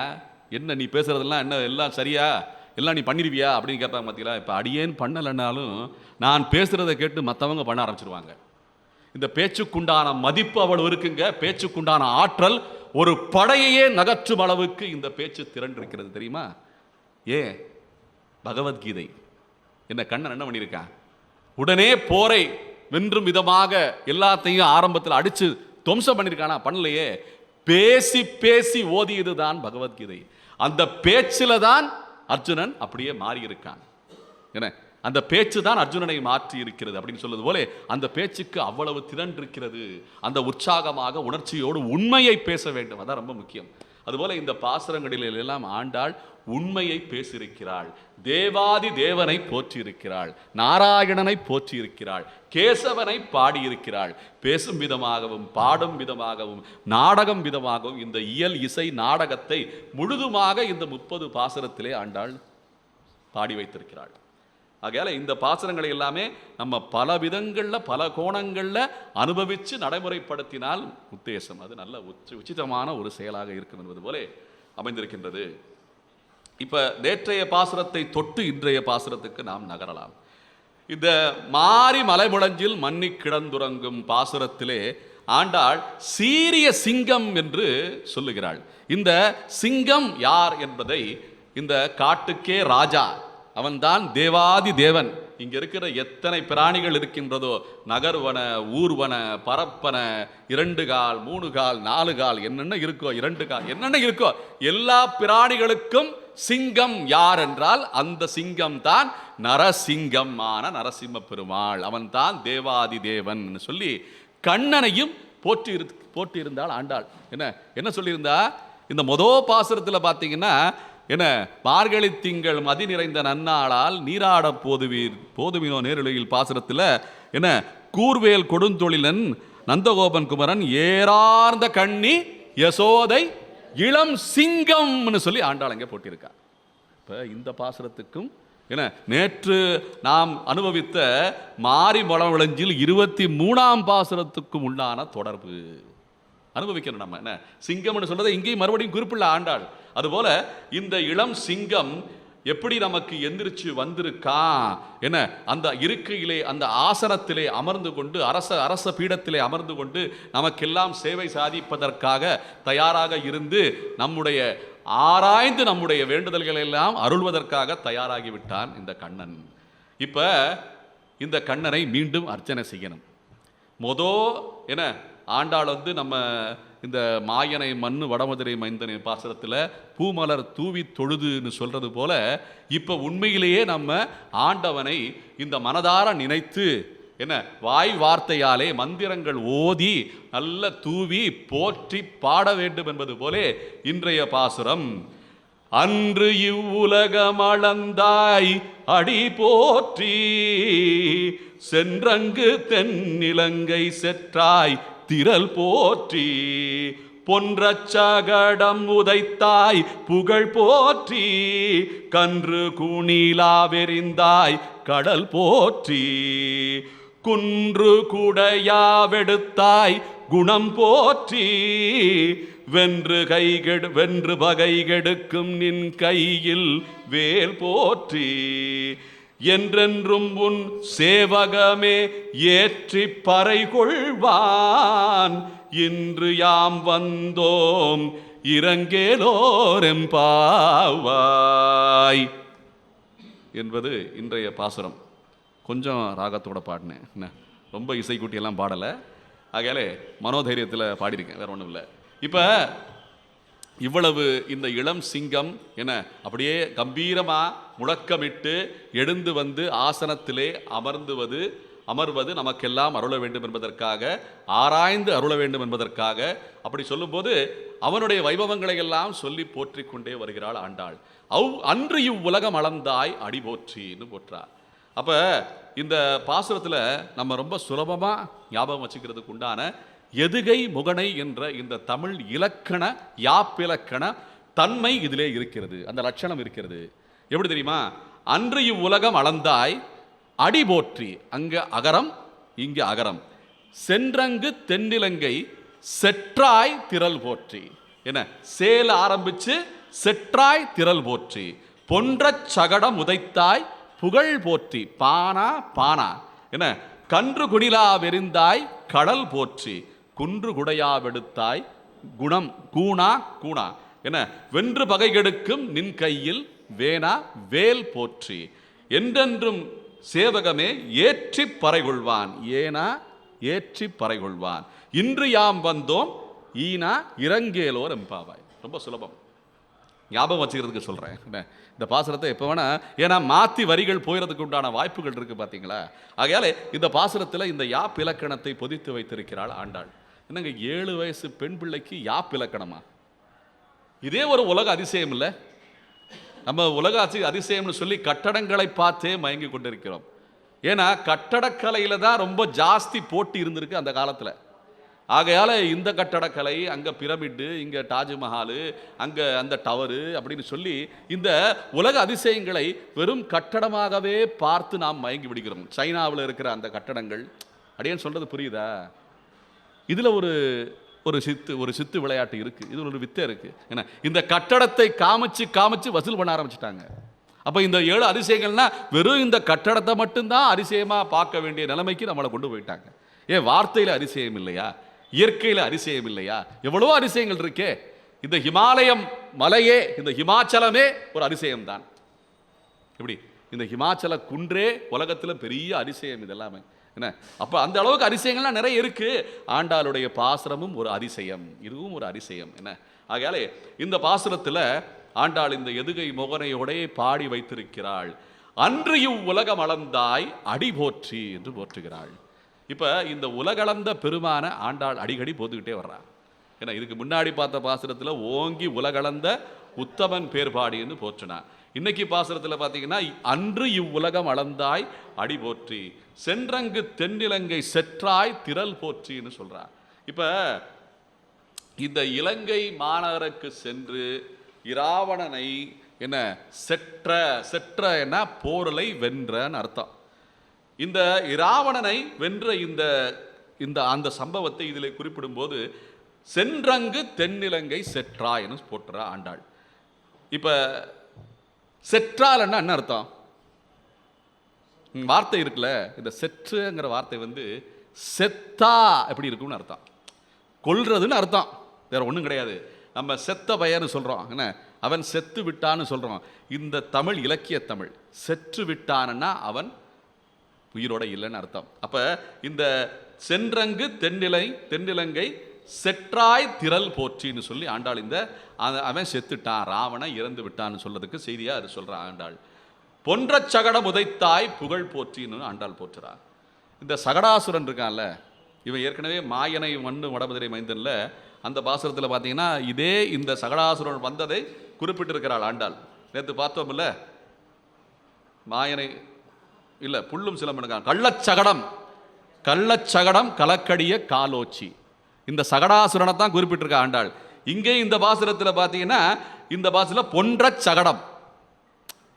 என்ன நீ பேசுறதெல்லாம் என்ன எல்லாம் சரியா, எல்லாம் நீ பண்ணிடுவியா அப்படின்னு கேட்பாங்க. பார்த்தீங்களா? இப்போ அடியேன் பண்ணலைன்னாலும் நான் பேசுகிறத கேட்டு மற்றவங்க பண்ண ஆரம்பிச்சிருவாங்க. இந்த பேச்சுக்குண்டான மதிப்பு அவ்வளவு இருக்குங்க, பேச்சுக்குண்டான ஆற்றல் ஒரு படையையே நகற்றும் அளவுக்கு இந்த பேச்சு திறன் இருக்கிறது தெரியுமா? பகவத்கீதை என்ன கண்ணன் என்ன பண்ணியிருக்கான்? உடனே போரை வென்றும் விதமாக எல்லாத்தையும் ஆரம்பத்தில் அடிச்சு துவம்சம் பண்ணியிருக்கானா? பண்ணலையே. பேசி பேசி ஓதியதுதான் பகவத்கீதை. அந்த பேச்சில தான் அர்ஜுனன் அப்படியே மாறி இருக்கான். என்ன அந்த பேச்சு தான் அர்ஜுனனை மாற்றி இருக்கிறது அப்படின்னு சொல்வது போல அந்த பேச்சுக்கு அவ்வளவு திறன் இருக்கிறது. அந்த உற்சாகமாக உணர்ச்சியோடு உண்மையை பேச வேண்டும், அதான் ரொம்ப முக்கியம். அதுபோல இந்த பாசுரங்களில் எல்லாம் ஆண்டாள் உண்மையை பேசியிருக்கிறாள். தேவாதி தேவனை போற்றியிருக்கிறாள், நாராயணனை போற்றியிருக்கிறாள், கேசவனை பாடியிருக்கிறாள். பேசும் விதமாகவும் பாடும் விதமாகவும் நாடகம் விதமாகவும் இந்த இயல் இசை நாடகத்தை முழுதுமாக இந்த 30 பாசுரத்திலே ஆண்டாள் பாடி வைத்திருக்கிறாள். ஆகையால இந்த பாசுரங்களை எல்லாமே நம்ம பல விதங்களில் பல கோணங்களில் அனுபவித்து நடைமுறைப்படுத்தினால் உத்தேசம் அது நல்ல உச்சிதமான ஒரு செயலாக இருக்கும் என்பது போல அமைந்திருக்கின்றது. இப்போ நேற்றைய பாசுரத்தை தொட்டு இன்றைய பாசுரத்துக்கு நாம் நகரலாம். இந்த மாரி மலைமுழஞ்சில் மன்னி கிடந்துறங்கும் பாசுரத்திலே ஆண்டாள் சீரிய சிங்கம் என்று சொல்லுகிறாள். இந்த சிங்கம் யார் என்பதை இந்த காட்டுக்கே ராஜா, அவன்தான் தேவாதி தேவன். இங்க இருக்கிற எத்தனை பிராணிகள் இருக்கின்றதோ, நகர்வன ஊர்வன பரப்பன 2 கால் 3 கால் 4 கால் என்னென்ன இருக்கோ 2 கால் என்னென்ன இருக்கோ எல்லா பிராணிகளுக்கும் சிங்கம் யார் என்றால் அந்த சிங்கம் தான் நரசிங்கமான நரசிம்ம பெருமாள். அவன் தான் தேவாதி தேவன் சொல்லி கண்ணனையும் போற்றியிருந்தாள் ஆண்டாள். என்ன சொல்லியிருந்தா, இந்த பாசுரத்தில் பார்த்தீங்கன்னா என்ன, மார்கழி திங்கள் மதி நிறைந்த நன்னாளால் நீராட போதுவினோ நேருளையில் பாசுரத்தில் என்ன, கூர்வேல் கொடுந்தொழிலன் நந்தகோபன் குமரன் ஏறார்ந்த கண்ணி யசோதை இளம் சிங்கம்னு சொல்லி ஆண்டாள் அங்கே போட்டிருக்கா. இப்போ இந்த பாசுரத்துக்கும் என்ன, நேற்று நாம் அனுபவித்த மாரி மலவிளஞ்சில் 23ஆம் பாசுரத்துக்கும் உண்டான தொடர்பு அனுபவிக்கணும். நம்ம என்ன சிங்கம்னு சொல்றதை இங்கேயும் மறுபடியும் குறிப்பிடல ஆண்டாள். அதுபோல இந்த இளம் சிங்கம் எப்படி நமக்கு எந்திரிச்சு வந்திருக்கா, என்ன அந்த இருக்கையிலே அந்த ஆசனத்திலே அமர்ந்து கொண்டு அரச பீடத்திலே அமர்ந்து கொண்டு நமக்கெல்லாம் சேவை சாதிப்பதற்காக தயாராக இருந்து நம்முடைய ஆராய்ந்து நம்முடைய வேண்டுதல்களை எல்லாம் அருள்வதற்காக தயாராகிவிட்டான் இந்த கண்ணன். இப்ப இந்த கண்ணனை மீண்டும் அர்ச்சனை செய்யணும். என்ன ஆண்டாள் நம்ம இந்த மாயனை மண்ணு வடமதுரை மைந்தனை பாசுரத்தில் பூமலர் தூவி தொழுதுன்னு சொல்றது போல இப்போ உண்மையிலேயே நம்ம ஆண்டவனை இந்த மனதார நினைத்து என்ன வாய் வார்த்தையாலே மந்திரங்கள் ஓதி நல்ல தூவி போற்றி பாட வேண்டும் என்பது போலே இன்றைய பாசுரம். அன்று இவ்வுலகமளந்தாய் அடி போற்றி, சென்றங்கு தென்னிலங்கை செற்றாய் திரள் போற்றி, பொன்றச் சகடம் உதைத்தாய் புகழ் போற்றி, கன்று கூணிலாவெறிந்தாய் கடல் போற்றி, குன்று குடையாவெடுத்தாய் குணம் போற்றி, வென்று பகை கெடுக்கும் நின் கையில் வேல் போற்றி, என்றென்றும் உன் சேவகமே ஏற்றி பறை கொள்வான், இன்று யாம் வந்தோம் இரங்கேலோரெம்பாவாய் என்பது இன்றைய பாசுரம். கொஞ்சம் ராகத்தோட பாடினேன், என்ன ரொம்ப இசைக்குட்டியெல்லாம் பாடலை, ஆகையாலே மனோதைரியத்தில் பாடியிருக்கேன், வேற ஒன்றும் இல்லை. இப்போ இவ்வளவு இந்த இளம் சிங்கம் என்ன அப்படியே கம்பீரமாக முழக்கமிட்டு எழுந்து வந்து ஆசனத்திலே அமர்வது நமக்கெல்லாம் அருள வேண்டும் என்பதற்காக, ஆராய்ந்து அருள வேண்டும் என்பதற்காக அப்படி சொல்லும்போது அவனுடைய வைபவங்களை எல்லாம் சொல்லி போற்றி கொண்டே வருகிறாள் ஆண்டாள். அன்று இவ்வுலகம் அளந்தாய் அடி போற்றின்னு போற்றார். அப்போ இந்த பாசுரத்தில் நம்ம ரொம்ப சுலபமாக ஞாபகம் வச்சுக்கிறதுக்கு உண்டான எதுகை முகனை என்ற இந்த தமிழ் இலக்கண யாப்பிலக்கண தன்மை இதிலே இருக்கிறது, அந்த லட்சணம் இருக்கிறது. எப்படி தெரியுமா? அன்று இவ்வுலகம் அளந்தாய் அடி போற்றி, அங்க அகரம் இங்கு அகரம், சென்றங்கு தென்னிலங்கை செற்றாய் திரள் போற்றி, என்ன சேல ஆரம்பிச்சு செற்றாய் திரள் போற்றி, பொன்றச் சகடம் உதைத்தாய் புகழ் போற்றி, பானா பானா, என்ன கன்று குடிலா வெறிந்தாய் கடல் போற்றி, குன்று குடையாவெடுத்தாய் குணம் கூணா கூணா, என்ன வென்று பகை கெடுக்கும் நின் கையில் வேணா வேல் போற்றி, என்றென்றும் சேவகமே ஏற்றி பறைகொள்வான், ஏனா ஏற்றி பறைகொள்வான், இன்று யாம் வந்தோம் ஈனா இறங்கேலோர் எம்பாவாய். ரொம்ப சுலபம், ஞாபகம் வச்சுக்கிறதுக்கு சொல்கிறேன். இந்த பாசுரத்தை எப்போ வேணா, ஏன்னா மாற்றி வரிகள் போயிறதுக்கு உண்டான வாய்ப்புகள் இருக்குது பார்த்தீங்களா. ஆகையாலே இந்த பாசுரத்தில் இந்த யாப் இலக்கணத்தை பொதித்து வைத்திருக்கிறாள் ஆண்டாள். என்னங்க 7 வயசு பெண் பிள்ளைக்கு யாப் இலக்கணமா? இதே ஒரு உலக அதிசயம் இல்லை? நம்ம உலக அதிசயம்னு சொல்லி கட்டடங்களை பார்த்தே மயங்கி கொண்டிருக்கிறோம். ஏன்னா கட்டடக்கலையில் தான் ரொம்ப ஜாஸ்தி போட்டி இருந்திருக்கு அந்த காலத்தில். ஆகையால் இந்த கட்டடக்கலை, அங்கே பிரமிடு, இங்கே தாஜ்மஹால், அங்கே அந்த டவரு அப்படின்னு சொல்லி இந்த உலக அதிசயங்களை வெறும் கட்டடமாகவே பார்த்து நாம் மயங்கி விடுகிறோம். சைனாவில் இருக்கிற அந்த கட்டடங்கள், அப்படியே சொல்கிறது புரியுதா? இதில் ஒரு சித்து விளையாட்டு இருக்குது. இது ஒரு வித்தை இருக்குது. ஏன்னா இந்த கட்டடத்தை காமிச்சு வசூல் பண்ண ஆரம்பிச்சிட்டாங்க. அப்போ இந்த 7 அதிசயங்கள்னா வெறும் இந்த கட்டடத்தை மட்டும்தான் அதிசயமாக பார்க்க வேண்டிய நிலைமைக்கு நம்மளை கொண்டு போயிட்டாங்க. ஏன் வார்த்தையில் அதிசயம் இல்லையா? இயற்கையில் அதிசயம் இல்லையா? எவ்வளோ அதிசயங்கள் இருக்கே. இந்த ஹிமாலயம் மலையே, இந்த ஹிமாச்சலமே ஒரு அதிசயம்தான். எப்படி இந்த ஹிமாச்சல குன்றே உலகத்தில் பெரிய அதிசயம். இதெல்லாமே என்ன? அப்போ அந்த அளவுக்கு அதிசயங்கள்லாம் நிறைய இருக்கு. ஆண்டாளுடைய பாசுரமும் ஒரு அதிசயம், இதுவும் ஒரு அதிசயம். என்ன ஆகையாலே இந்த பாசுரத்தில் ஆண்டாள் இந்த எதுகை முகனையோடே பாடி வைத்திருக்கிறாள். அன்று உலகம் அளந்தாய் அடி போற்றி என்று போற்றுகிறாள். இப்போ இந்த உலகளந்த பெருமான ஆண்டாள் அடிக்கடி போத்துக்கிட்டே வர்றான். ஏன்னா இதுக்கு முன்னாடி பார்த்த பாசுரத்தில் ஓங்கி உலகளந்த உத்தமன் பேர்பாடின்னு போற்றினான். இன்னைக்கு பாசுரத்தில் பார்த்தீங்கன்னா அன்று இவ்வுலகம் அளந்தாய் அடி போற்றி, சென்றங்கு தென்னிலங்கை செற்றாய் திரள் போற்றின்னு சொல்றான். இப்போ இந்த இலங்கை மாநகருக்கு சென்று இராவணனை என்ன செற்ற என்ன போரலை வென்றன்னு அர்த்தம். இந்த இராவணனை வென்ற இந்த அந்த சம்பவத்தை இதில் குறிப்பிடும்போது சென்றங்கு தென்னிலங்கை செற்றாய்னு போட்டுறா ஆண்டாள். இப்போ செற்றால் என்ன அர்த்தம்? வார்த்தை இருக்குல்ல, இந்த செற்றுங்கிற வார்த்தை செத்தா எப்படி இருக்கும்னு அர்த்தம். கொல்றதுன்னு அர்த்தம், வேற ஒன்றும் கிடையாது. நம்ம செத்த பையன்னு சொல்கிறோம், என்ன அவன் செத்து விட்டான்னு சொல்கிறோம். இந்த தமிழ் இலக்கிய தமிழ் செற்று விட்டான்னா அவன் உயிரோட இல்லைன்னு அர்த்தம். அப்போ இந்த சென்றங்கு தென்னிலங்கை செற்றாய் திரள் போற்றின்னு சொல்லி ஆண்டாள் இந்த அவன் செத்துட்டான், ராவணன் இறந்து விட்டான்னு சொல்றதுக்கு செய்தியாக அது சொல்கிறான் ஆண்டாள். பொன்ற சகடம் உதைத்தாய் புகழ் போற்றின்னு ஆண்டாள் போற்றுறான். இந்த சகடாசுரன் இருக்கான்ல, இவன் ஏற்கனவே மாயனை மண்ணு வடமதுரை மைந்தன்ல அந்த பாசுரத்தில் பார்த்தீங்கன்னா இதே இந்த சகடாசுரன் வந்ததை குறிப்பிட்டிருக்கிறாள் ஆண்டாள். நேற்று பார்த்தோம்ல, மாயனை இல்லை புல்லும் சிலம்பனுக்கான் கள்ளச்சகடம் கலக்கடிய காலோச்சி, இந்த சகடாசுரனை தான் குறிப்பிட்டிருக்க ஆண்டாள். இங்கே இந்த பாசுரத்தில் பார்த்தீங்கன்னா இந்த பாசுரத்தில் பொன்ற சகடம்,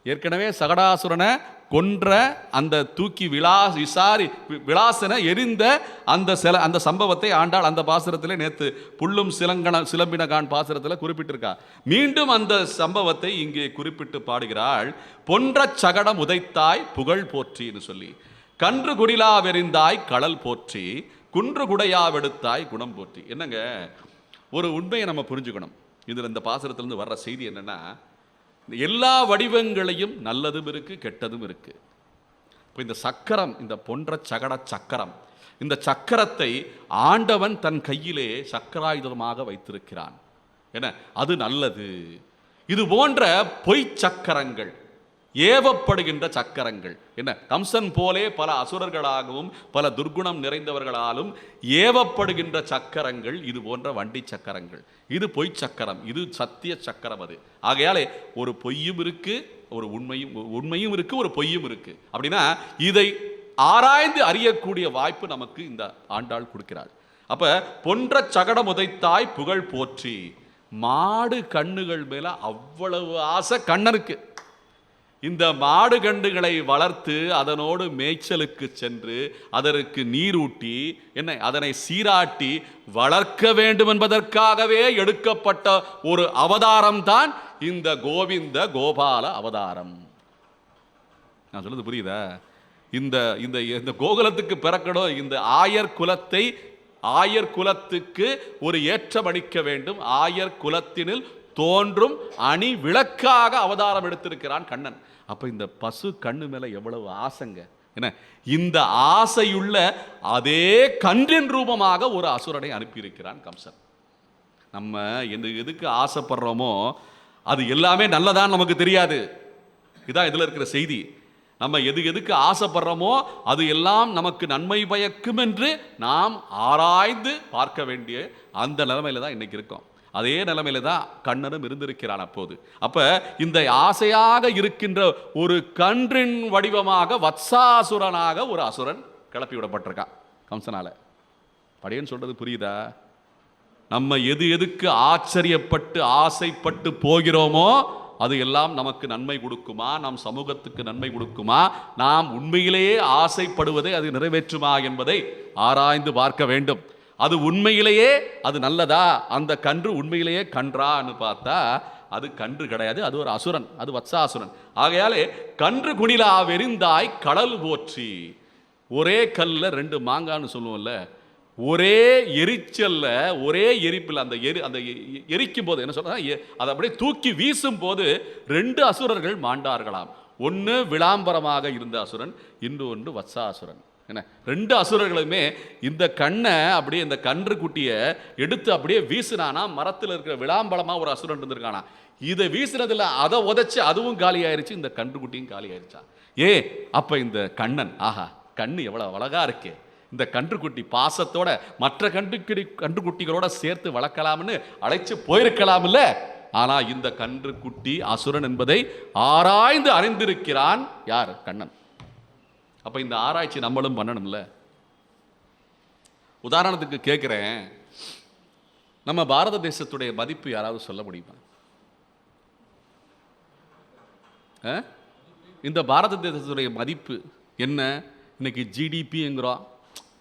ஏற்கனவே சகடாசுரனை கொன்ற அந்த தூக்கி விளாசனை எரிந்த அந்த சம்பவத்தை ஆண்டாள் அந்த பாசுரத்தில் நேற்று புல்லும் சிலம்பினகான் பாசுரத்தில் குறிப்பிட்டிருக்கா. மீண்டும் அந்த சம்பவத்தை இங்கே குறிப்பிட்டு பாடுகிறாள். பொன்ற சகடம் உதைத்தாய் புகழ் போற்றின்னு சொல்லி, கன்று குடிலா வெறிந்தாய் களல் போற்றி, குன்று குடையாவெடுத்தாய் குணம் போற்றி. என்னங்க, ஒரு உண்மையை நம்ம புரிஞ்சுக்கணும். இதில் இந்த பாசுரத்திலிருந்து வர்ற செய்தி என்னன்னா, எல்லா வடிவங்களையும் நல்லதும் இருக்கு கெட்டதும் இருக்கு. இப்போ இந்த சக்கரம், இந்த பொன்ற சக்கரம், இந்த சக்கரத்தை ஆண்டவன் தன் கையிலே சக்கராயுதமாக வைத்திருக்கிறான். என்ன, அது நல்லது. இது போன்ற பொய் சக்கரங்கள், ஏவப்படுகின்ற சக்கரங்கள், என்ன கம்சன் போலே பல அசுரர்களாகவும் பல துர்குணம் நிறைந்தவர்களாலும் ஏவப்படுகின்ற சக்கரங்கள் இது போன்ற வண்டி சக்கரங்கள். இது பொய் சக்கரம், இது சத்திய சக்கரம். அது ஆகையாலே ஒரு பொய்யும் இருக்கு, ஒரு உண்மையும் இருக்கு, ஒரு பொய்யும் இருக்கு. அப்படின்னா இதை ஆராய்ந்து அறியக்கூடிய வாய்ப்பு நமக்கு இந்த ஆண்டாள் கொடுக்கிறாள். அப்ப பொன்ற சகடம் உதைத்தாய் புகழ் போற்றி, மாடு கண்ணுகள் மேல அவ்வளவு ஆசை கண்ணனுக்கு. இந்த மாடு கண்டுகளை வளர்த்து அதனோடு மேய்ச்சலுக்கு சென்று அதற்கு நீரூட்டி என்ன அதனை சீராட்டி வளர்க்க வேண்டும் என்பதற்காகவே எடுக்கப்பட்ட ஒரு அவதாரம் தான் இந்த கோவிந்த கோபால அவதாரம். நான் சொல்றது புரியுதா? இந்த கோகுலத்துக்கு பிறக்கணும், இந்த ஆயர் குலத்துக்கு ஒரு ஏற்றமளிக்க வேண்டும், ஆயர் குலத்தினில் தோன்றும் அணி விளக்காக அவதாரம் எடுத்திருக்கிறான் கண்ணன். அப்ப இந்த பசு கண்ணு மேல எவ்வளவு ஆசைங்க. என்ன, இந்த ஆசையுள்ள அதே கன்றின் ரூபமாக ஒரு அசுரனை அனுப்பியிருக்கிறான் கம்சன். நம்ம எதுக்கு ஆசைப்படுறோமோ அது எல்லாமே நல்லதான் நமக்கு தெரியாது. இதான் இதுல இருக்கிற செய்தி. நம்ம எதுக்கு ஆசைப்படுறோமோ அது எல்லாம் நமக்கு நன்மை பயக்கும் என்று நாம் ஆராய்ந்து பார்க்க வேண்டிய அந்த நிலைமையில தான் இன்னைக்கு இருக்கோம். அதே நிலைமையில தான் கண்ணனும் இருந்திருக்கிறான் அப்போது. அப்ப இந்த ஆசையாக இருக்கின்ற ஒரு கன்றின் வடிவமாக வத்சாசுரனாக ஒரு அசுரன் கிளப்பி விடப்பட்டிருக்கான் கம்சனால. படியன்னு சொல்றது புரியுதா? நம்ம எதுக்கு ஆச்சரியப்பட்டு ஆசைப்பட்டு போகிறோமோ அது எல்லாம் நமக்கு நன்மை கொடுக்குமா, நம் சமூகத்துக்கு நன்மை கொடுக்குமா, நாம் உண்மையிலேயே ஆசைப்படுவதை அது நிறைவேற்றுமா என்பதை ஆராய்ந்து பார்க்க வேண்டும். அது உண்மையிலேயே அது நல்லதா, அந்த கன்று உண்மையிலேயே கன்றான்னு பார்த்தா அது கன்று கிடையாது, அது ஒரு அசுரன், அது வத்சாசுரன். ஆகையாலே கன்று குணிலா வெறிந்தாய் கடல் போற்றி. ஒரே கல்ல ரெண்டு மாங்கான்னு சொல்லுவோம்ல, ஒரே எரிச்சல்ல ஒரே எரிப்பில் அந்த எரிக்கும் போது என்ன சொல்ற, அதை அப்படியே தூக்கி வீசும் போது ரெண்டு அசுரர்கள் மாண்டார்களாம். ஒன்று விளாம்பரமாக இருந்த அசுரன், இன்னொன்று வத்சாசுரன். என்ன, ரெண்டு அசுரர்களுமே இந்த கண்ணை அப்படியே இந்த கன்று குட்டியை எடுத்து அப்படியே வீசினானா, மரத்தில் இருக்கிற விளாம்பரமா ஒரு அசுரன் இருந்திருக்கானா, இதை வீசினதுல அதை உதைச்சு அதுவும் காலி ஆயிருச்சு, இந்த கன்று குட்டியும் காலி ஆயிருச்சா. அப்ப இந்த கண்ணன், ஆஹா கண்ணு எவ்வளவு அழகா இருக்கே, இந்த கன்றுக்குட்டி பாசத்தோட மற்ற கன்றுக்குட்டிகளோட சேர்த்து வளர்க்கலாம்னு அழைச்சு போயிருக்கலாம் இல்ல. ஆனா இந்த கன்றுக்குட்டி அசுரன் என்பதை ஆராய்ந்து அறிந்திருக்கிறான் யார்? கண்ணன். அப்ப இந்த ஆராய்ச்சி நம்மளும் பண்ணணும்ல. உதாரணத்துக்கு கேட்கிறேன், நம்ம பாரத தேசத்துடைய மதிப்பு யாராவது சொல்ல முடியுமா? இந்த பாரத தேசத்துடைய மதிப்பு என்ன? இன்னைக்கு ஜிடிபிங்கிறோம்,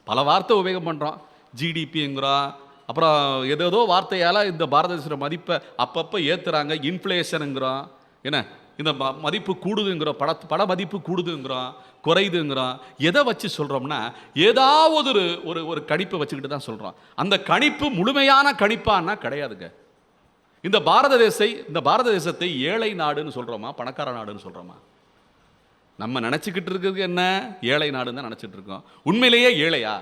பல வார்த்தை உபயோகம் பண்ணுறோம், ஜிடிபிங்கிறோம், அப்புறம் ஏதோ வார்த்தையால் இந்த பாரத தேச மதிப்பை அப்பப்போ ஏற்றுறாங்க, இன்ஃப்ளேஷனுங்கிறோம். என்ன, இந்த மதிப்பு கூடுதுங்கிறோம், பட மதிப்பு கூடுதுங்கிறோம், குறையுதுங்கிறோம். எதை வச்சு சொல்கிறோம்னா ஏதாவது ஒரு கணிப்பை வச்சுக்கிட்டு தான் சொல்கிறோம். அந்த கணிப்பு முழுமையான கணிப்பான்னா கிடையாதுங்க. இந்த பாரத தேசத்தை ஏழை நாடுன்னு சொல்கிறோமா, பணக்கார நாடுன்னு சொல்கிறோமா? நம்ம நினச்சிக்கிட்டு இருக்கிறது என்ன? ஏழை நாடுன்னு தான் நினச்சிட்டு இருக்கோம். உண்மையிலேயே ஏழையா?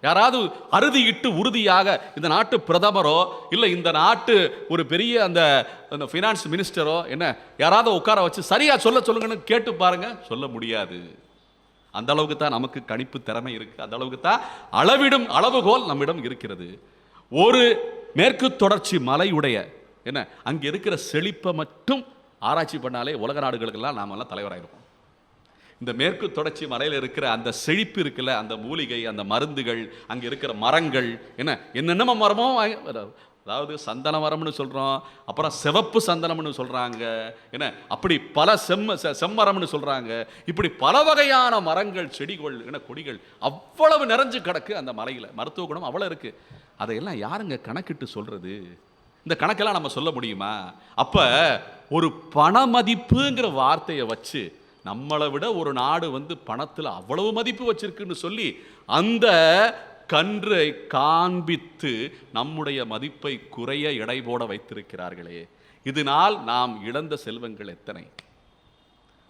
யாராவது அறுதியிட்டு உறுதியாக இந்த நாட்டு பிரதமரோ இல்லை இந்த நாட்டு ஒரு பெரிய அந்த ஃபினான்ஸ் மினிஸ்டரோ என்ன யாராவது உட்கார வச்சு சரியா சொல்லுங்கன்னு கேட்டு பாருங்க, சொல்ல முடியாது. அந்த அளவுக்கு தான் நமக்கு கணிப்பு திறமை இருக்கு, அந்த அளவுக்கு தான் அளவிடும் அளவுகோல் நம்மிடம் இருக்கிறது. ஒரு மேற்கு தொடர்ச்சி மலையுடைய என்ன அங்கே இருக்கிற செழிப்பை மட்டும் ஆராய்ச்சி பண்ணாலே உலக நாடுகளுக்கெல்லாம் நாமெல்லாம் தலைவராயிருப்போம். இந்த மேற்கு தொடர்ச்சி மலையில் இருக்கிற அந்த செழிப்பு இருக்குல்ல, அந்த மூலிகை, அந்த மருந்துகள், அங்கே இருக்கிற மரங்கள் என்னென்ன மரமோ, அதாவது சந்தன மரம்னு சொல்கிறோம், அப்புறம் சிவப்பு சந்தனம்னு சொல்கிறாங்க, என்ன அப்படி பல செம்மரம்னு சொல்கிறாங்க. இப்படி பல வகையான மரங்கள், செடிகள், கொடிகள் அவ்வளவு நிறைஞ்சு கிடக்கு அந்த மலையில். மருத்துவ குணம் அவ்வளோ இருக்குது. அதையெல்லாம் யாருங்க கணக்கிட்டு சொல்கிறது? இந்த கணக்கெல்லாம் நம்ம சொல்ல முடியுமா? அப்ப ஒரு பண மதிப்புங்கிற வார்த்தையை வச்சு நம்மளை விட ஒரு நாடு பணத்தில் அவ்வளவு மதிப்பு வச்சிருக்குன்னு சொல்லி அந்த கன்றை காண்பித்து நம்முடைய மதிப்பை குறைய எடை போட வைத்திருக்கிறார்களே. இதனால் நாம் இழந்த செல்வங்கள் எத்தனை,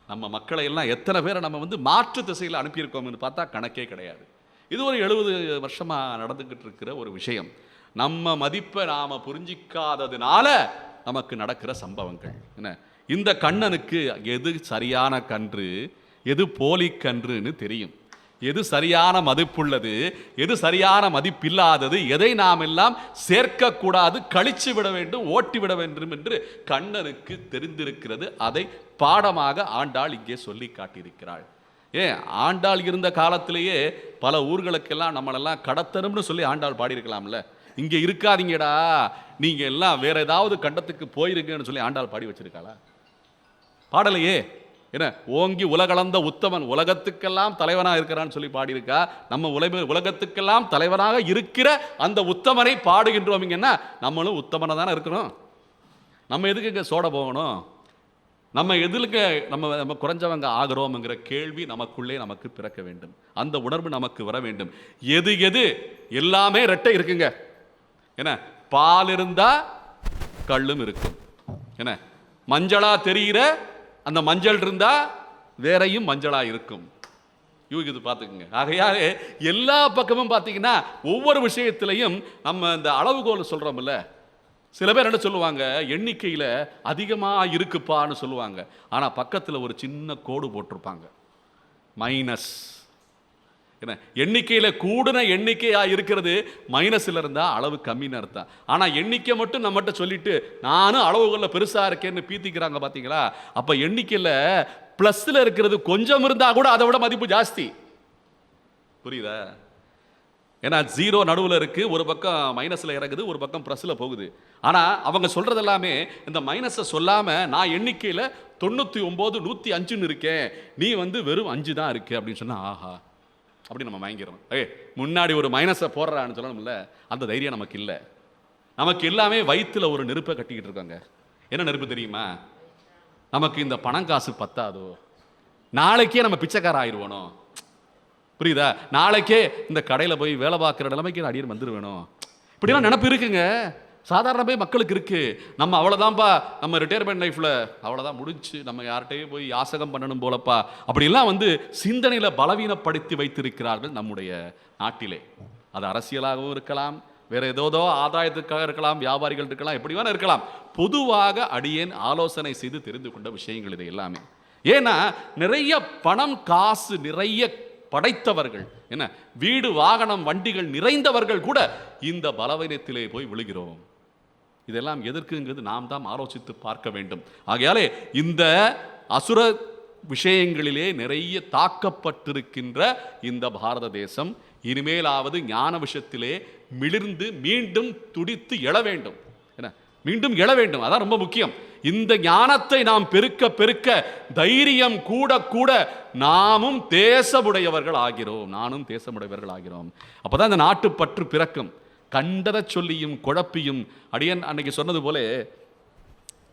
நம்ம மக்களை எல்லாம் எத்தனை பேரை நம்ம மாற்று திசையில் அனுப்பியிருக்கோம்னு பார்த்தா கணக்கே கிடையாது. இது ஒரு 70 வருஷமா நடந்துகிட்டு இருக்கிற ஒரு விஷயம். நம்ம மதிப்பை நாம புரிஞ்சிக்காததுனால நமக்கு நடக்கிற சம்பவங்கள் என்ன. இந்த கண்ணனுக்கு எது சரியான கன்று, எது போலி கன்றுன்னு தெரியும். எது சரியான மதிப்புள்ளது, எது சரியான மதிப்பில்லாதது, எதை நாம் எல்லாம் சேர்க்கக்கூடாது, கழிச்சு விட வேண்டும், ஓட்டி விட வேண்டும் என்று கண்ணனுக்கு தெரிந்திருக்கிறது. அதை பாடமாக ஆண்டாள் இங்கே சொல்லி காட்டியிருக்கிறாள். ஆண்டாள் இருந்த காலத்திலேயே பல ஊர்களுக்கெல்லாம் நம்மளெல்லாம் கடத்தணும்னு சொல்லி ஆண்டாள் பாடியிருக்கலாம்ல. இங்கே இருக்காதீங்கடா, நீங்கள் எல்லாம் வேற ஏதாவது கண்டத்துக்கு போயிருங்கன்னு சொல்லி ஆண்டாள் பாடி வச்சிருக்காளா? பாடலையே. என்ன, ஓங்கி உலகளந்த உத்தமன் உலகத்துக்கெல்லாம் தலைவனாக இருக்கிறான்னு சொல்லி பாடியிருக்கா. நம்ம உலகத்துக்கெல்லாம் தலைவனாக இருக்கிற அந்த உத்தமனை பாடுகின்றோம்ங்கன்னா நம்மளும் உத்தமனை தானே இருக்கிறோம். நம்ம எதுக்கு சோட போகணும்? நம்ம எதுக்கு நம்ம குறைஞ்சவங்க ஆகிறோம்ங்கிற கேள்வி நமக்குள்ளே நமக்கு பிறக்க வேண்டும். அந்த உணர்வு நமக்கு வர வேண்டும். எது எல்லாமே ரெட்டை இருக்குங்க. என்ன, பால் இருந்தா கள்ளும் இருக்கும். என்ன, மஞ்சளா தெரிகிற அந்த மஞ்சள் இருந்தா வேறையும் மஞ்சளா இருக்கும். யூகிது பார்த்துக்குங்க. ஆகையாலே எல்லா பக்கமும் பார்த்தீங்கன்னா ஒவ்வொரு விஷயத்திலையும் நம்ம இந்த அளவுகோல் சொல்றோம்ல. சில பேர் என்ன சொல்லுவாங்க, எண்ணிக்கையில் அதிகமாக இருக்குப்பான்னு சொல்லுவாங்க. ஆனால் பக்கத்தில் ஒரு சின்ன கோடு போட்டிருப்பாங்க, மைனஸ். என்ன எண்ணிக்கையில கூடுன எண்ணிக்கையா இருக்கிறது மைனஸ்ல இருந்தா அளவு கம்மின்னு அர்த்தம். ஆனா எண்ணிக்கை மட்டும் நம்மகிட்ட சொல்லிட்டு நானும் அளவுகள்ல பெருசா இருக்கேன்னு பீத்திக்கிறாங்க பாத்தீங்களா? அப்ப எண்ணிக்கையில பிளஸ்ல இருக்கிறது கொஞ்சம் இருந்தா கூட அதை விட மதிப்பு ஜாஸ்தி. புரியுதா? ஏன்னா ஜீரோ நடுவில் இருக்கு, ஒரு பக்கம் மைனஸ்ல இறங்குது, ஒரு பக்கம் பிளஸ்ல போகுது. ஆனா அவங்க சொல்றது எல்லாமே இந்த மைனஸை சொல்லாம நான் எண்ணிக்கையில 99 105 இருக்கேன், நீ வெறும் 5 தான் இருக்கு அப்படின்னு சொன்னா ஆஹா அப்படி நம்ம வாங்கிக்கிறோம். முன்னாடி ஒரு மைனஸை போடுறான்னு சொல்லணும்ல, அந்த தைரியம் நமக்கு இல்லை. நமக்கு எல்லாமே வயிற்றுல ஒரு நெருப்பை கட்டிக்கிட்டு இருக்காங்க. என்ன நெருப்பு தெரியுமா? நமக்கு இந்த பணம் காசு பத்தாதோ, நாளைக்கே நம்ம பிச்சைக்கார ஆயிடுவோனோ, புரியுதா? நாளைக்கே இந்த கடையில் போய் வேலை பார்க்குற நிலைமைக்கு அடியர் வந்துடுவேணும், இப்படிலாம் நினப்பு இருக்குங்க. சாதாரணமே மக்களுக்கு இருக்கு. நம்ம அவ்வளோதான்ப்பா, நம்ம ரிட்டையர்மெண்ட் லைஃப்பில் அவ்வளோதான் முடிஞ்சு, நம்ம யார்கிட்டையும் போய் யாசகம் பண்ணணும் போலப்பா, அப்படிலாம் சிந்தனையில் பலவீனப்படுத்தி வைத்திருக்கிறார்கள் நம்முடைய நாட்டிலே. அது அரசியலாகவும் இருக்கலாம், வேற ஏதோ ஆதாயத்துக்காக இருக்கலாம், வியாபாரிகள் இருக்கலாம், எப்படி வேணா இருக்கலாம். பொதுவாக அடியேன் ஆலோசனை செய்து தெரிந்து கொண்ட விஷயங்கள் இது எல்லாமே. ஏன்னா நிறைய பணம் காசு நிறைய படைத்தவர்கள், என்ன வீடு வாகனம் வண்டிகள் நிறைந்தவர்கள் கூட இந்த பலவீனத்திலே போய் விழுகிறோம். இதெல்லாம் எதற்குங்கிறது நாம் தான் ஆலோசித்து பார்க்க வேண்டும். ஆகையாலே இந்த அசுர விஷயங்களிலே நிறைய தாக்கப்பட்டிருக்கின்ற இந்த பாரத தேசம் இனிமேலாவது ஞான விஷயத்திலே மிளிர்ந்து மீண்டும் துடித்து எழ வேண்டும். என்ன மீண்டும் எழ வேண்டும், அதான் ரொம்ப முக்கியம். இந்த ஞானத்தை நாம் பெருக்க பெருக்க தைரியம் கூட கூட நாமும் தேசமுடையவர்கள் ஆகிறோம், நானும் தேசமுடையவர்கள் ஆகிறோம். அப்பதான் இந்த நாட்டு பற்று பிறக்கும். கண்டத சொல்லியும் குழப்பியும், அடியன் அன்னைக்கு சொன்னது போல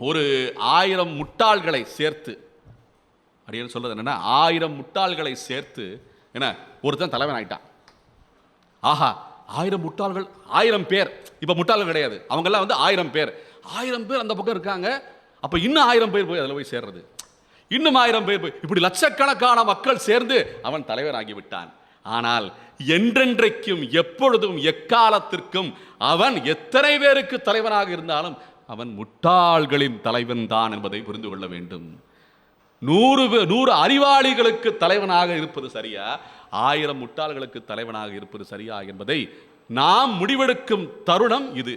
ஒரு 1000 முட்டாள்களை சேர்த்து, அடியன் சொல்றது என்னன்னா 1000 முட்டாள்களை சேர்த்து என்ன ஒருத்தன் தலைவன் ஆயிட்டான். ஆஹா 1000 முட்டாள்கள், 1000 பேர். இப்ப முட்டாள்கள் கிடையாது, அவங்க எல்லாம் 1000 பேர். 1000 பேர் அந்த பக்கம் இருக்காங்க. அப்ப இன்னும் 1000 பேர் போய் அதில் போய் சேர்றது, இன்னும் 1000 பேர் போய், இப்படி லட்சக்கணக்கான மக்கள் சேர்ந்து அவன் தலைவனாகி விட்டான். ஆனால் என்றென்றைக்கும் எப்பொழுதும் எக்காலத்திற்கும் அவன் எத்தனை பேருக்கு தலைவனாக இருந்தாலும் அவன் முட்டாள்களின் தலைவன் தான் என்பதை புரிந்து கொள்ள வேண்டும். 100 அறிவாளிகளுக்கு தலைவனாக இருப்பது சரியா, 1000 முட்டாள்களுக்கு தலைவனாக இருப்பது சரியா என்பதை நாம் முடிவெடுக்கும் தருணம் இது.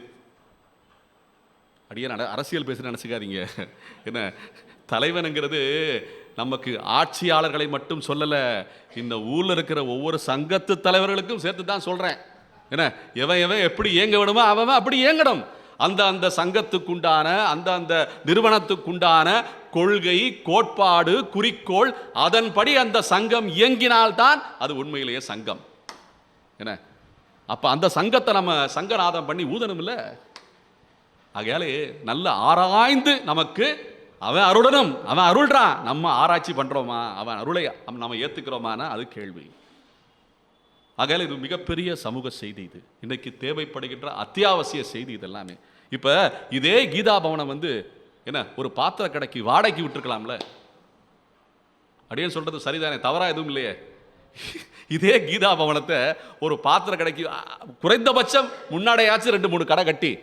அடியே அரசியல் பேச நினைச்சுக்காதீங்க. என்ன தலைவனுங்கிறது நமக்கு ஆட்சியாளர்களை மட்டும் சொல்லல, இந்த ஊர்ல இருக்கிற ஒவ்வொரு சங்கத்து தலைவர்களுக்கும் சேர்த்து தான் சொல்றேன். என்ன எவன் எப்படி இயங்க வேணுமோ அவன் அப்படி இயங்கணும். அந்த சங்கத்துக்குண்டான அந்த நிறுவனத்துக்குண்டான கொள்கை கோட்பாடு குறிக்கோள் அதன்படி அந்த சங்கம் இயங்கினால்தான் அது உண்மையிலேயே சங்கம். என்ன அப்ப அந்த சங்கத்தை நம்ம சங்கநாதம் பண்ணி ஊதணும் இல்ல. ஆகையாலே நல்ல ஆராய்ந்து நமக்கு அவன் அருளணும், அவன் அருள்றான், நம்ம ஆராய்ச்சி பண்றோமா, அவன் அருளை நம்ம ஏத்துக்கிறோமானா அது கேள்வி. ஆகையால இது மிகப்பெரிய சமூக செய்தி, இது இன்னைக்கு தேவைப்படுகின்ற அத்தியாவசிய செய்தி இதெல்லாமே. இப்ப இதே கீதா பவனம் என்ன ஒரு பாத்திர கடைக்கு வாடகைக்கு விட்டுருக்கலாம்ல, அப்படின்னு சொல்றது சரிதானே, தவறா எதுவும் இல்லையே. இதே கீதா பவனத்தை ஒரு பாத்திர கடைக்கு குறைந்தபட்சம் முன்னாடியாச்சும் 2-3 கடை கட்டி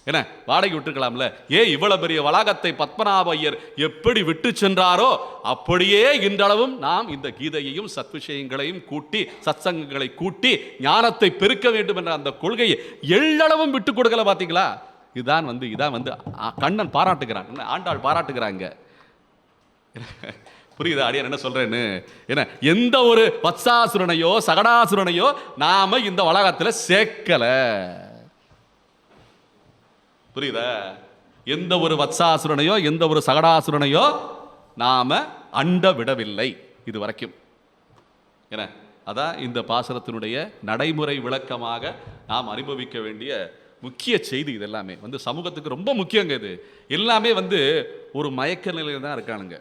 என்ன வாடகை விட்டுருக்கலாம்ல. இவ்வளவு பெரிய வளாகத்தை பத்மநாப ஐயர் எப்படி விட்டு சென்றாரோ அப்படியே இன்றளவும் நாம் இந்த கீதையையும் சத் விஷயங்களையும் கூட்டி சத்சங்கங்களை கூட்டி ஞானத்தை பெருக்க வேண்டும் என்ற அந்த கொள்கையை எள்ளளவும் விட்டு கொடுக்கல. பாத்தீங்களா? இதான் கண்ணன் பாராட்டுகிறான், ஆண்டாள் பாராட்டுகிறாங்க. புரியுதா அடியான் என்ன சொல்றேன்னு? என்ன எந்த ஒரு வத்சாசுரனையோ சகடாசுரனையோ நாம இந்த வளாகத்துல சேர்க்கல. புரியுதா? எந்த ஒரு வத்சாசுரனையோ எந்த ஒரு சகடாசுரனையோ நாம அண்ட விடவில்லை இது வரைக்கும். என்ன அதான் இந்த பாசுரத்தினுடைய நடைமுறை விளக்கமாக நாம் அனுபவிக்க வேண்டிய முக்கிய செய்தி. இது எல்லாமே சமூகத்துக்கு ரொம்ப முக்கியங்க. இது எல்லாமே ஒரு மயக்க நிலையில தான் இருக்கானுங்க.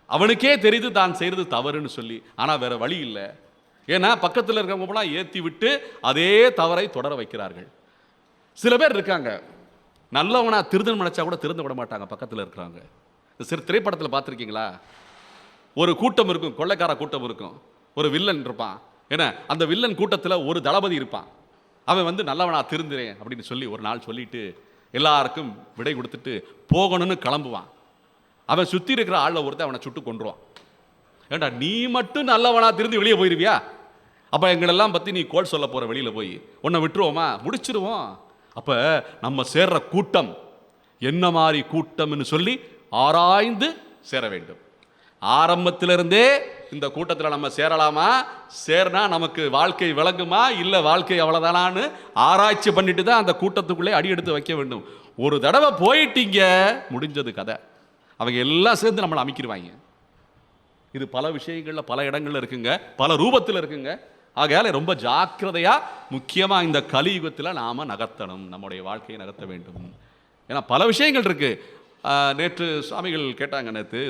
அவனுக்கே தெரியுது தான் செய்யறது தவறுன்னு சொல்லி, ஆனா வேற வழி இல்லை. ஏன்னா பக்கத்தில் இருக்கவங்க ஏற்றி விட்டு அதே தவறை தொடர வைக்கிறார்கள். சில பேர் இருக்காங்க நல்லவனா திருதன் நினைச்சா கூட திருந்த விட மாட்டாங்க பக்கத்தில் இருக்கிறாங்க. சிறு திரைப்படத்தில் பார்த்துருக்கீங்களா? ஒரு கூட்டம் இருக்கும், கொள்ளைக்கார கூட்டம் இருக்கும், ஒரு வில்லன் இருப்பான். ஏன்னா அந்த வில்லன் கூட்டத்தில் ஒரு தளபதி இருப்பான். அவன் நல்லவனா திருந்துறேன் அப்படின்னு சொல்லி ஒரு நாள் சொல்லிட்டு எல்லாருக்கும் விடை கொடுத்துட்டு போகணும்னு கிளம்புவான். அவன் சுற்றி இருக்கிற ஆளில் ஒருத்தன் அவனை சுட்டு கொன்றுவான். ஏண்டா நீ மட்டும் நல்லவனா திருந்து வெளியே போயிருவியா? அப்போ எங்களெல்லாம் பற்றி நீ கோல் சொல்ல போகிற வெளியில் போய் உன்னை விட்டுருவோமா? முடிச்சிருவோம். அப்போ நம்ம சேர்ற கூட்டம் என்ன மாதிரி கூட்டம்னு சொல்லி ஆராய்ந்து சேர வேண்டும். ஆரம்பத்திலிருந்தே இந்த கூட்டத்தில் நம்ம சேரலாமா, சேர்னா நமக்கு வாழ்க்கை விளங்குமா, இல்லை வாழ்க்கை அவ்வளோதானான்னு ஆராய்ச்சி பண்ணிட்டு தான் அந்த கூட்டத்துக்குள்ளே அடி எடுத்து வைக்க வேண்டும். ஒரு தடவை போயிட்டீங்க, முடிஞ்சது கதை. அவங்க எல்லாம் சேர்ந்து நம்மளை அமைக்கிடுவாங்க. இது பல விஷயங்களில் பல இடங்கள்ல இருக்குங்க, பல ரூபத்தில் இருக்குங்க. ஆகையால ரொம்ப ஜாக்கிரதையா முக்கியமாக இந்த கலியுகத்தில் நாம நகர்த்தணும், நம்முடைய வாழ்க்கையை நகர்த்த வேண்டும். ஏன்னா பல விஷயங்கள் இருக்கு. நேற்று சுவாமிகள் கேட்டாங்க, நேற்று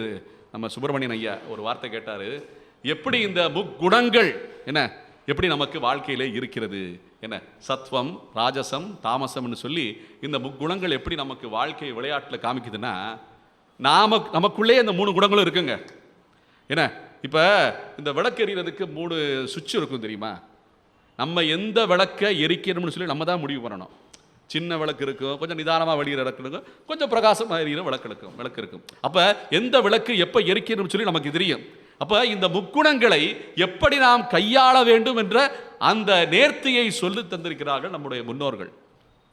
நம்ம சுப்பிரமணியன் ஐயா ஒரு வார்த்தை கேட்டார், எப்படி இந்த முக்குணங்கள் என்ன எப்படி நமக்கு வாழ்க்கையிலே இருக்கிறது, என்ன சத்வம் ராஜசம் தாமசம்னு சொல்லி இந்த முக்குணங்கள் எப்படி நமக்கு வாழ்க்கை விளையாட்டில் காமிக்குதுன்னா, நமக்குள்ளே இந்த 3 குணங்களும் இருக்குங்க. என்ன இப்போ இந்த விளக்கு எரியறதுக்கு 3 சுவிட்ச் இருக்கும் தெரியுமா? நம்ம எந்த விளக்கை எரிக்கணும்னு சொல்லி நம்ம தான் முடிவு பண்ணணும். சின்ன விளக்கு இருக்கும், கொஞ்சம் நிதானமாக வெளியிற விளக்கு இருக்கும், கொஞ்சம் பிரகாசமாக எரியிற விளக்கு இருக்கும். அப்போ எந்த விளக்கு எப்போ எரிக்கணும்னு சொல்லி நமக்கு தெரியும். அப்போ இந்த முக்குணங்களை எப்படி நாம் கையாள வேண்டும் என்ற அந்த நேர்த்தியை சொல்லி தந்திருக்கிறார்கள் நம்முடைய முன்னோர்கள்.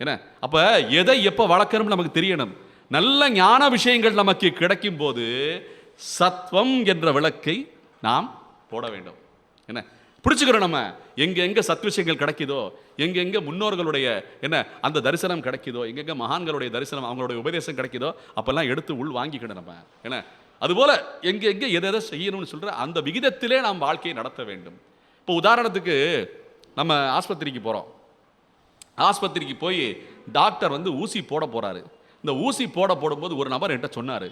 என்ன அப்போ எதை எப்போ வளர்க்கணும்னு நமக்கு தெரியணும். நல்ல ஞான விஷயங்கள் நமக்கு கிடைக்கும் போது சத்வம் என்ற விளக்கை நாம் போட வேண்டும். என்ன பிடிச்சுக்கிறோம், நம்ம எங்க சத் விஷயங்கள் கிடைக்குதோ, எங்க முன்னோர்களுடைய என்ன அந்த தரிசனம் கிடைக்குதோ, எங்க மகான்களுடைய தரிசனம் அவங்களுடைய உபதேசம் கிடைக்குதோ அப்பெல்லாம் எடுத்து உள் வாங்கிக்கணும் நம்ம. என்ன அதுபோல எங்க எதை செய்யணும்னு சொல்ற அந்த விகிதத்திலே நாம் வாழ்க்கையை நடத்த வேண்டும். இப்போ உதாரணத்துக்கு நம்ம ஆஸ்பத்திரிக்கு போறோம். ஆஸ்பத்திரிக்கு போய் டாக்டர் ஊசி போட போறாரு. இந்த ஊசி போடும்போது ஒரு நபர் என்கிட்ட சொன்னாரு,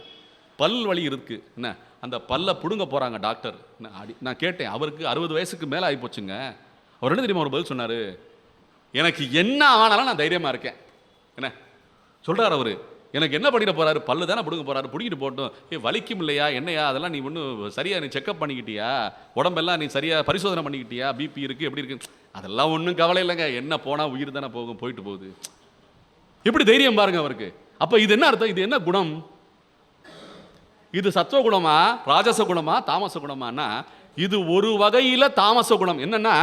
பல் வலி இருக்கு, என்ன அந்த பல்ல பிடுங்க போறாங்க டாக்டர். நான் கேட்டேன், அவருக்கு 60 வயசுக்கு மேலே ஆகி போச்சுங்க. அவர் என்ன தெரியுமா ஒரு பதில் சொன்னாரு, எனக்கு என்ன ஆனாலும் நான் தைரியமா இருக்கேன். என்ன சொல்றாரு அவரு, எனக்கு என்ன பண்ணிட போறாரு, பல்லு தானே பிடுங்க போறாரு, பிடிக்கிட்டு போட்டோம், வலிக்கும் இல்லையா என்னையா, அதெல்லாம் நீ ஒன்றும் சரியா நீ செக்அப் பண்ணிக்கிட்டியா, உடம்பெல்லாம் நீ சரியா பரிசோதனை பண்ணிக்கிட்டியா, பிபி இருக்கு எப்படி இருக்கு, அதெல்லாம் ஒன்றும் கவலை இல்லைங்க, என்ன போனா உயிர் தானே போகும், போயிட்டு போகுது. எப்படி தைரியம் பாருங்க அவருக்கு. அப்ப இது என்ன அர்த்தம், இது என்ன குணம், இது சத்துவ குணமா ராஜச குணமா தாமச குணமானா, இது ஒரு வகையில தாமச குணம். என்னன்னா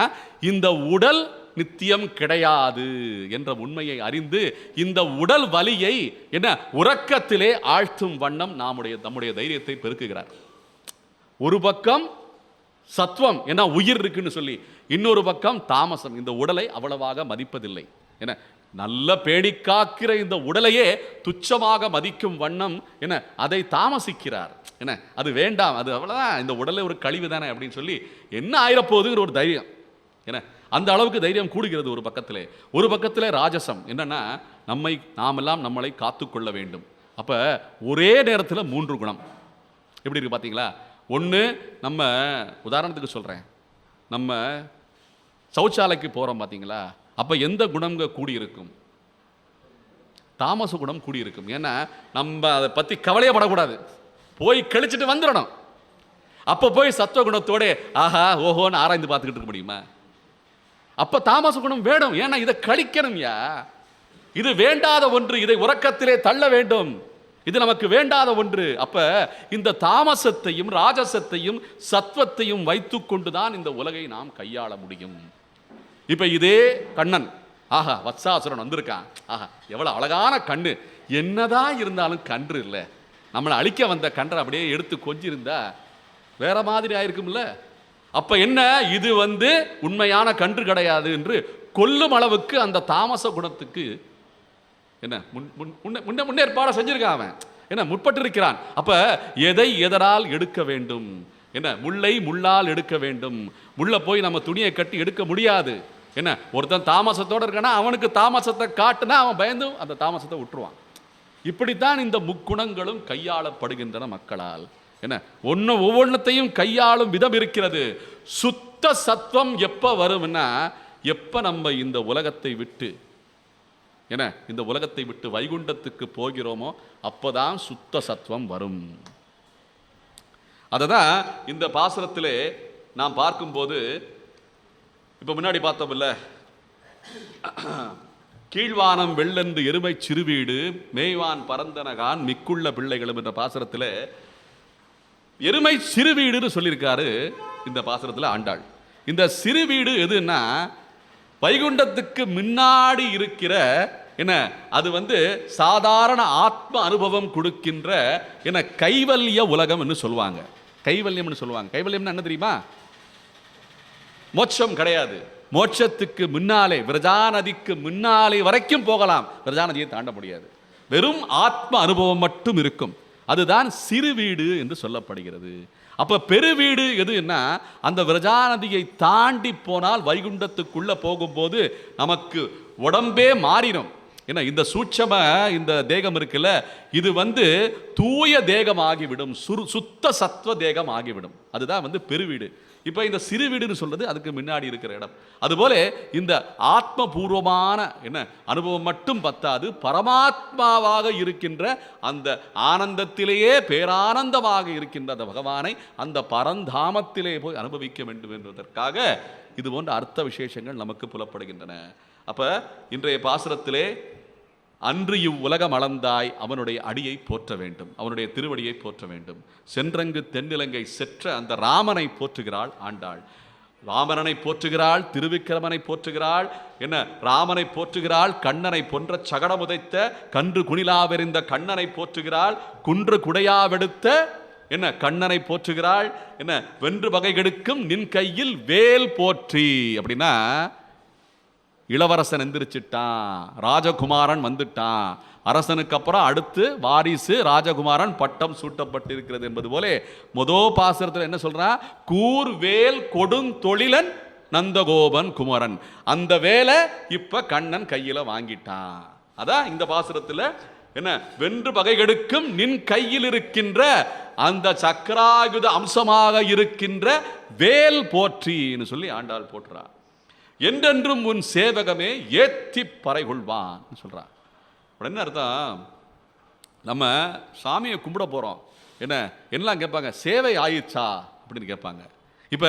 இந்த உடல் நித்தியம் கிடையாது என்ற உண்மையை அறிந்து இந்த உடல் வலியை என்ன உறக்கத்திலே ஆழ்த்தும் வண்ணம் நம்முடைய தைரியத்தை பெருக்குகிறார். ஒரு பக்கம் சத்துவம் என்ன உயிர் இருக்குன்னு சொல்லி, இன்னொரு பக்கம் தாமசம் இந்த உடலை அவ்வளவாக மதிப்பதில்லை. என்ன நல்ல பேணி காக்கிற இந்த உடலையே துச்சமாக மதிக்கும் வண்ணம் என்ன அதை தாமசிக்கிறார். என்ன அது வேண்டாம், அது அவ்வளவுதான், இந்த உடலை ஒரு கழிவு தானே அப்படின்னு சொல்லி என்ன ஆயிரப்போகுதுங்கிற ஒரு தைரியம். என்ன அந்த அளவுக்கு தைரியம் கூடுகிறது ஒரு பக்கத்திலே ராஜசம் என்னன்னா நாமெல்லாம் நம்மளை காத்துக்கொள்ள வேண்டும். அப்ப ஒரே நேரத்தில் 3 குணம் எப்படி இருக்கு பாத்தீங்களா? ஒன்று, நம்ம உதாரணத்துக்கு சொல்றேன், நம்ம சௌச்சாலைக்கு போறோம் பாத்தீங்களா, அப்ப எந்த குணங்க கூடியிருக்கும்? தாமச குணம் கூடியிருக்கும். ஏன்னா நம்ம அதை பத்தி கவலையப்படக்கூடாது, போய் கழிச்சுட்டு வந்துடணும். அப்ப போய் சத்துவ குணத்தோட ஆஹா ஓஹோன்னு ஆராய்ந்து பார்த்துக்கிட்டு இருக்க முடியுமா? அப்ப தாமச குணம் வேணும். ஏன்னா இதை கழிக்கணும், இது வேண்டாத ஒன்று, இதை உறக்கத்திலே தள்ள வேண்டும், இது நமக்கு வேண்டாத ஒன்று. அப்ப இந்த தாமசத்தையும் ராஜசத்தையும் சத்வத்தையும் வைத்துக் கொண்டுதான் இந்த உலகை நாம் கையாள முடியும். இப்ப இதே கண்ணன், ஆஹா வத்சாசுரன் வந்திருக்கான், ஆஹா எவ்வளவு அழகான கண்ணு, என்னதான் இருந்தாலும் கன்று இல்லை, நம்மளை அழிக்க வந்த கன்றை அப்படியே எடுத்து கொஞ்சிருந்தா வேற மாதிரி ஆயிருக்கும்ல. அப்ப என்ன, இது உண்மையான கன்று கிடையாது என்று கொல்லும் அளவுக்கு அந்த தாமச குணத்துக்கு என்ன முன்னேற்பாட செஞ்சிருக்கான் அவன், என்ன முற்பட்டு இருக்கிறான். அப்ப எதை எதனால் எடுக்க வேண்டும், என்ன முள்ளை முள்ளால் எடுக்க வேண்டும். முள்ள போய் நம்ம துணியை கட்டி எடுக்க முடியாது. என்ன ஒருத்தன் தாமசத்தோட இருக்கானா அவனுக்கு தாமசத்தை காட்டுனா அவன் பயந்து அந்த தாமசத்தை விட்டுருவான். இப்படித்தான் இந்த முக்குணங்களும் கையாளப்படுகின்றன மக்களால். என்ன ஒவ்வொன்றத்தையும் கையாளும் விதம் இருக்கிறது. சுத்த சத்துவம் எப்ப வரும்னா, எப்ப நம்ம இந்த உலகத்தை விட்டு இந்த உலகத்தை விட்டு வைகுண்டத்துக்கு போகிறோமோ அப்பதான் சுத்த சத்துவம் வரும். அததான் இந்த பாசுரத்திலே நாம் பார்க்கும்போது, இப்ப முன்னாடி பார்த்தோம்ல, கீழ்வானம் வெள்ளென்று எருமை சிறுவீடு மேய்வான் பரந்தனகான் மிக்குள்ள பிள்ளைகளும் என்ற பாசுரத்தில் எருமை சிறுவீடுன்னு சொல்லியிருக்காரு இந்த பாசுரத்தில் ஆண்டாள். இந்த சிறு வீடு எதுன்னா வைகுண்டத்துக்கு முன்னாடி இருக்கிற என்ன, அது வந்து சாதாரண ஆத்ம அனுபவம் கொடுக்கின்ற என்ன கைவல்ய உலகம் என்று சொல்லுவாங்க. கைவல்யம்னு சொல்லுவாங்க. கைவல்யம்னா என்ன தெரியுமா? மோட்சம் கிடையாது. மோட்சத்துக்கு முன்னாலே விரஜா நதிக்கு முன்னாலே வரைக்கும் போகலாம், விரஜா நதியை தாண்ட முடியாது. வெறும் ஆத்ம அனுபவம் மட்டும் இருக்கும். அதுதான் சிறு வீடு என்று சொல்லப்படுகிறது. அப்ப பெருவீடு எதுன்னா அந்த விரஜா நதியை தாண்டி போனால் வைகுண்டத்துக்குள்ள போகும்போது நமக்கு உடம்பே மாறிடும். ஏன்னா இந்த சூட்சம இந்த தேகம் இருக்குல்ல, இது வந்து தூய தேகம் ஆகிவிடும், சுத்த சத்வ தேகம் ஆகிவிடும். அதுதான் வந்து பெருவீடு. இப்போ இந்த சிறு வீடுன்னு சொல்றது அதுக்கு முன்னாடி இருக்கிற இடம். அதுபோல இந்த ஆத்ம பூர்வமான என்ன அனுபவம் மட்டும் பத்தாது, பரமாத்மாவாக இருக்கின்ற அந்த ஆனந்தத்திலேயே பேரானந்தமாக இருக்கின்ற அந்த பகவானை அந்த பரந்தாமத்திலே போய் அனுபவிக்க வேண்டும் என்பதற்காக இது போன்ற அர்த்த விசேஷங்கள் நமக்கு புலப்படுகின்றன. அப்ப இன்றைய பாசுரத்திலே அன்று இவ்வுலகம் அளந்தாய் அவனுடைய அடியை போற்ற வேண்டும், அவனுடைய திருவடியை போற்ற வேண்டும். சென்றங்கு தென்னிலங்கை செற்ற அந்த ராமனை போற்றுகிறாள் ஆண்டாள். ராமனை போற்றுகிறாள், திருவிக்கிரமனை போற்றுகிறாள், என்ன ராமனை போற்றுகிறாள், கண்ணனை பொன்ற சகடமுதைத்த கன்று குணிலாவெறிந்த கண்ணனை போற்றுகிறாள், குன்று குடையாவெடுத்த என்ன கண்ணனை போற்றுகிறாள், என்ன வென்று வகை கெடுக்கும் நின் கையில் வேல் போற்றி. அப்படின்னா இளவரசன் எந்திரிச்சிட்டான், ராஜகுமாரன் வந்துட்டான், அரசனுக்கு அப்புறம் அடுத்து வாரிசு ராஜகுமாரன் பட்டம் சூட்டப்பட்டிருக்கிறது என்பது போல முதோ பாசுரத்தில் என்ன சொல்றான்? கூர்வேல் கொடுந்தொழிலன் நந்தகோபன் குமரன். அந்த வேலை இப்ப கண்ணன் கையில வாங்கிட்டான். அதான் இந்த பாசுரத்தில் என்ன வென்று பகை கெடுக்கும் நின் கையில் இருக்கின்ற அந்த சக்கராயுத அம்சமாக இருக்கின்ற வேல் போற்றின்னு சொல்லி ஆண்டாள் போற்றுறார். என்றென்றும் உன் சேவகமே ஏத்தி பறை கொள்வான் சொல்றான். என்ன அர்த்தம்? நம்ம சாமியை கும்பிட போறோம், என்னெல்லாம் கேட்பாங்க, சேவை ஆயிடுச்சா அப்படின்னு கேட்பாங்க. இப்ப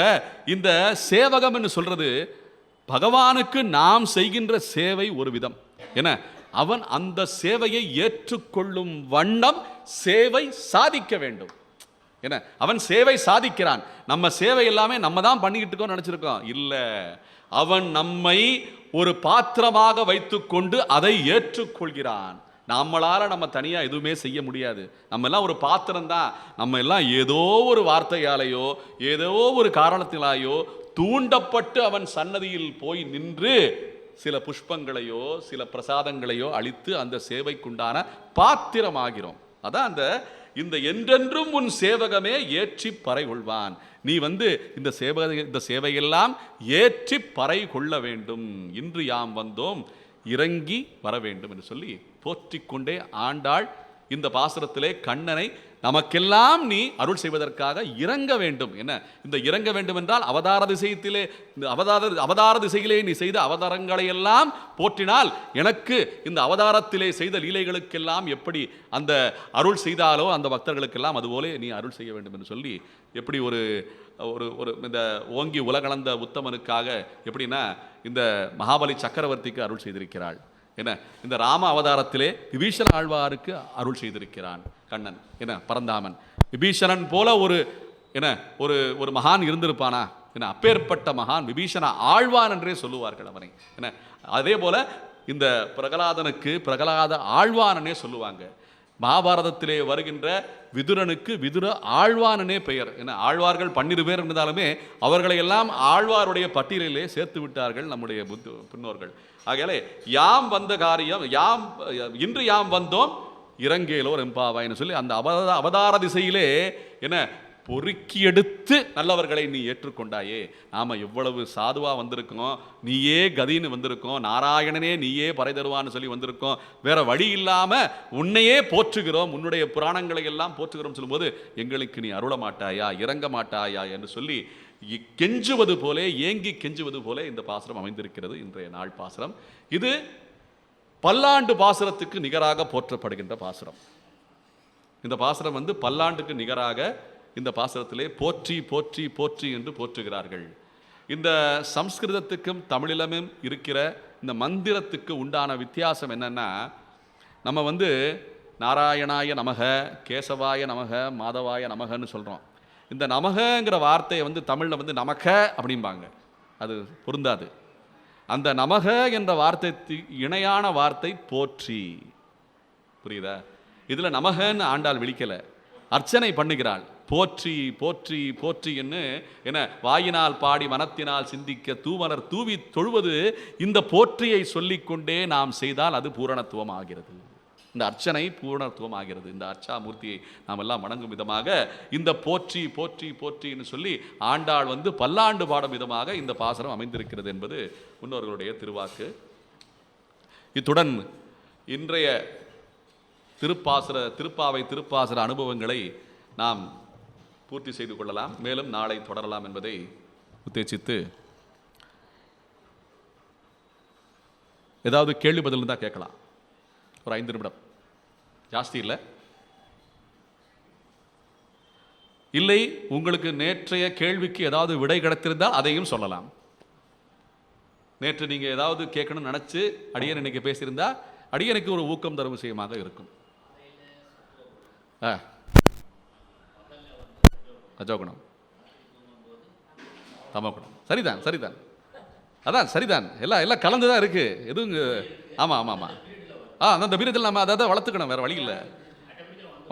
இந்த சேவகம் சொல்றது பகவானுக்கு நாம் செய்கின்ற சேவை ஒரு விதம். அவன் அந்த சேவையை ஏற்றுக்கொள்ளும் வண்ணம் சேவை சாதிக்க வேண்டும். அவன் சேவை சாதிக்கிறான். நம்ம சேவை எல்லாமே நம்ம தான் பண்ணிக்கிட்டு இருக்கோம் நினைச்சிருக்கோம். இல்ல, அவன் நம்மை ஒரு பாத்திரமாக வைத்துக்கொண்டு அதை ஏற்றுக்கொள்கிறான். நம்மளால நம்ம தனியா எதுவுமே செய்ய முடியாது. நம்ம எல்லாம் ஒரு பாத்திரம் தான். நம்ம எல்லாம் ஏதோ ஒரு வார்த்தையாலேயோ ஏதோ ஒரு காரணத்திலாயோ தூண்டப்பட்டு அவன் சன்னதியில் போய் நின்று சில புஷ்பங்களையோ சில பிரசாதங்களையோ அளித்து அந்த சேவைக்குண்டான பாத்திரமாகிறோம். அதான் அந்த இந்த என்றென்றும் உன் சேவகமே ஏற்றி பறை கொள்வான். நீ இந்த சேவையெல்லாம் ஏற்றி பறை கொள்ள வேண்டும். இன்று யாம் வந்தோம், இறங்கி வர வேண்டும் என்று சொல்லி போற்றிக்கொண்டே ஆண்டாள் இந்த பாசுரத்திலே கண்ணனை நமக்கெல்லாம் நீ அருள் செய்வதற்காக இறங்க வேண்டும். இந்த இறங்க வேண்டும் என்றால் அவதார திசையிலே நீ செய்த அவதாரங்களை எல்லாம் போற்றினால் எனக்கு இந்த அவதாரத்திலே செய்த லீலைகளுக்கெல்லாம் எப்படி அந்த அருள் செய்தாலோ அந்த பக்தர்களுக்கெல்லாம் அதுபோல நீ அருள் செய்ய வேண்டும் என்று சொல்லி எப்படி ஒரு இந்த ஓங்கி உலகளந்த உத்தமனுக்காக எப்படின்னா இந்த மகாபலி சக்கரவர்த்திக்கு அருள் செய்திருக்கிறாள். இந்த ராம அவதாரத்திலே விபீஷண ஆழ்வாருக்கு அருள் செய்திருக்கிறான் கண்ணன். பரந்தாமன் விபீஷணன் போல ஒரு மகான் இருந்திருப்பானா? அப்பேற்பட்ட மகான் விபீஷண ஆழ்வான் என்றே சொல்லுவார்கள் அவனை. அதே போல இந்த பிரகலாதனுக்கு பிரகலாத ஆழ்வானே சொல்லுவாங்க. மகாபாரதத்திலே வருகின்ற விதுரனுக்கு விதுர ஆழ்வானே பெயர். ஆழ்வார்கள் 12 பேர் இருந்தாலுமே அவர்களை எல்லாம் ஆழ்வாருடைய பட்டியலிலே சேர்த்து விட்டார்கள் நம்முடைய பின்னோர்கள். ஆகையாலே யாம் வந்த காரியம் இன்று யாம் வந்தோம் இறங்கேலோர் எம்பாவாய்னு சொல்லி அந்த அவதார திசையிலே பொறுக்கி எடுத்து நல்லவர்களை நீ ஏற்றுக்கொண்டாயே. நாம எவ்வளவு சாதுவா வந்திருக்கோம், நீயே கதின்னு வந்திருக்கோம், நாராயணனே நீயே பறை தருவான்னு சொல்லி வந்திருக்கோம், வேற வழி இல்லாம உன்னையே போற்றுகிறோம், உன்னுடைய புராணங்களை எல்லாம் போற்றுகிறோம் சொல்லும்போது எங்களுக்கு நீ அருள மாட்டாயா, இறங்க மாட்டாயா என்று சொல்லி கெஞ்சுவது போல, ஏங்கி கெஞ்சுவது போல இந்த பாசுரம் அமைந்திருக்கிறது. இன்றைய நாள் பாசுரம் இது பல்லாண்டு பாசுரத்துக்கு நிகராக போற்றப்படுகின்ற பாசுரம். இந்த பாசுரம் பல்லாண்டுக்கு நிகராக இந்த பாசுரத்திலே போற்றி போற்றி போற்றி என்று போற்றுகிறார்கள். இந்த சம்ஸ்கிருதத்துக்கும் தமிழிலும் இருக்கிற இந்த மந்திரத்துக்கு உண்டான வித்தியாசம் என்னன்னா, நம்ம நாராயணாய நமக, கேசவாய நமக, மாதவாய நமகன்னு சொல்கிறோம். இந்த நமகங்கிற வார்த்தையை தமிழில் நமக அப்படிம்பாங்க, அது பொருந்தாது. அந்த நமக என்ற வார்த்தைக்கு இணையான வார்த்தை போற்றி. புரியுதா? இதுல நமகன்னு ஆண்டாள் விழிக்கல, அர்ச்சனை பண்ணுகிறாள். போற்றி போற்றி போற்றி என்ன வாயினால் பாடி மனத்தினால் சிந்திக்க தூமலர் தூவி தொழுவது. இந்த போற்றியை சொல்லிக்கொண்டே நாம் செய்தால் அது பூரணத்துவம் ஆகிறது. இந்த அர்ச்சனை பூரணத்துவம் ஆகிறது. இந்த அர்ச்சாமூர்த்தியை நாம் எல்லாம் வணங்கும் விதமாக இந்த போற்றி போற்றி போற்றின்னு சொல்லி ஆண்டாள் பல்லாண்டு பாடும் விதமாக இந்த பாசனம் அமைந்திருக்கிறது என்பது முன்னோர்களுடைய திருவாக்கு. இத்துடன் இன்றைய திருப்பாவை திருப்பாசர அனுபவங்களை நாம் பூர்த்தி செய்து கொள்ளலாம். மேலும் நாளை தொடரலாம் என்பதை உத்தேசித்து, ஏதாவது கேள்வி பதில் இருந்தால் கேட்கலாம். ஒரு 5 நிமிடம், ஜாஸ்தி இல்லை. இல்லை உங்களுக்கு நேற்றைய கேள்விக்கு ஏதாவது விடை கிடைத்திருந்தால் அதையும் சொல்லலாம். நேற்று நீங்கள் ஏதாவது கேட்கணும்னு நினச்சி அடியன் இன்னைக்கு பேசியிருந்தா அடியனுக்கு ஒரு ஊக்கம் தரும் விஷயமாக இருக்கும். ரஜோகுணம், தமோகுணம், சரிதான் சரிதான், அதான் சரிதான், எல்லாம் கலந்து தான் இருக்கு. எதுவும் ஆமாம் ஆமாம் ஆமாம். அந்த பீரியத்தில் நம்ம அதை வளர்த்துக்கணும், வேற வழி இல்லை.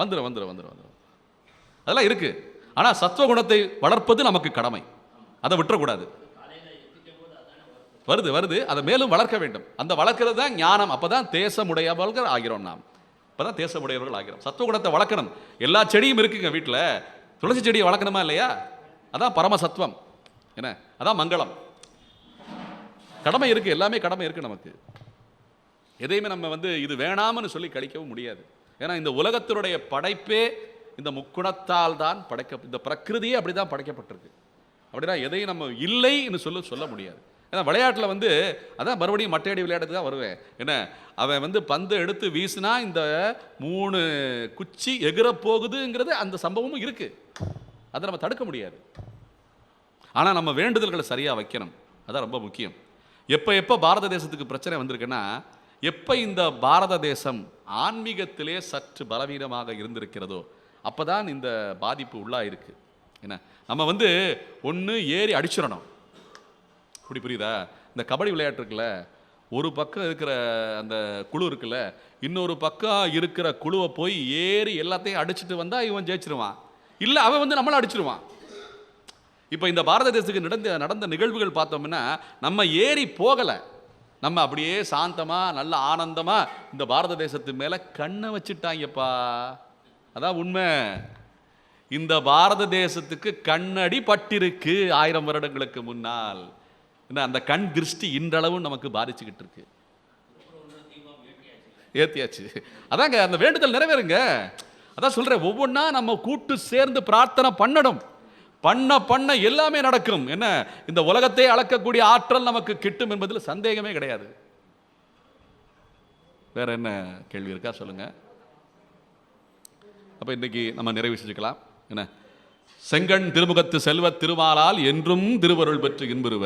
வந்துடும் அதெல்லாம் இருக்கு. ஆனால் சத்துவகுணத்தை வளர்ப்பது நமக்கு கடமை, அதை விட்டுறக்கூடாது. வருது அதை மேலும் வளர்க்க வேண்டும். அந்த வளர்க்கிறது தான் ஞானம். அப்பதான் தேசமுடையவர்கள் ஆகிறோம். நாம் அப்பதான் தேசமுடையவர்கள் ஆகிறோம். சத்துவகுணத்தை வளர்க்கணும். எல்லா செடியும் இருக்குங்க வீட்டில், துளசி செடியை வளர்க்கணுமா இல்லையா? அதான் பரமசத்துவம், என்ன அதான் மங்களம். கடமை இருக்கு, எல்லாமே கடமை இருக்கு நமக்கு. எதையுமே நம்ம இது வேணாம்னு சொல்லி கழிக்கவும் முடியாது. ஏன்னா இந்த உலகத்தினுடைய படைப்பே இந்த முக்குணத்தால் தான் இந்த பிரகிருதியே அப்படிதான் படைக்கப்பட்டிருக்கு. அப்படின்னா எதையும் நம்ம இல்லைன்னு சொல்ல முடியாது. ஏன்னா விளையாட்டில் அதான் மறுபடியும் மட்டையடி விளையாட்டுக்கு தான் வருவேன். என்ன அவன் பந்து எடுத்து வீசினா இந்த 3 குச்சி எகிர போகுதுங்கிறது அந்த சம்பவமும் இருக்கு. அதை நம்ம தடுக்க முடியாது. ஆனால் நம்ம வேண்டுதல்களை சரியாக வைக்கணும், அதான் ரொம்ப முக்கியம். எப்போ பாரத தேசத்துக்கு பிரச்சனை வந்திருக்குன்னா, எப்போ இந்த பாரத தேசம் ஆன்மீகத்திலே சற்று பலவீனமாக இருந்திருக்கிறதோ அப்போதான் இந்த பாதிப்பு உள்ளாயிருக்கு. என்ன நம்ம ஒன்று ஏறி அடிச்சிடணும். இப்படி புரியுதா? இந்த கபடி விளையாட்டு இருக்குல்ல, ஒரு பக்கம் இருக்கிற அந்த குழு இருக்குல்ல, இன்னொரு பக்கம் இருக்கிற குழுவை போய் ஏறி எல்லாத்தையும் அடிச்சுட்டு வந்தா இவன் ஜெயிச்சிருவான், இல்லை அவன் நம்மளை அடிச்சிருவான். இப்போ இந்த பாரத தேசத்துக்கு நடந்த நிகழ்வுகள் பார்த்தோம்னா நம்ம ஏறி போகலை, நம்ம அப்படியே சாந்தமா நல்ல ஆனந்தமா இந்த பாரத தேசத்து மேல கண்ணை வச்சுட்டாங்கப்பா. அதான் உண்மை. இந்த பாரத தேசத்துக்கு கண்ணடி பட்டிருக்கு 1000 வருடங்களுக்கு முன்னால். அந்த கண் திருஷ்டி இன்றளவும் நமக்கு பாதிச்சுக்கிட்டு இருக்கு. ஏத்தியாச்சு. அதாங்க அந்த வேண்டுதல் நிறைவேறுங்க. அதான் சொல்றேன், ஒவ்வொன்றா நம்ம கூட்டு சேர்ந்து பிரார்த்தனை பண்ணணும். பண்ண எல்லாமே நடக்கும். என்ன இந்த உலகத்தை அளக்கக்கூடிய ஆற்றல் நமக்கு கிட்டும் என்பதில் சந்தேகமே கிடையாது. வேற என்ன கேள்வி இருக்கா சொல்லுங்க. அப்ப இன்னைக்கு நம்ம நிறைவு செஞ்சுக்கலாம். என்ன செங்கண் திருமுகத்து செல்வ திருமாலால் என்றும் திருவருள் பெற்று இன்புறுவ.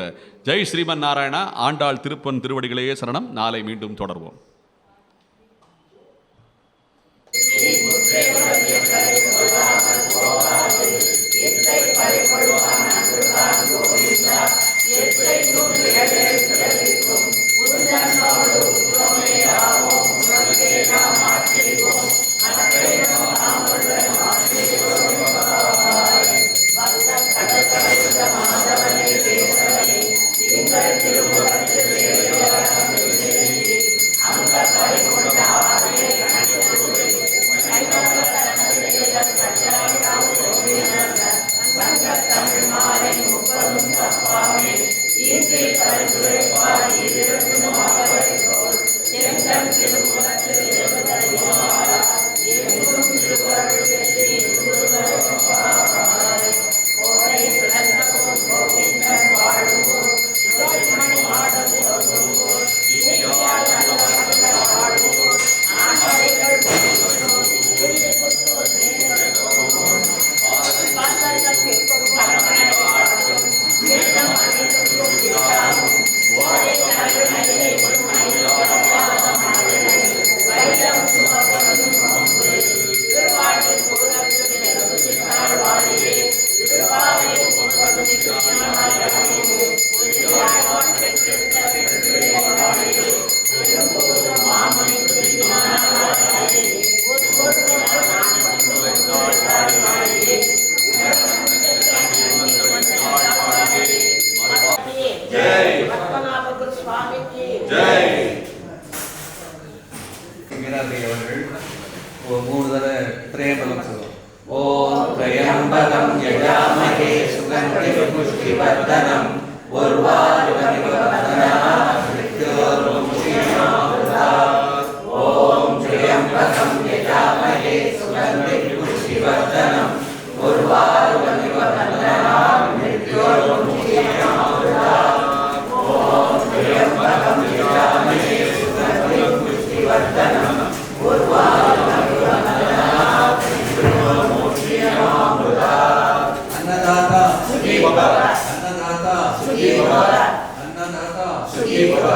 ஜெய் ஸ்ரீமன் நாராயணா. ஆண்டாள் திருப்பன் திருவடிகளே சரணம். நாளை மீண்டும் தொடர்வோம். மீனாட்சி அவர்கள் ஒரு 3 தடவை திரையம்பலம் சொல்லுவோம். ஓம் திரையம்பலம் யஜாமஹே சுகந்தி புஷ்டிவர்தனம் உர்வாருகமிவ வர்தனாத் மிருத்யோர்முக்திமாம்ருதாத். ஓம் திரையம்பலம் யஜாமஹே சுகந்தி புஷ்டிவர்தனம் உர்வாருகமிவ வர்தனாத் மிருத்யோர்முக்திமாம்ருதாத். ஓம் திரையம்பலம் யஜாமஹே சுகந்தி புஷ்டிவர்தனம் உர்வாருகமிவ வர்தனாத் மிருத்யோர்முக்திமாம்ருதாத். अन्नदाता सुखी भव, अन्नदाता सुखी भव, अन्नदाता सुखी भव.